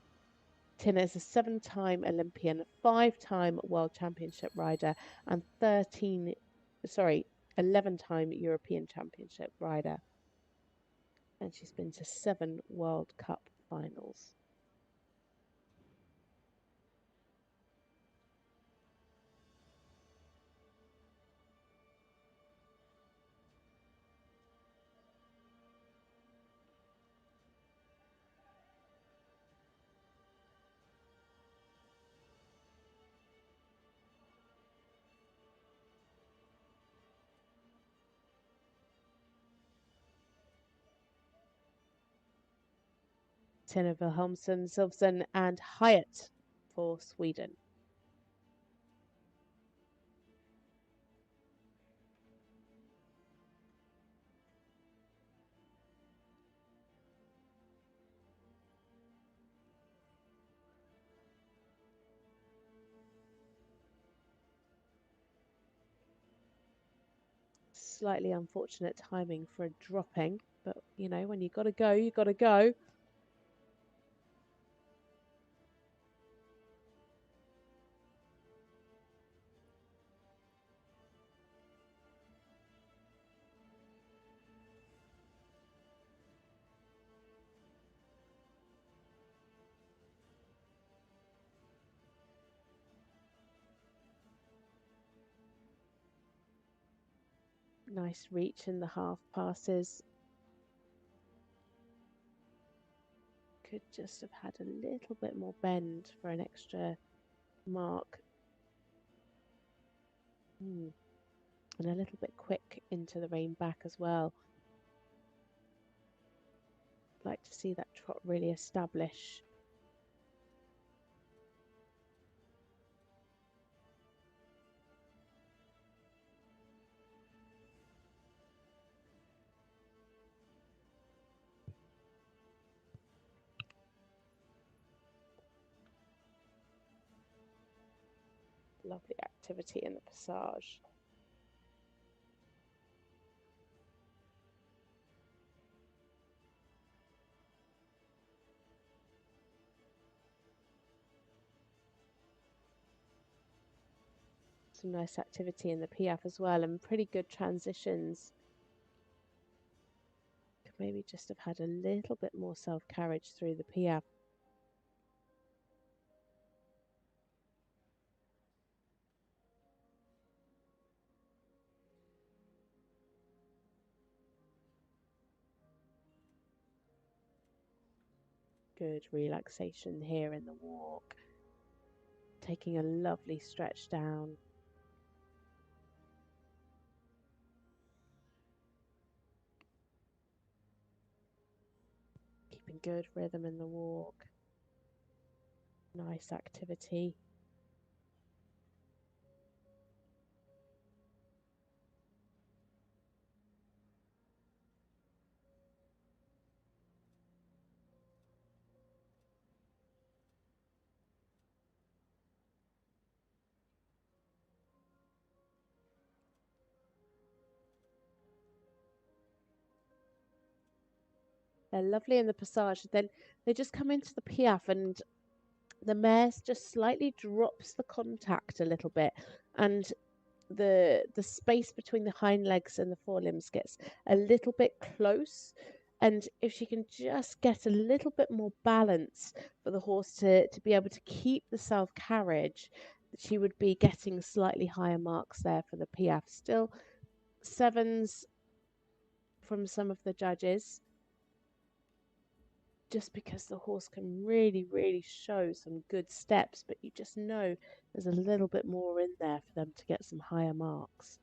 Tinne is a 7-time Olympian, 5-time World Championship rider, and 11-time European Championship rider. And she's been to 7 World Cup finals. Tinne Vilhelmson, Silfvén and Gjert for Sweden. Slightly unfortunate timing for a dropping, but you know, when you got to go, you got to go. Nice reach in the half passes. Could just have had a little bit more bend for an extra mark. And a little bit quick into the rein back as well. Like to see that trot really establish. Lovely activity in the passage. Some nice activity in the Piaffe as well, and pretty good transitions. Could maybe just have had a little bit more self-carriage through the Piaffe. Good relaxation here in the walk. Taking a lovely stretch down. Keeping good rhythm in the walk. Nice activity. They're lovely in the passage. Then they just come into the Piaffe and the mare just slightly drops the contact a little bit. And the space between the hind legs and the forelimbs gets a little bit close, and if she can just get a little bit more balance for the horse to be able to keep the self carriage, she would be getting slightly higher marks there for the Piaffe. Still 7s from some of the judges, just because the horse can really show some good steps, but you just know there's a little bit more in there for them to get some higher marks.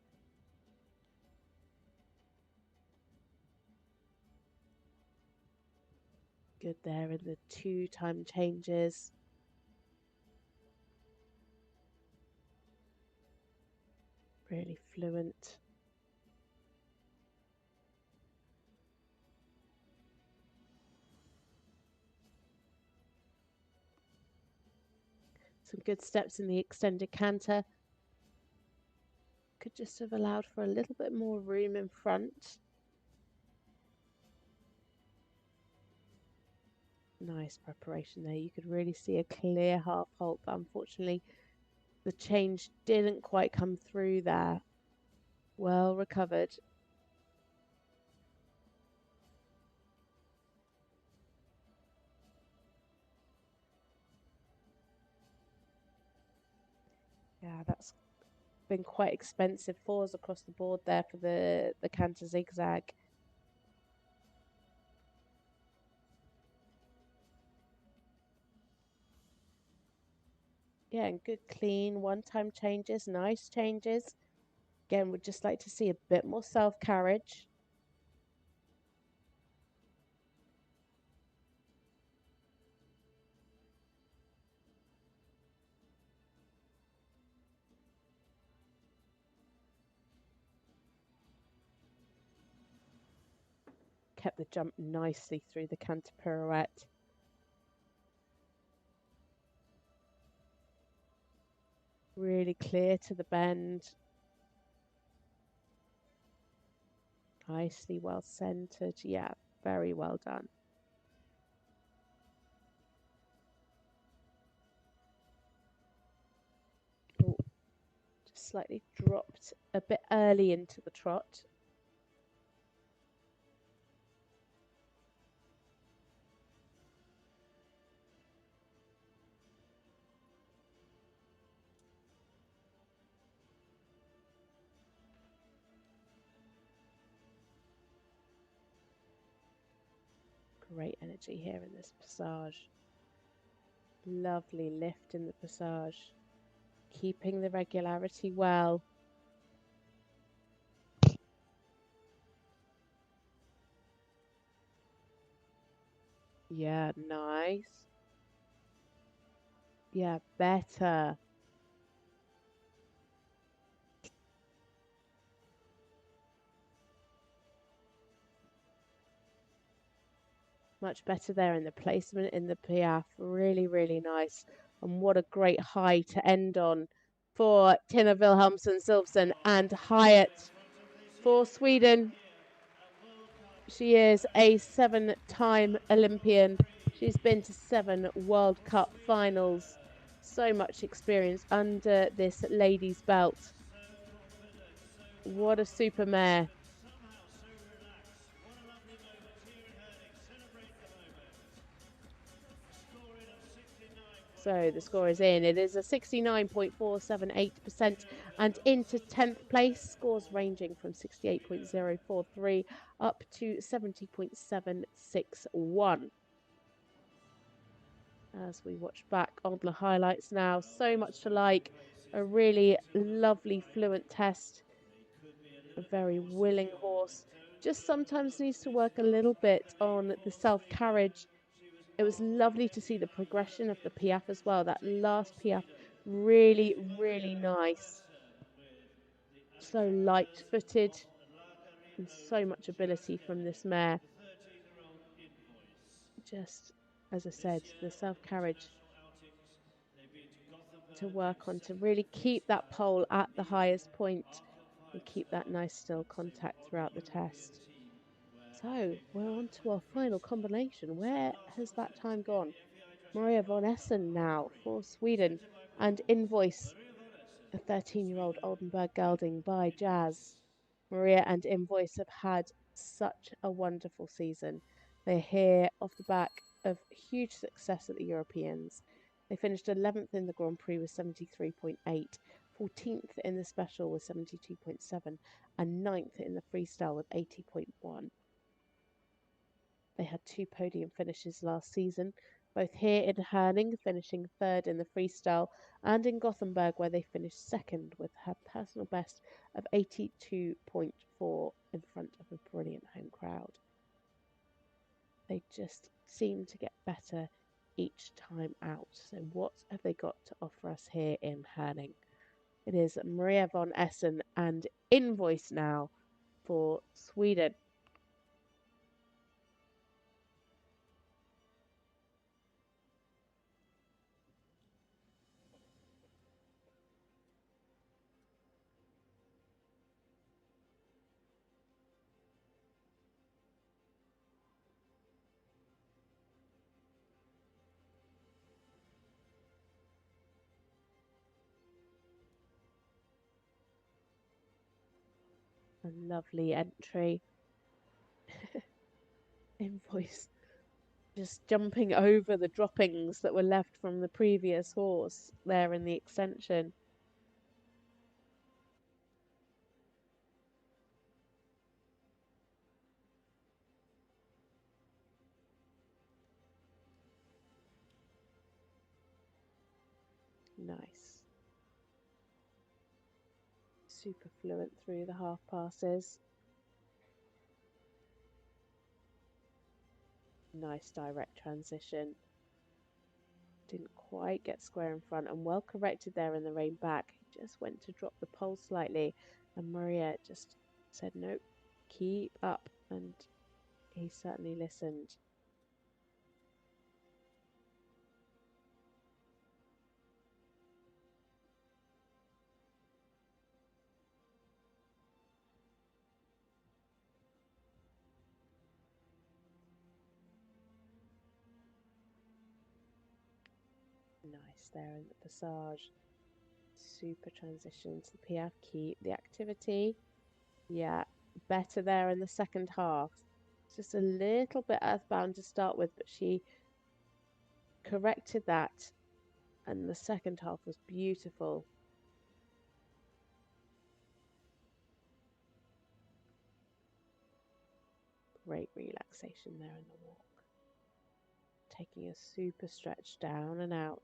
Good there in the 2-time changes. Really fluent. Some good steps in the extended canter. Could just have allowed for a little bit more room in front. Nice preparation there. You could really see a clear half halt, but unfortunately the change didn't quite come through there. Well recovered. Yeah, that's been quite expensive. 4s across the board there for the canter zigzag. Yeah, and good clean 1-time changes, nice changes. Again, would just like to see a bit more self carriage. Kept the jump nicely through the canter pirouette. Really clear to the bend. Nicely well centered. Yeah, very well done. Oh, just slightly dropped a bit early into the trot. Great energy here in this passage. Lovely lift in the passage. Keeping the regularity well. Yeah, nice. Yeah, better. Much better there in the placement in the Piaffe. Really nice. And what a great high to end on for Tinne, Vilhelmson, Silfvén and Hyatt. For Sweden, she is a 7-time Olympian. She's been to 7 World Cup finals. So much experience under this lady's belt. What a super mare. So the score is in. It is a 69.478% and into 10th place. Scores ranging from 68.043 up to 70.761. As we watch back on the highlights now, so much to like. A really lovely fluent test. A very willing horse. Just sometimes needs to work a little bit on the self-carriage. It was lovely to see the progression of the Piaffe as well. That last Piaffe, really nice. So light-footed and so much ability from this mare. Just, as I said, the self-carriage to work on to really keep that pole at the highest point and keep that nice still contact throughout the test. So we're on to our final combination. Where has that time gone? Maria von Essen now for Sweden and Invoice The 13-year-old Oldenburg gelding by Jazz. Maria and Invoice have had such a wonderful season. They're here off the back of huge success at the Europeans. They finished 11th in the Grand Prix with 73.8, 14th in the Special with 72.7, and 9th in the Freestyle with 80.1. They had 2 podium finishes last season, both here in Herning, finishing 3rd in the Freestyle, and in Gothenburg, where they finished 2nd with her personal best of 82.4 in front of a brilliant home crowd. They just seem to get better each time out. So what have they got to offer us here in Herning? It is Maria von Essen and Invoice now for Sweden. A lovely entry. Invoice just jumping over the droppings that were left from the previous horse there in the extension. Nice. Super fluent through the half passes. Nice direct transition. Didn't quite get square in front and well corrected there in the rein back. He just went to drop the pole slightly and Maria just said, nope, keep up. And he certainly listened. Nice there in the passage. Super transition to the Piaffe. Keep the activity. Yeah, better there in the second half. Just a little bit earthbound to start with, but she corrected that. And the second half was beautiful. Great relaxation there in the walk. Taking a super stretch down and out.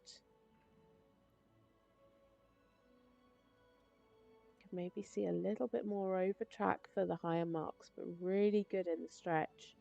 Could maybe see a little bit more over track for the higher marks, but really good in the stretch.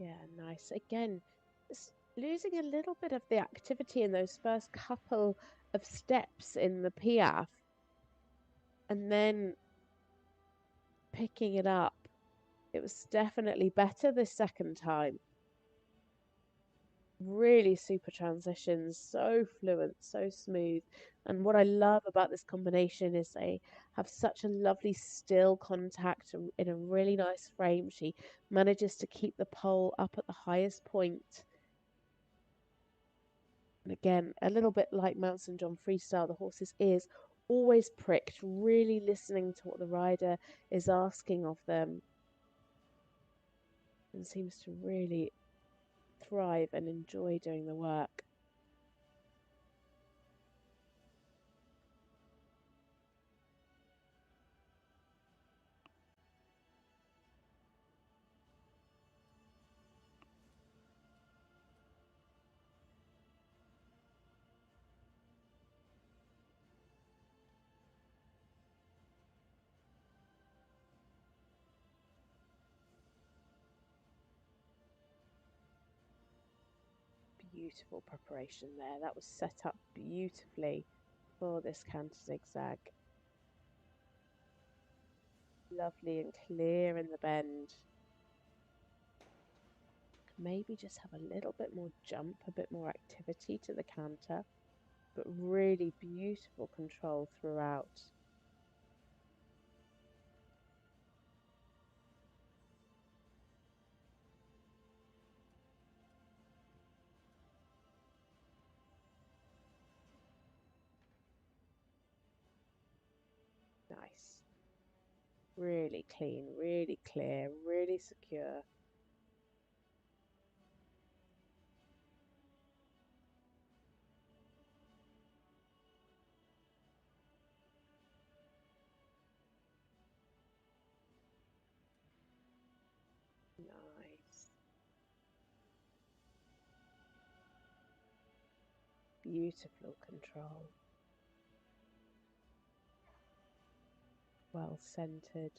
Yeah, nice. Again, losing a little bit of the activity in those first couple of steps in the Piaffe and then picking it up. It was definitely better this second time. Really super transitions, so fluent, so smooth. And what I love about this combination is they have such a lovely still contact in a really nice frame. She manages to keep the pole up at the highest point. And again, a little bit like Mount St. John Freestyle, the horse's ears always pricked, really listening to what the rider is asking of them. And seems to really thrive and enjoy doing the work. Beautiful preparation there. That was set up beautifully for this canter zigzag. Lovely and clear in the bend. Maybe just have a little bit more jump, a bit more activity to the canter, but really beautiful control throughout. Nice. Really clean, really clear, really secure. Nice. Beautiful control. Well centered.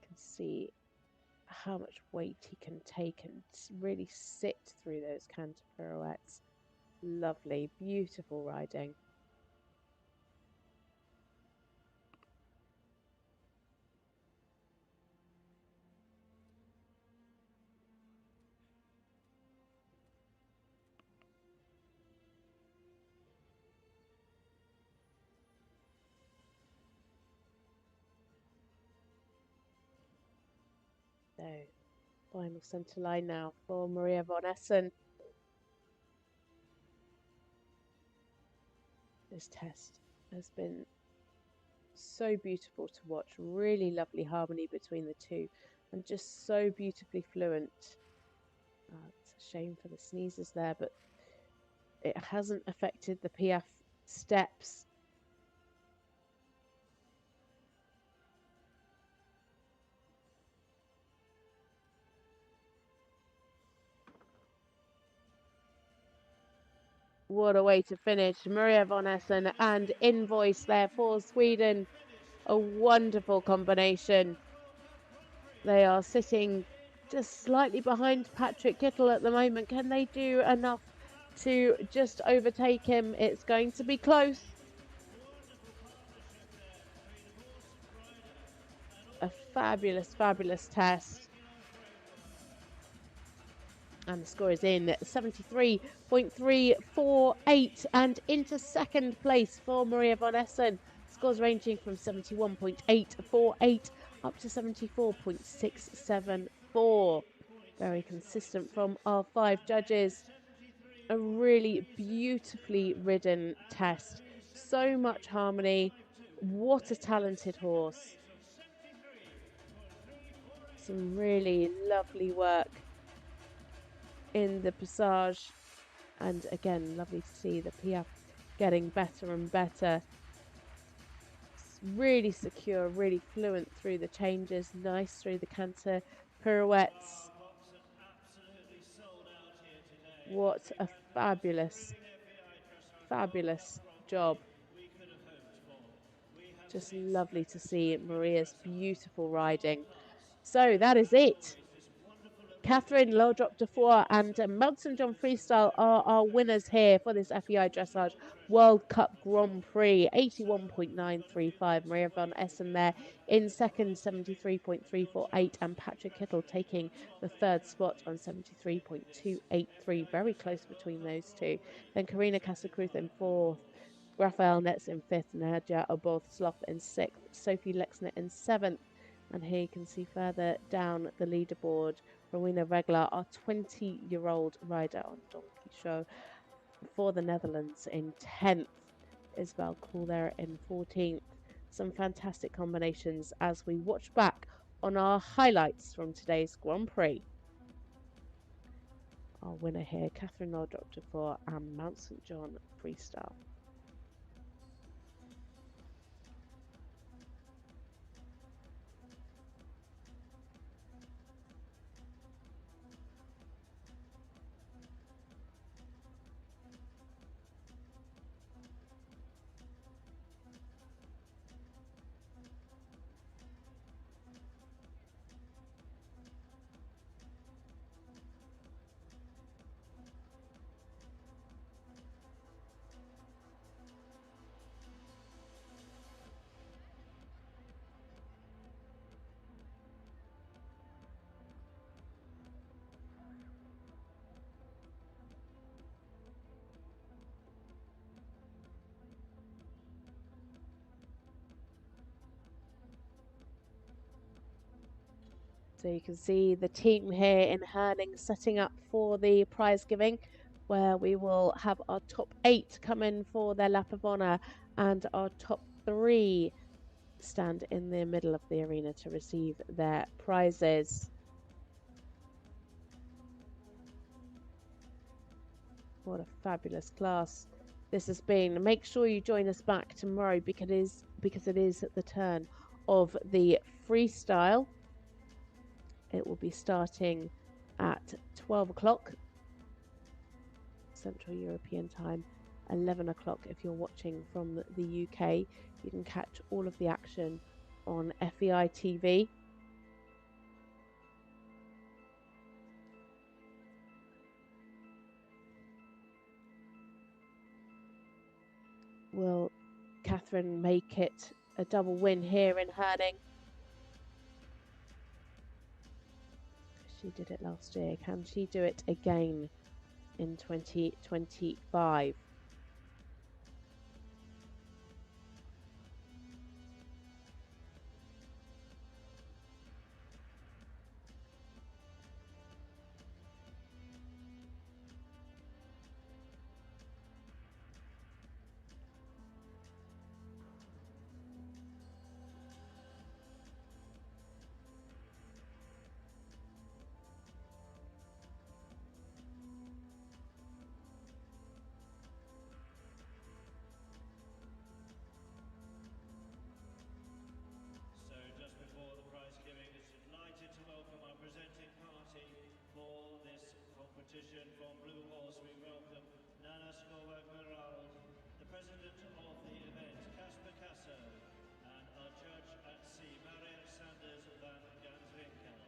Can see how much weight he can take and really sit through those canter pirouettes. Lovely, beautiful riding. So, final centre line now for Maria von Essen. This test has been so beautiful to watch. Really lovely harmony between the two and just so beautifully fluent. It's a shame for the sneezes there, but it hasn't affected the Piaffe steps. What a way to finish. Maria von Essen and Invoice there for Sweden. A wonderful combination. They are sitting just slightly behind Patrik Kittel at the moment. Can they do enough to just overtake him? It's going to be close. A fabulous, fabulous test. And the score is in 73.348 and into second place for Maria von Essen. Scores ranging from 71.848 up to 74.674. Very consistent from our 5 judges. A really beautifully ridden test. So much harmony. What a talented horse. Some really lovely work in the passage, and again lovely to see the Piaffe getting better and better. It's really secure, really fluent through the changes, nice through the canter pirouettes. What a fabulous job. Just lovely to see Maria's beautiful riding. So that is it. Cathrine Laudrup-Dufour and Melton John Freestyle are our winners here for this FEI Dressage World Cup Grand Prix. 81.935. Maria von Essen there in second, 73.348. And Patrik Kittel taking the third spot on 73.283. Very close between those two. Then Karina Krüth in fourth. Raphael Netz in fifth. Nadia, Abul, Sloth in sixth. Sophie Lexner in seventh. And here you can see further down the leaderboard, Rowena Weggelaar, our 20-year-old rider on Donkey Show for the Netherlands in 10th. Isabelle Cool there in 14th. Some fantastic combinations as we watch back on our highlights from today's Grand Prix. Our winner here, Cathrine Laudrup-Dufour and Mount St John Freestyle. So you can see the team here in Herning setting up for the prize giving, where we will have our top 8 come in for their lap of honour and our top 3 stand in the middle of the arena to receive their prizes. What a fabulous class this has been. Make sure you join us back tomorrow because it is the turn of the freestyle. It will be starting at 12 o'clock Central European time, 11 o'clock if you're watching from the UK. You can catch all of the action on FEI TV. Will Cathrine make it a double win here in Herning? She did it last year. Can she do it again in 2025? From Blue Horse, we welcome Nadia, the president of the event, Cassøe, and our judge at sea, Marianne Sanders van Ganswinkel.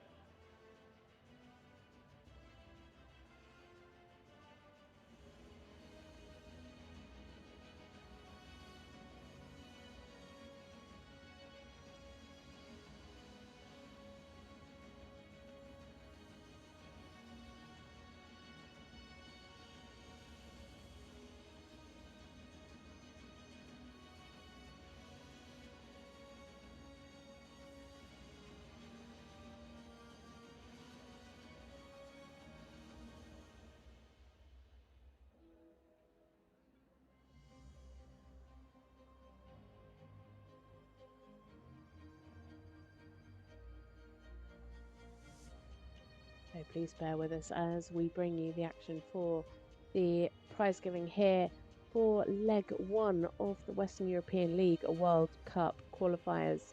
So please bear with us as we bring you the action for the prize giving here for leg 1 of the Western European League World Cup qualifiers.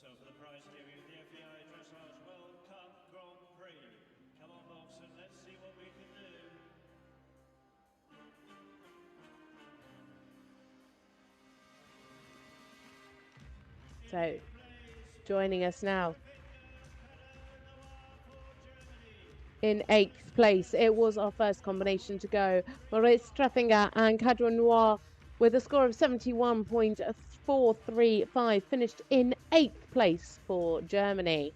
So for the prize giving the FEI Dressage World Cup Grand Prix. Come on, folks, and let's see what we can do. So, joining us now in 8th place, it was our first combination to go. Moritz Treffinger and Cadre Noir with a score of 71.435 finished in 8th place for Germany.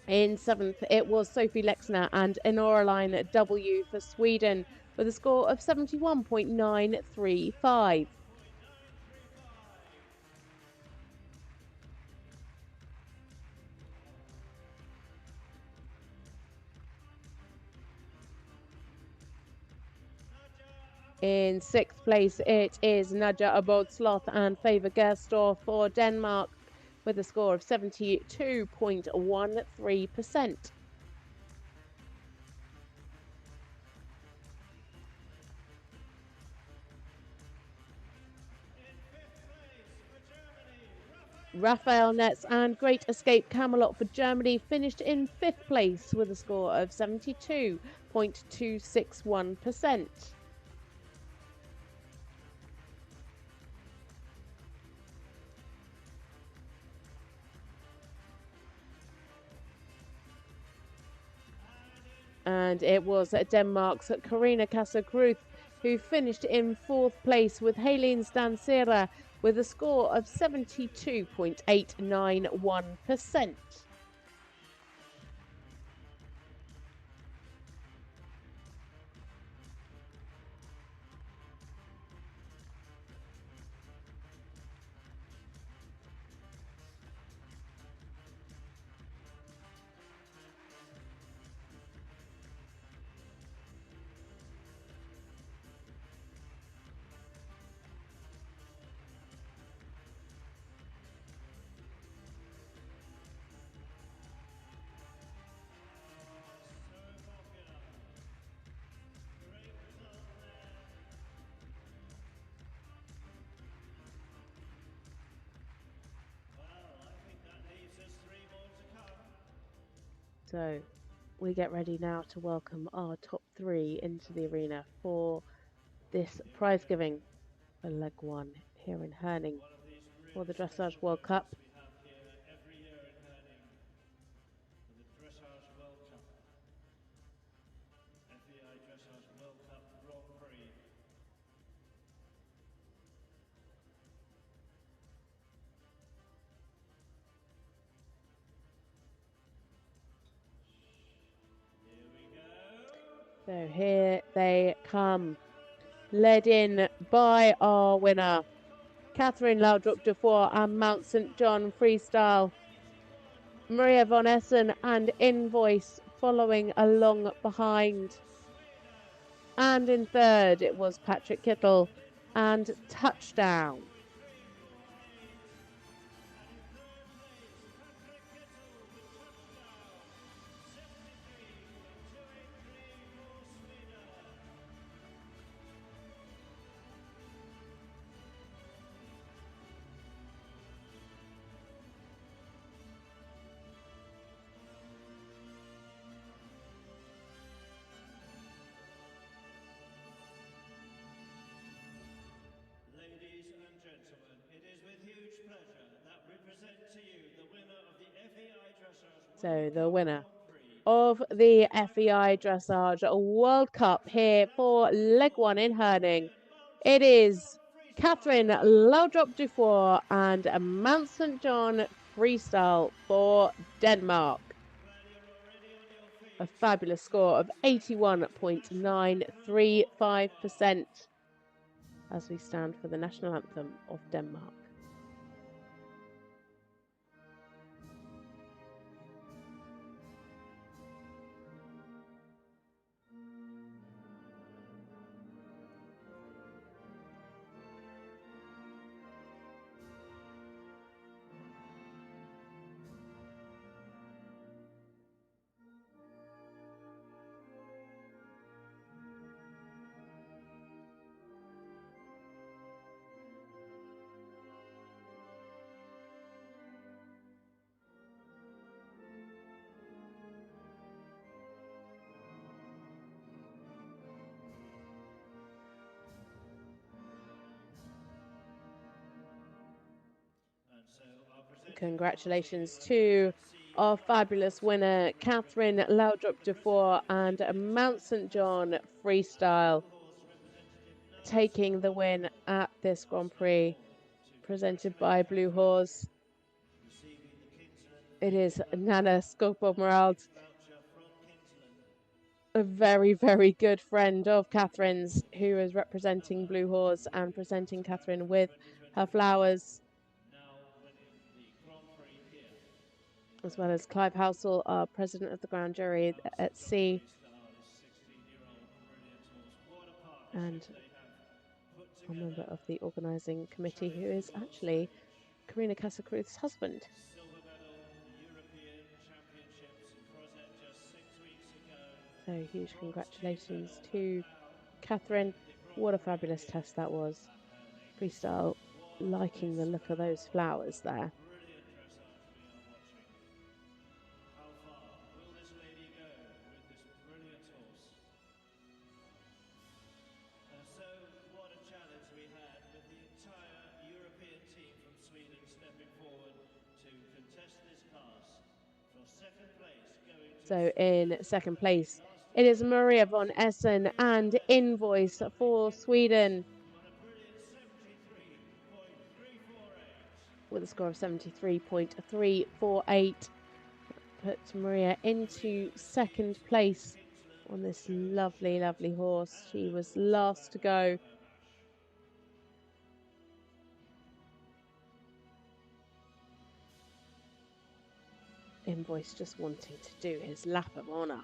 In 7th, it was Sophie Lexner and Enoraline W for Sweden with a score of 71.935. In 6th place, it is Nadia, Abul, Sloth and Favor Gerstorff for Denmark with a score of 72.13%. Raphael Netz and Great Escape Camelot for Germany finished in 5th place with a score of 72.261%. And it was Denmark's Karina Krüth who finished in 4th place, with Helene Stansera with a score of 72.891%. So we get ready now to welcome our top 3 into the arena for this prize giving for leg 1 here in Herning for the Dressage World Cup. We have here every year in Herning for the Dressage World Cup, FEI Dressage World Cup Grand Prix. So here they come, led in by our winner, Cathrine Laudrup-Dufour and Mount St John Freestyle. Maria von Essen and Invoice following along behind. And in 3rd, it was Patrik Kittel and Touchdown. So the winner of the FEI Dressage World Cup here for leg 1 in Herning, it is Cathrine Laudrup-Dufour and Mount St John Freestyle for Denmark. A fabulous score of 81.935% as we stand for the national anthem of Denmark. Congratulations to our fabulous winner, Cathrine Laudrup-Dufour and Mount St John Freestyle, taking the win at this Grand Prix presented by Blue Horse. It is Nana Skopov-Morald, a very, very good friend of Cathrine's, who is representing Blue Horse and presenting Cathrine with her flowers, as well as Clive Housel, our president of the grand jury at sea, and a member of the organising committee, who is actually Karina Krüth's husband. So huge congratulations to Cathrine. What a fabulous test that was. Freestyle, liking the look of those flowers there. So in 2nd place, It is Maria von Essen and Invoice for Sweden with a score of 73.348. Put Maria into second place on this lovely, lovely horse. She was last to go. Invoice just wanting to do his lap of honour.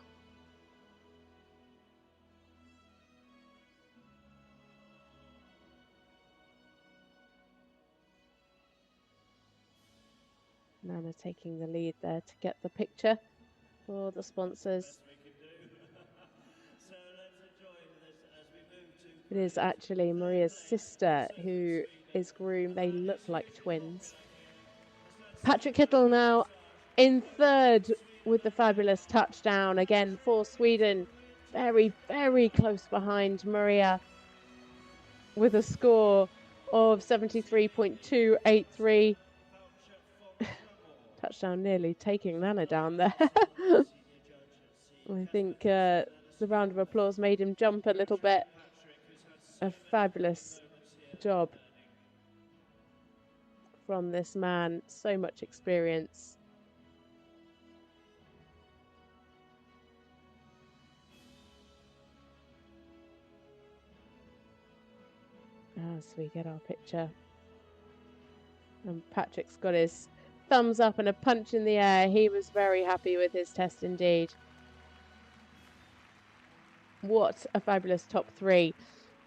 Nana taking the lead there to get the picture for the sponsors. It is actually Maria's sister who is groomed. They look like twins. Patrik Kittel now in third with the fabulous touchdown again for Sweden. Very, very close behind Maria with a score of 73.283. Touchdown nearly taking Nana down there. I think the round of applause made him jump a little bit. A fabulous job from this man. So much experience. As we get our picture. And Patrick's got his thumbs up and a punch in the air. He was very happy with his test indeed. What a fabulous top three.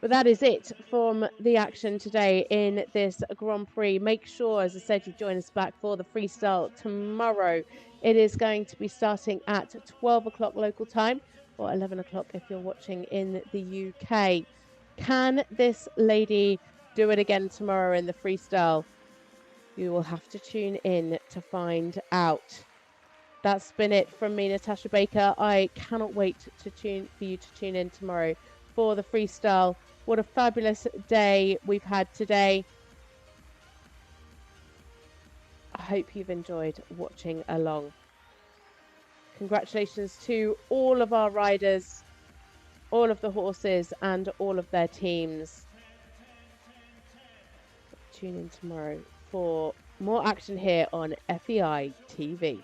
But that is it from the action today in this Grand Prix. Make sure, as I said, you join us back for the freestyle tomorrow. It is going to be starting at 12 o'clock local time or 11 o'clock if you're watching in the UK. Can this lady do it again tomorrow in the freestyle? You will have to tune in to find out. That's been it from me, Natasha Baker. I cannot wait for you to tune in tomorrow for the freestyle. What a fabulous day we've had today. I hope you've enjoyed watching along. Congratulations to all of our riders, all of the horses and all of their teams. Tune in tomorrow for more action here on FEI TV.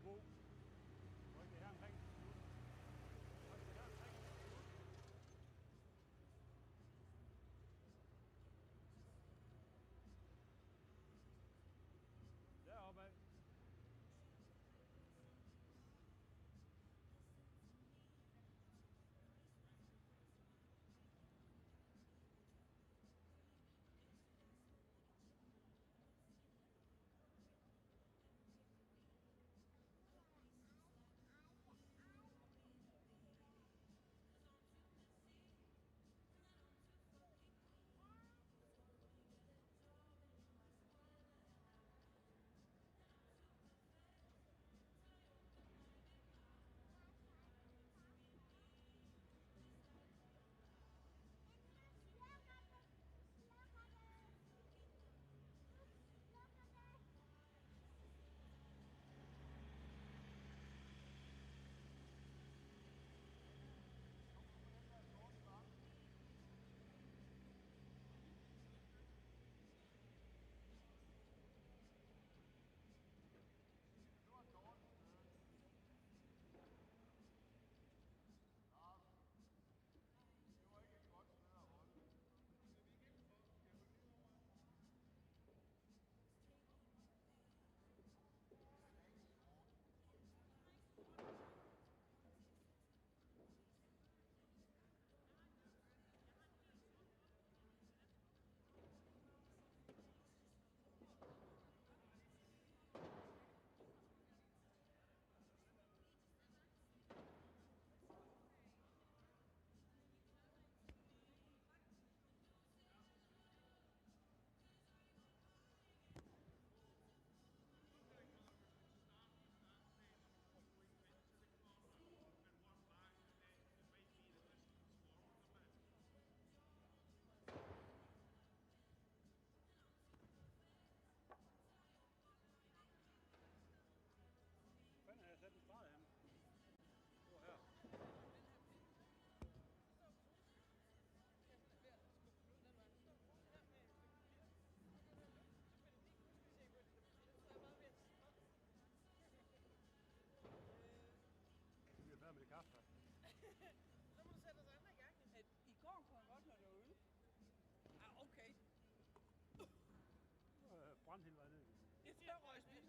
Abul. Ryk det her omkring. Ryk det her omkring. Deroppe af. Fanden har jeg sat en streg hen? Det var her. Vi er færdige med det kaffe. Så må du sætte os andre i gang. I går kunne han godt, når det var øl. Ah, okay. Brændt hele vejen ned. Jeg røg spil